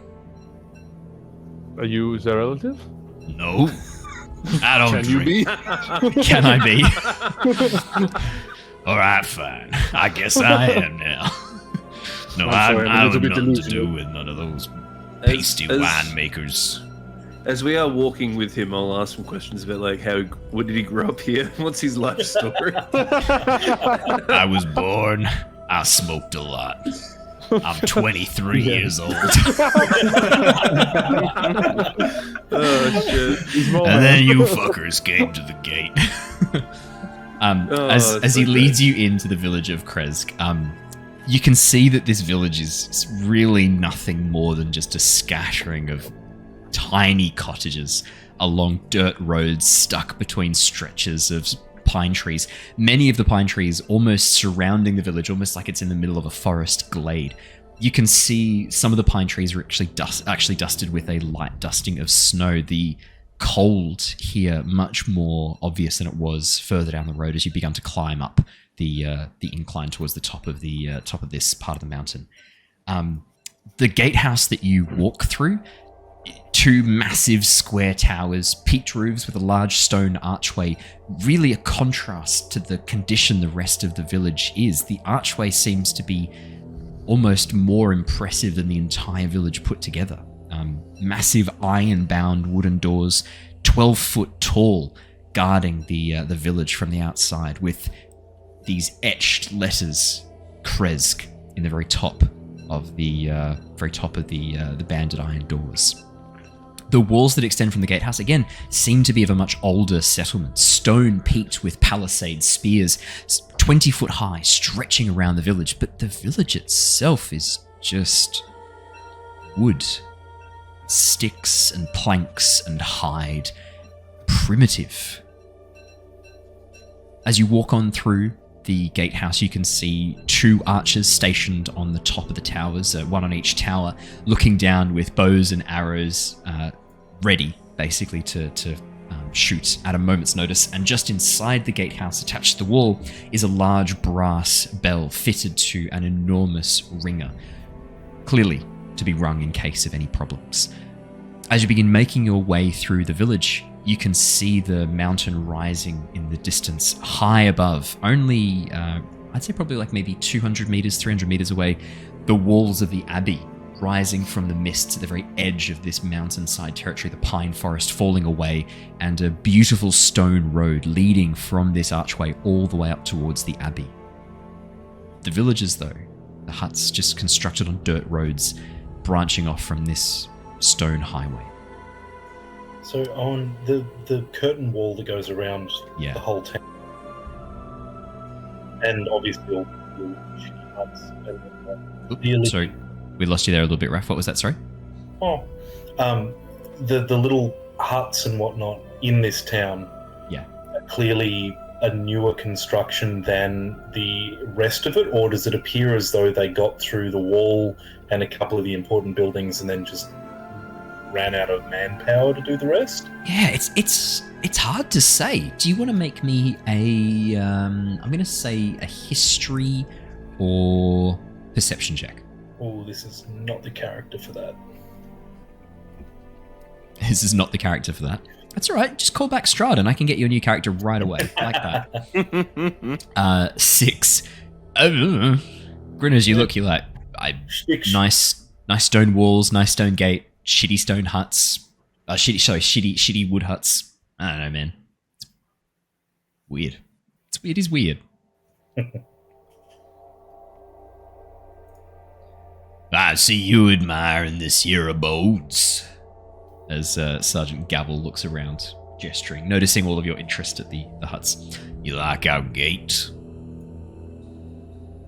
Speaker 4: Are you their relative?
Speaker 13: No. I don't
Speaker 12: Can you
Speaker 13: drink.
Speaker 12: be?
Speaker 7: Can I be?
Speaker 13: Alright, fine. I guess I am now. No,
Speaker 12: I'm sorry, I'm a
Speaker 13: I
Speaker 12: little
Speaker 13: have
Speaker 12: bit
Speaker 13: nothing to do
Speaker 12: delusional.
Speaker 13: with none of those pasty winemakers.
Speaker 8: As we are walking with him, I'll ask him questions about like what did he grow up here? What's his life story?
Speaker 13: I was born. I smoked a lot. I'm 23 years old.
Speaker 8: Oh shit!
Speaker 13: And then you fuckers came to the gate.
Speaker 7: As he leads you into the village of Kresk, You can see that this village is really nothing more than just a scattering of tiny cottages along dirt roads stuck between stretches of pine trees. Many of the pine trees almost surrounding the village, almost like it's in the middle of a forest glade. You can see some of the pine trees are actually dusted with a light dusting of snow. The cold here much more obvious than it was further down the road as you began to climb up the incline towards the top of this part of the mountain. The gatehouse that you walk through, two massive square towers, peaked roofs with a large stone archway, really a contrast to the condition the rest of the village is. The archway seems to be almost more impressive than the entire village put together. Massive iron-bound wooden doors, 12 foot tall, guarding the village from the outside, with these etched letters, Kresk, in the very top of the banded iron doors. The walls that extend from the gatehouse, again, seem to be of a much older settlement. Stone peaked with palisade spears, 20 foot high, stretching around the village. But the village itself is just wood. Sticks and planks and hide. Primitive. As you walk on through the gatehouse, you can see two archers stationed on the top of the towers, one on each tower, looking down with bows and arrows, ready, basically, to shoot at a moment's notice. And just inside the gatehouse, attached to the wall, is a large brass bell fitted to an enormous ringer, clearly to be rung in case of any problems. As you begin making your way through the village, you can see the mountain rising in the distance, high above, only, I'd say probably like maybe 200 meters, 300 meters away, the walls of the abbey rising from the mists at the very edge of this mountainside territory, the pine forest falling away, and a beautiful stone road leading from this archway all the way up towards the abbey. The villages, though, the huts just constructed on dirt roads, branching off from this stone highway.
Speaker 1: So on the curtain wall that goes around the whole town, and obviously all the shitty huts.
Speaker 7: Sorry, we lost you there a little bit, Raph. What was that? Sorry.
Speaker 1: The little huts and whatnot in this town.
Speaker 7: Yeah.
Speaker 1: Are clearly a newer construction than the rest of it, or does it appear as though they got through the wall and a couple of the important buildings and then just ran out of manpower to do the rest?
Speaker 7: Yeah, it's hard to say. Do you want to make me a I'm going to say a history or perception check?
Speaker 1: Oh, this is not the character for that.
Speaker 7: This is not the character for that. That's all right. Just call back Strahd and I can get you a new character right away. Like that. 6. Grinner, as you look, you're like, nice stone walls, nice stone gate, shitty stone huts. Shitty wood huts. I don't know, man. It's weird. It is weird.
Speaker 13: I see you admiring this here abodes.
Speaker 7: As Sergeant Gavel looks around, gesturing, noticing all of your interest at the huts.
Speaker 13: You like our gate?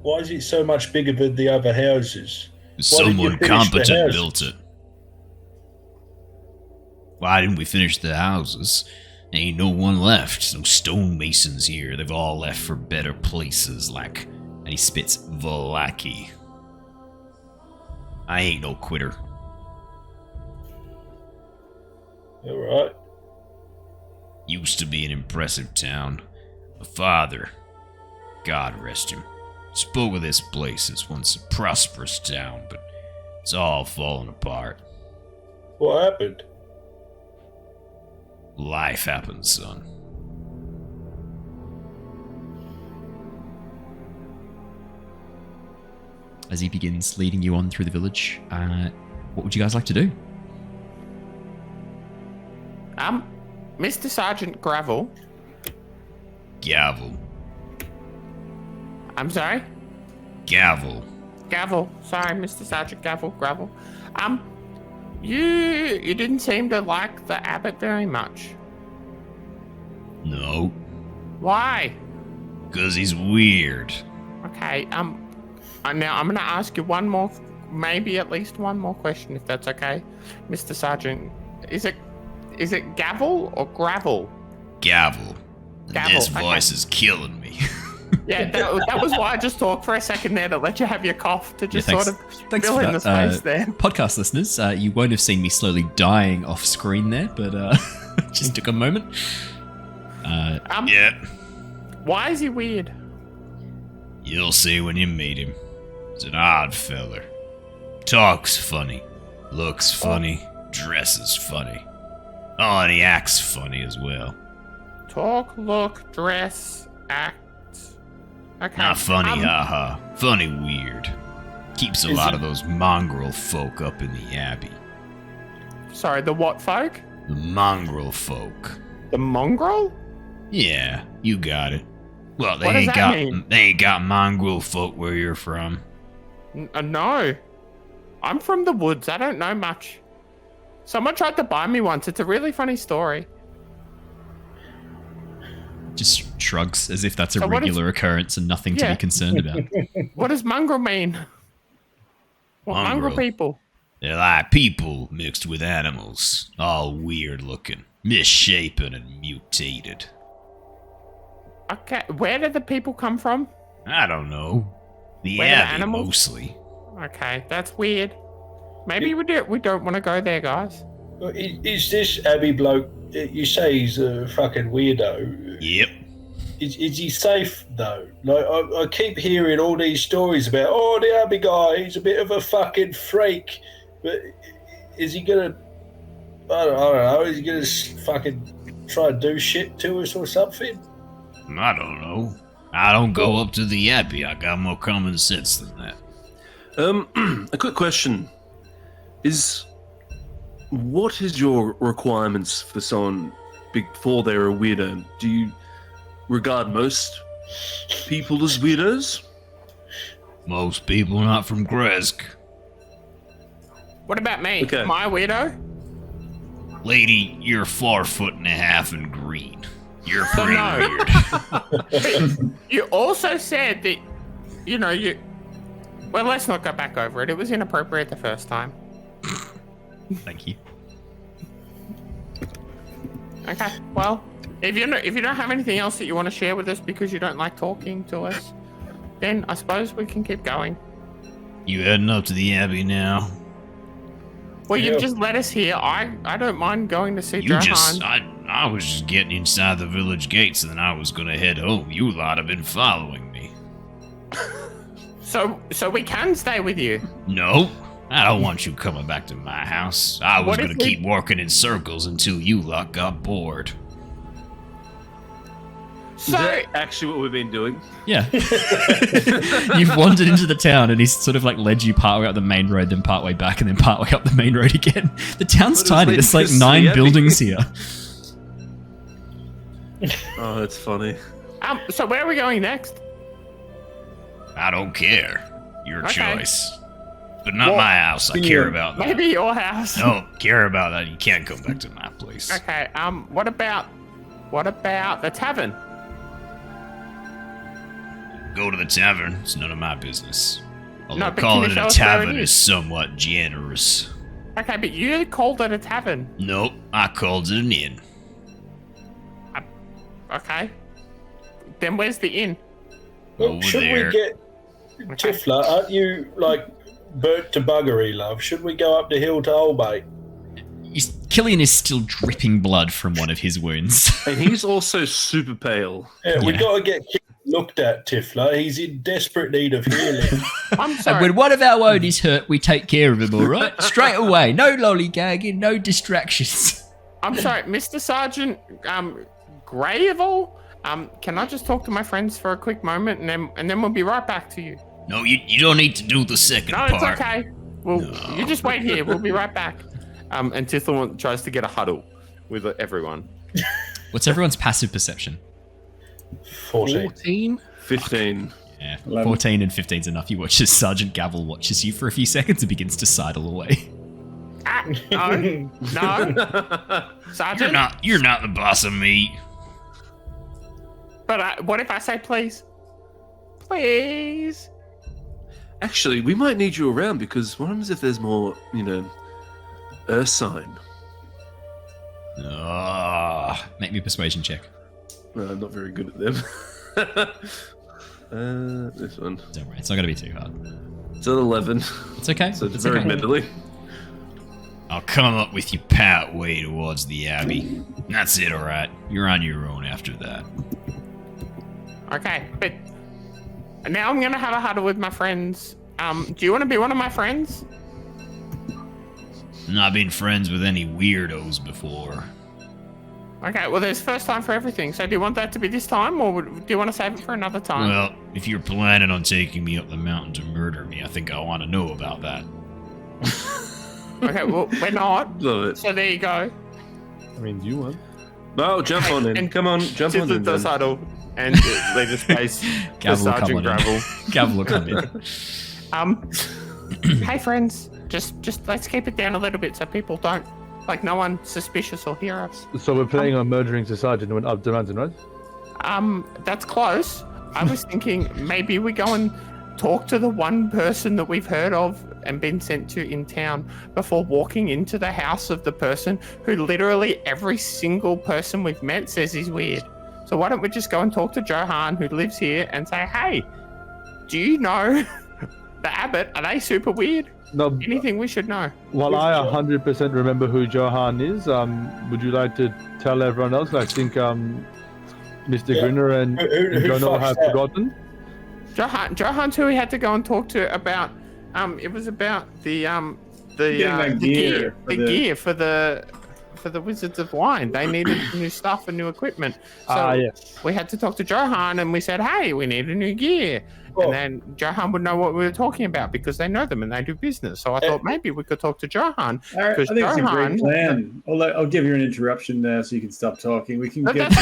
Speaker 9: Why is it so much bigger than the other houses?
Speaker 13: Someone competent built it. Why didn't we finish the houses? Ain't no one left. No stonemasons here. They've all left for better places like...
Speaker 7: And he spits,
Speaker 13: Vallaki. I ain't no quitter.
Speaker 9: Alright.
Speaker 13: Used to be an impressive town. My father, God rest him, spoke of this place as once a prosperous town, but it's all fallen apart.
Speaker 9: What happened?
Speaker 13: Life happens, son.
Speaker 7: As he begins leading you on through the village, what would you guys like to do?
Speaker 10: Mr. Sergeant Gravel.
Speaker 13: Gavel.
Speaker 10: I'm sorry?
Speaker 13: Gavel.
Speaker 10: Gavel. Sorry, Mr. Sergeant Gravel. You didn't seem to like the abbot very much.
Speaker 13: No.
Speaker 10: Why?
Speaker 13: 'Cause he's weird.
Speaker 10: Okay, Now I'm going to ask you one more, maybe at least one more question, if that's okay, Mr. Sergeant. Is it gavel or gravel?
Speaker 13: Gavel.
Speaker 10: Gavel.
Speaker 13: This voice is killing me.
Speaker 10: Yeah, that was why I just talked for a second there to let you have your cough to just sort of
Speaker 7: Thanks
Speaker 10: fill
Speaker 7: for
Speaker 10: in
Speaker 7: that.
Speaker 10: the space there.
Speaker 7: Podcast listeners, you won't have seen me slowly dying off screen there, but just took a moment.
Speaker 13: Yeah.
Speaker 10: Why is he weird?
Speaker 13: You'll see when you meet him. He's an odd feller. Talks funny. Looks funny. Dresses funny. Oh, and he acts funny as well.
Speaker 10: Talk, look, dress, act. Okay.
Speaker 13: Not funny, haha. Funny weird. Keeps a lot of those mongrel folk up in the Abbey.
Speaker 10: Sorry, the what folk?
Speaker 13: The mongrel folk.
Speaker 10: The mongrel?
Speaker 13: Yeah, you got it. Well,
Speaker 10: What does that mean?
Speaker 13: they ain't got mongrel folk where you're from.
Speaker 10: No. I'm from the woods. I don't know much. Someone tried to buy me once. It's a really funny story.
Speaker 7: Just shrugs as if that's a
Speaker 10: So what
Speaker 7: regular occurrence and nothing to
Speaker 10: Yeah.
Speaker 7: be concerned about.
Speaker 10: What does mongrel mean? What mongrel
Speaker 13: Mongrel.
Speaker 10: people?
Speaker 13: They're like people mixed with animals. All weird looking, misshapen and mutated.
Speaker 10: Okay, where did the people come from?
Speaker 13: I don't know. The
Speaker 10: Where the
Speaker 13: Abbey
Speaker 10: animals?
Speaker 13: mostly.
Speaker 10: Okay, that's weird. Maybe we don't want to go there, guys.
Speaker 9: Is this Abbey bloke? You say he's a fucking weirdo.
Speaker 13: Yep.
Speaker 9: Is he safe though? Like I keep hearing all these stories about, the Abbey guy. He's a bit of a fucking freak. But is he gonna? I don't know. Is he gonna fucking try to do shit to us or something?
Speaker 13: I don't know. I don't go up to the Abbey. I got more common sense than that.
Speaker 8: A quick question what is your requirements for someone before they're a weirdo? Do you regard most people as weirdos?
Speaker 13: Most people not from Gresk.
Speaker 10: What about me?
Speaker 8: Okay.
Speaker 10: Am I a weirdo?
Speaker 13: Lady, you're 4'1.5" and green. You're
Speaker 10: So
Speaker 13: pretty
Speaker 10: no.
Speaker 13: weird.
Speaker 10: You also said that, you... Well, let's not go back over it. It was inappropriate the first time.
Speaker 7: Thank you.
Speaker 10: Okay, well, if you don't have anything else that you want to share with us because you don't like talking to us, then I suppose we can keep going.
Speaker 13: You heading up to the Abbey now?
Speaker 10: Well, you've just let us here. I don't mind going to see
Speaker 13: You
Speaker 10: Johan.
Speaker 13: I was just getting inside the village gates and then I was gonna head home. You lot have been following me.
Speaker 10: So we can stay with you.
Speaker 13: No, I don't want you coming back to my house. I was
Speaker 10: What if
Speaker 13: gonna
Speaker 10: we-
Speaker 13: keep working in circles until you lot got bored.
Speaker 8: Is that actually what we've been doing?
Speaker 7: Yeah. You've wandered into the town and he's sort of like led you partway up the main road, then partway back, and then partway up the main road again. The town's
Speaker 8: But it was
Speaker 7: tiny.
Speaker 8: leading
Speaker 7: There's like
Speaker 8: us to
Speaker 7: 9
Speaker 8: the Abbey.
Speaker 7: buildings here.
Speaker 8: Oh, that's funny.
Speaker 10: So where are we going next?
Speaker 13: I don't care. Your
Speaker 10: Okay.
Speaker 13: choice. But not
Speaker 10: Well,
Speaker 13: my house. I care about that.
Speaker 10: Maybe your house.
Speaker 13: No, care about that. You can't come back to my place.
Speaker 10: Okay. What about the tavern?
Speaker 13: Go to the tavern. It's none of my business.
Speaker 10: No,
Speaker 13: Although
Speaker 10: but
Speaker 13: calling
Speaker 10: can
Speaker 13: it
Speaker 10: you
Speaker 13: a
Speaker 10: show us where it
Speaker 13: tavern
Speaker 10: is?
Speaker 13: is somewhat generous.
Speaker 10: Okay, but you called it a tavern.
Speaker 13: Nope, I called it an inn.
Speaker 10: Okay. Then where's the inn?
Speaker 9: Well,
Speaker 13: Over
Speaker 9: should
Speaker 13: there.
Speaker 9: we get Tifla? Aren't you like burnt to buggery, love? Should we go up the hill to Old Bay?
Speaker 7: Killian is still dripping blood from one of his wounds.
Speaker 8: And he's also super pale.
Speaker 9: Yeah, we
Speaker 7: Yeah.
Speaker 9: got to get looked at, Tifla. He's in desperate need of healing.
Speaker 10: I'm
Speaker 7: And
Speaker 10: sorry.
Speaker 7: when one of our own is hurt, we take care of him, all right? Straight away. No lollygagging, no distractions.
Speaker 10: I'm sorry, Mr. Sergeant Gravel. Can I just talk to my friends for a quick moment and then we'll be right back to you?
Speaker 13: No, you don't need to do the second
Speaker 10: No,
Speaker 13: part.
Speaker 10: it's okay. Well, you just wait here. We'll be right back.
Speaker 14: And Tithla tries to get a huddle with everyone.
Speaker 7: What's everyone's passive perception?
Speaker 10: 14?
Speaker 8: 15.
Speaker 7: Yeah,
Speaker 11: 11.
Speaker 7: 14 and 15 is enough. You watch as Sergeant Gavel watches you for a few seconds and begins to sidle away.
Speaker 10: No. Sergeant?
Speaker 13: You're not the boss of me.
Speaker 10: But what if I say please? Please?
Speaker 8: Actually, we might need you around because what happens if there's more, Ursine?
Speaker 7: Make me a persuasion check.
Speaker 8: No, I'm not very good at them. This one.
Speaker 7: Don't worry, it's not going to be too hard.
Speaker 8: It's an 11.
Speaker 7: It's okay.
Speaker 8: So it's very mentally.
Speaker 13: I'll come up with you part way towards the Abbey. That's it, alright. You're on your own after that.
Speaker 10: Okay, but now I'm gonna have a huddle with my friends. Do you want to be one of my friends?
Speaker 13: Not been friends with any weirdos before.
Speaker 10: Okay, well, there's first time for everything. So do you want that to be this time, or do you want to save it for another time?
Speaker 13: Well, if you're planning on taking me up the mountain to murder me, I think I want to know about that.
Speaker 10: Okay, well, we're not.
Speaker 8: Love it.
Speaker 10: So there you go.
Speaker 4: I mean, do you want?
Speaker 8: No, jump on in. Come on, jump on in.
Speaker 14: Does huddle and leave the space for Sergeant Gravel.
Speaker 7: Gavel will come in.
Speaker 10: Hey friends, just let's keep it down a little bit so people don't, no one suspicious will hear us.
Speaker 4: So we're planning on murdering the sergeant and went up the mountain, right?
Speaker 10: That's close. I was thinking maybe we go and talk to the one person that we've heard of and been sent to in town before walking into the house of the person who literally every single person we've met says he's weird. So why don't we just go and talk to Johan, who lives here, and say, hey, do you know the abbot? Are they super weird?
Speaker 4: No.
Speaker 10: Anything we should know?
Speaker 4: While I 100% remember who Johan is, would you like to tell everyone else? I think Mr. Grinner and Jonor have forgotten.
Speaker 10: Johan's who we had to go and talk to about. It was about the gear for the Wizards of Wine. They needed new stuff and new equipment. So
Speaker 4: yes.
Speaker 10: We had to talk to Johan and we said, hey, we need a new gear. And then Johan would know what we were talking about because they know them and they do business. So I thought maybe we could talk to Johan.
Speaker 11: I think it's a great plan. I'll give you an interruption there so you can stop talking. We can get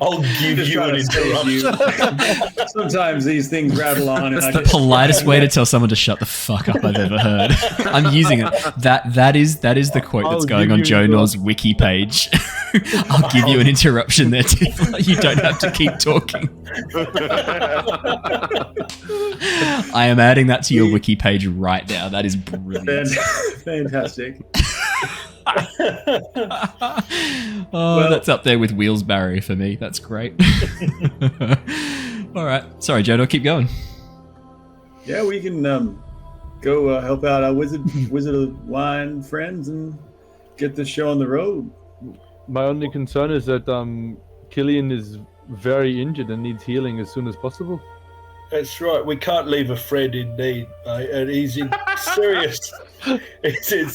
Speaker 9: I'll give you an interruption.
Speaker 11: Sometimes these things rattle on.
Speaker 7: That's the politest way to tell someone to shut the fuck up I've ever heard. I'm using it. That is the quote that's going on Jonor's wiki page. I'll give you an interruption there, Tithla. You don't have to keep talking. I am adding that to your wiki page right now. That is brilliant.
Speaker 11: Fantastic.
Speaker 7: That's up there with Wheels Barrier for me. That's great. All right. Sorry, Jonor, keep going.
Speaker 11: Yeah, we can go help out our Wizard of Wine friends and get this show on the road.
Speaker 4: My only concern is that Killian is very injured and needs healing as soon as possible.
Speaker 9: That's right. We can't leave a friend in need, mate, and he's in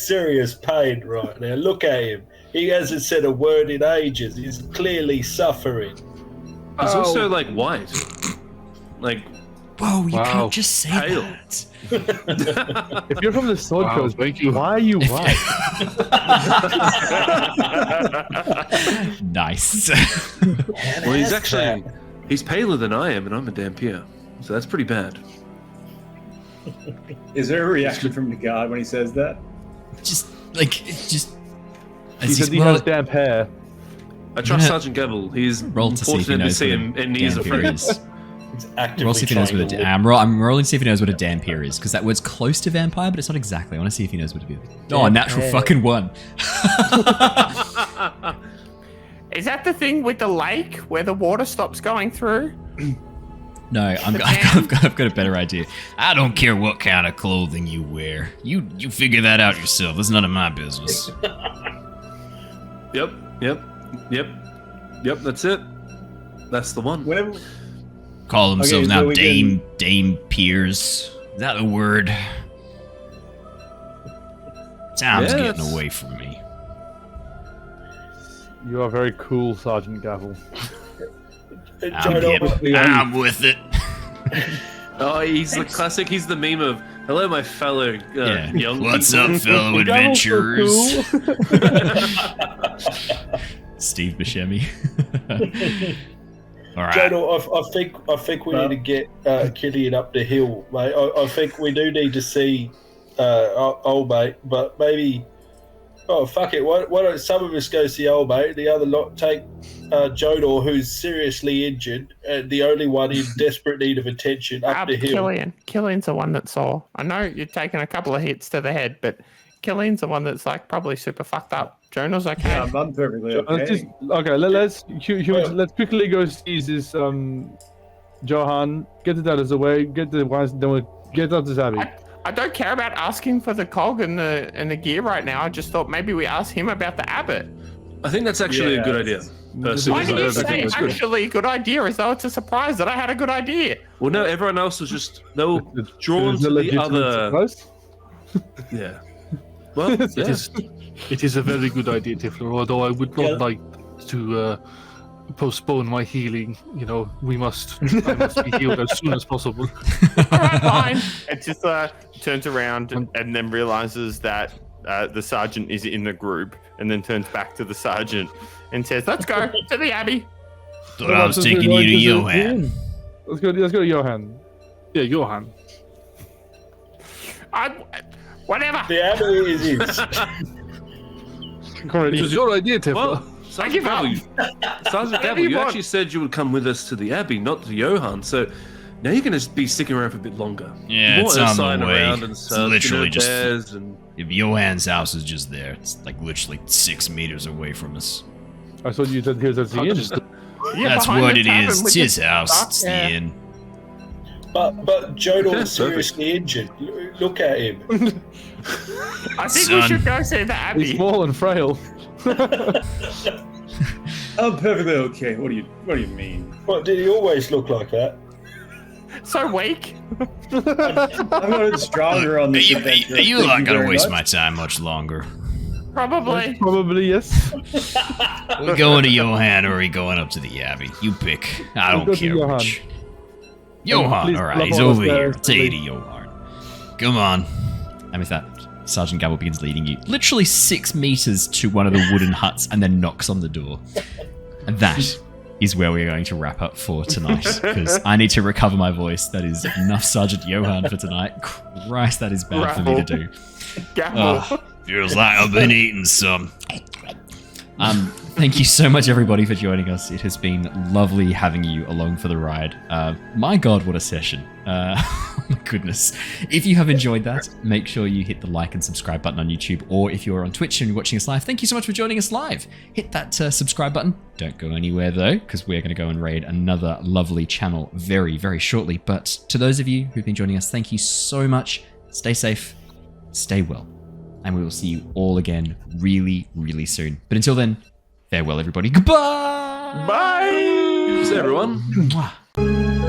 Speaker 9: serious pain right now. Look at him. He hasn't said a word in ages. He's clearly suffering.
Speaker 8: He's also white.
Speaker 7: Whoa, you can't just say that.
Speaker 4: If you're from the Sword Coast, why are you white?
Speaker 7: Nice.
Speaker 8: Well, he's paler than I am, and I'm a Dhampir. So that's pretty bad.
Speaker 11: Is there a reaction from the god when he says that?
Speaker 7: Just.
Speaker 4: He said he has damp hair.
Speaker 8: I trust Sergeant Gavel. He's fortunate to see him, and he's a friend.
Speaker 9: He's actively
Speaker 7: Roll see if he knows what I'm rolling to see if he knows what a Dhampir is, because that word's close to vampire, but it's not exactly. I want to see if he knows what it is. Oh, natural fucking one.
Speaker 10: Is that the thing with the lake where the water stops going through?
Speaker 13: No, I've got a better idea. I don't care what kind of clothing you wear. You figure that out yourself. It's none of my business.
Speaker 8: Yep. That's it. That's the one.
Speaker 11: Whenever...
Speaker 13: Call themselves now Dame Piers. Is that the word? Time's getting away from me.
Speaker 4: You are very cool, Sergeant Gavel.
Speaker 13: I'm with it.
Speaker 8: Oh, he's the classic. He's the meme of "Hello, my fellow young
Speaker 13: What's up, fellow adventurers?"
Speaker 7: Steve Buscemi.
Speaker 13: All right.
Speaker 9: Jonor, I think we need to get Killian up the hill, mate. I think we do need to see old mate, but maybe Oh, fuck it. Why don't some of us go see old mate, the other lot take Jonor, who's seriously injured, the only one in desperate need of attention, up to him.
Speaker 10: Killian's the one that saw. I know you're taking a couple of hits to the head, but Killian's the one that's like probably super fucked up. Jonor's okay.
Speaker 11: Yeah, I'm perfectly okay.
Speaker 4: Let's quickly go see this Johan. Get it out of the way. Get out this abbey.
Speaker 10: I don't care about asking for the cog and the gear right now. I just thought maybe we ask him about the abbot.
Speaker 8: I think that's actually a good idea.
Speaker 10: Why do you say actually a good idea as though it's a surprise that I had a good idea?
Speaker 8: Well, no, everyone else was just drawn to the other. Yeah. Well,
Speaker 12: it is a very good idea, Tithla, although I would not like to postpone my healing. You know, I must be healed as soon as possible.
Speaker 10: Alright, fine.
Speaker 14: It just turns around and then realizes that the sergeant is in the group, and then turns back to the sergeant and says, "Let's go to the abbey."
Speaker 13: Thought I was taking you to Johan.
Speaker 4: Let's go to Johan.
Speaker 12: Yeah, Johan.
Speaker 10: Whatever.
Speaker 9: The abbey is his.
Speaker 12: It was your idea, Tithla.
Speaker 8: Well, Sergeant Gabble, you actually said you would come with us to the abbey, not to Johan. So now you're going to be sticking around for a bit longer.
Speaker 13: Yeah, it's on the way.
Speaker 8: It's
Speaker 13: literally just. If Johan's house is just there, it's like literally 6 meters away from us.
Speaker 4: I thought you said here's at the inn.
Speaker 13: That's what it is. It's his house. It's the inn.
Speaker 9: But Jonor's seriously injured. Look at him.
Speaker 10: I think we should go see the abbey.
Speaker 4: He's small and frail.
Speaker 11: I'm perfectly okay. What do you mean?
Speaker 9: What, did he always look like that?
Speaker 10: So weak.
Speaker 11: I'm going stronger on this adventure.
Speaker 13: Are you not going to waste my time much longer?
Speaker 10: Probably.
Speaker 4: Probably, yes.
Speaker 13: We're going to Johan, or are we going up to the abbey? You pick. I don't care which. Johan, alright, he's over here. I'll take you to Johan. Come on. And with that, Sergeant Gabble begins leading you literally 6 meters to one of the wooden huts and then knocks on the door. And that is where we're going to wrap up for tonight, because I need to recover my voice. That is enough Sergeant Johan for tonight. Christ, that is bad for me to do. Feels like I've been eating some. Thank you so much, everybody, for joining us. It has been lovely having you along for the ride. My God, what a session. Oh my goodness. If you have enjoyed that, make sure you hit the like and subscribe button on YouTube, or if you're on Twitch and you're watching us live, thank you so much for joining us live. Hit that subscribe button. Don't go anywhere, though, because we're going to go and raid another lovely channel very, very shortly. But to those of you who've been joining us, thank you so much. Stay safe, stay well, and we will see you all again really, really soon. But until then, farewell, everybody. Goodbye!
Speaker 8: Bye! See everyone.
Speaker 13: Mwah.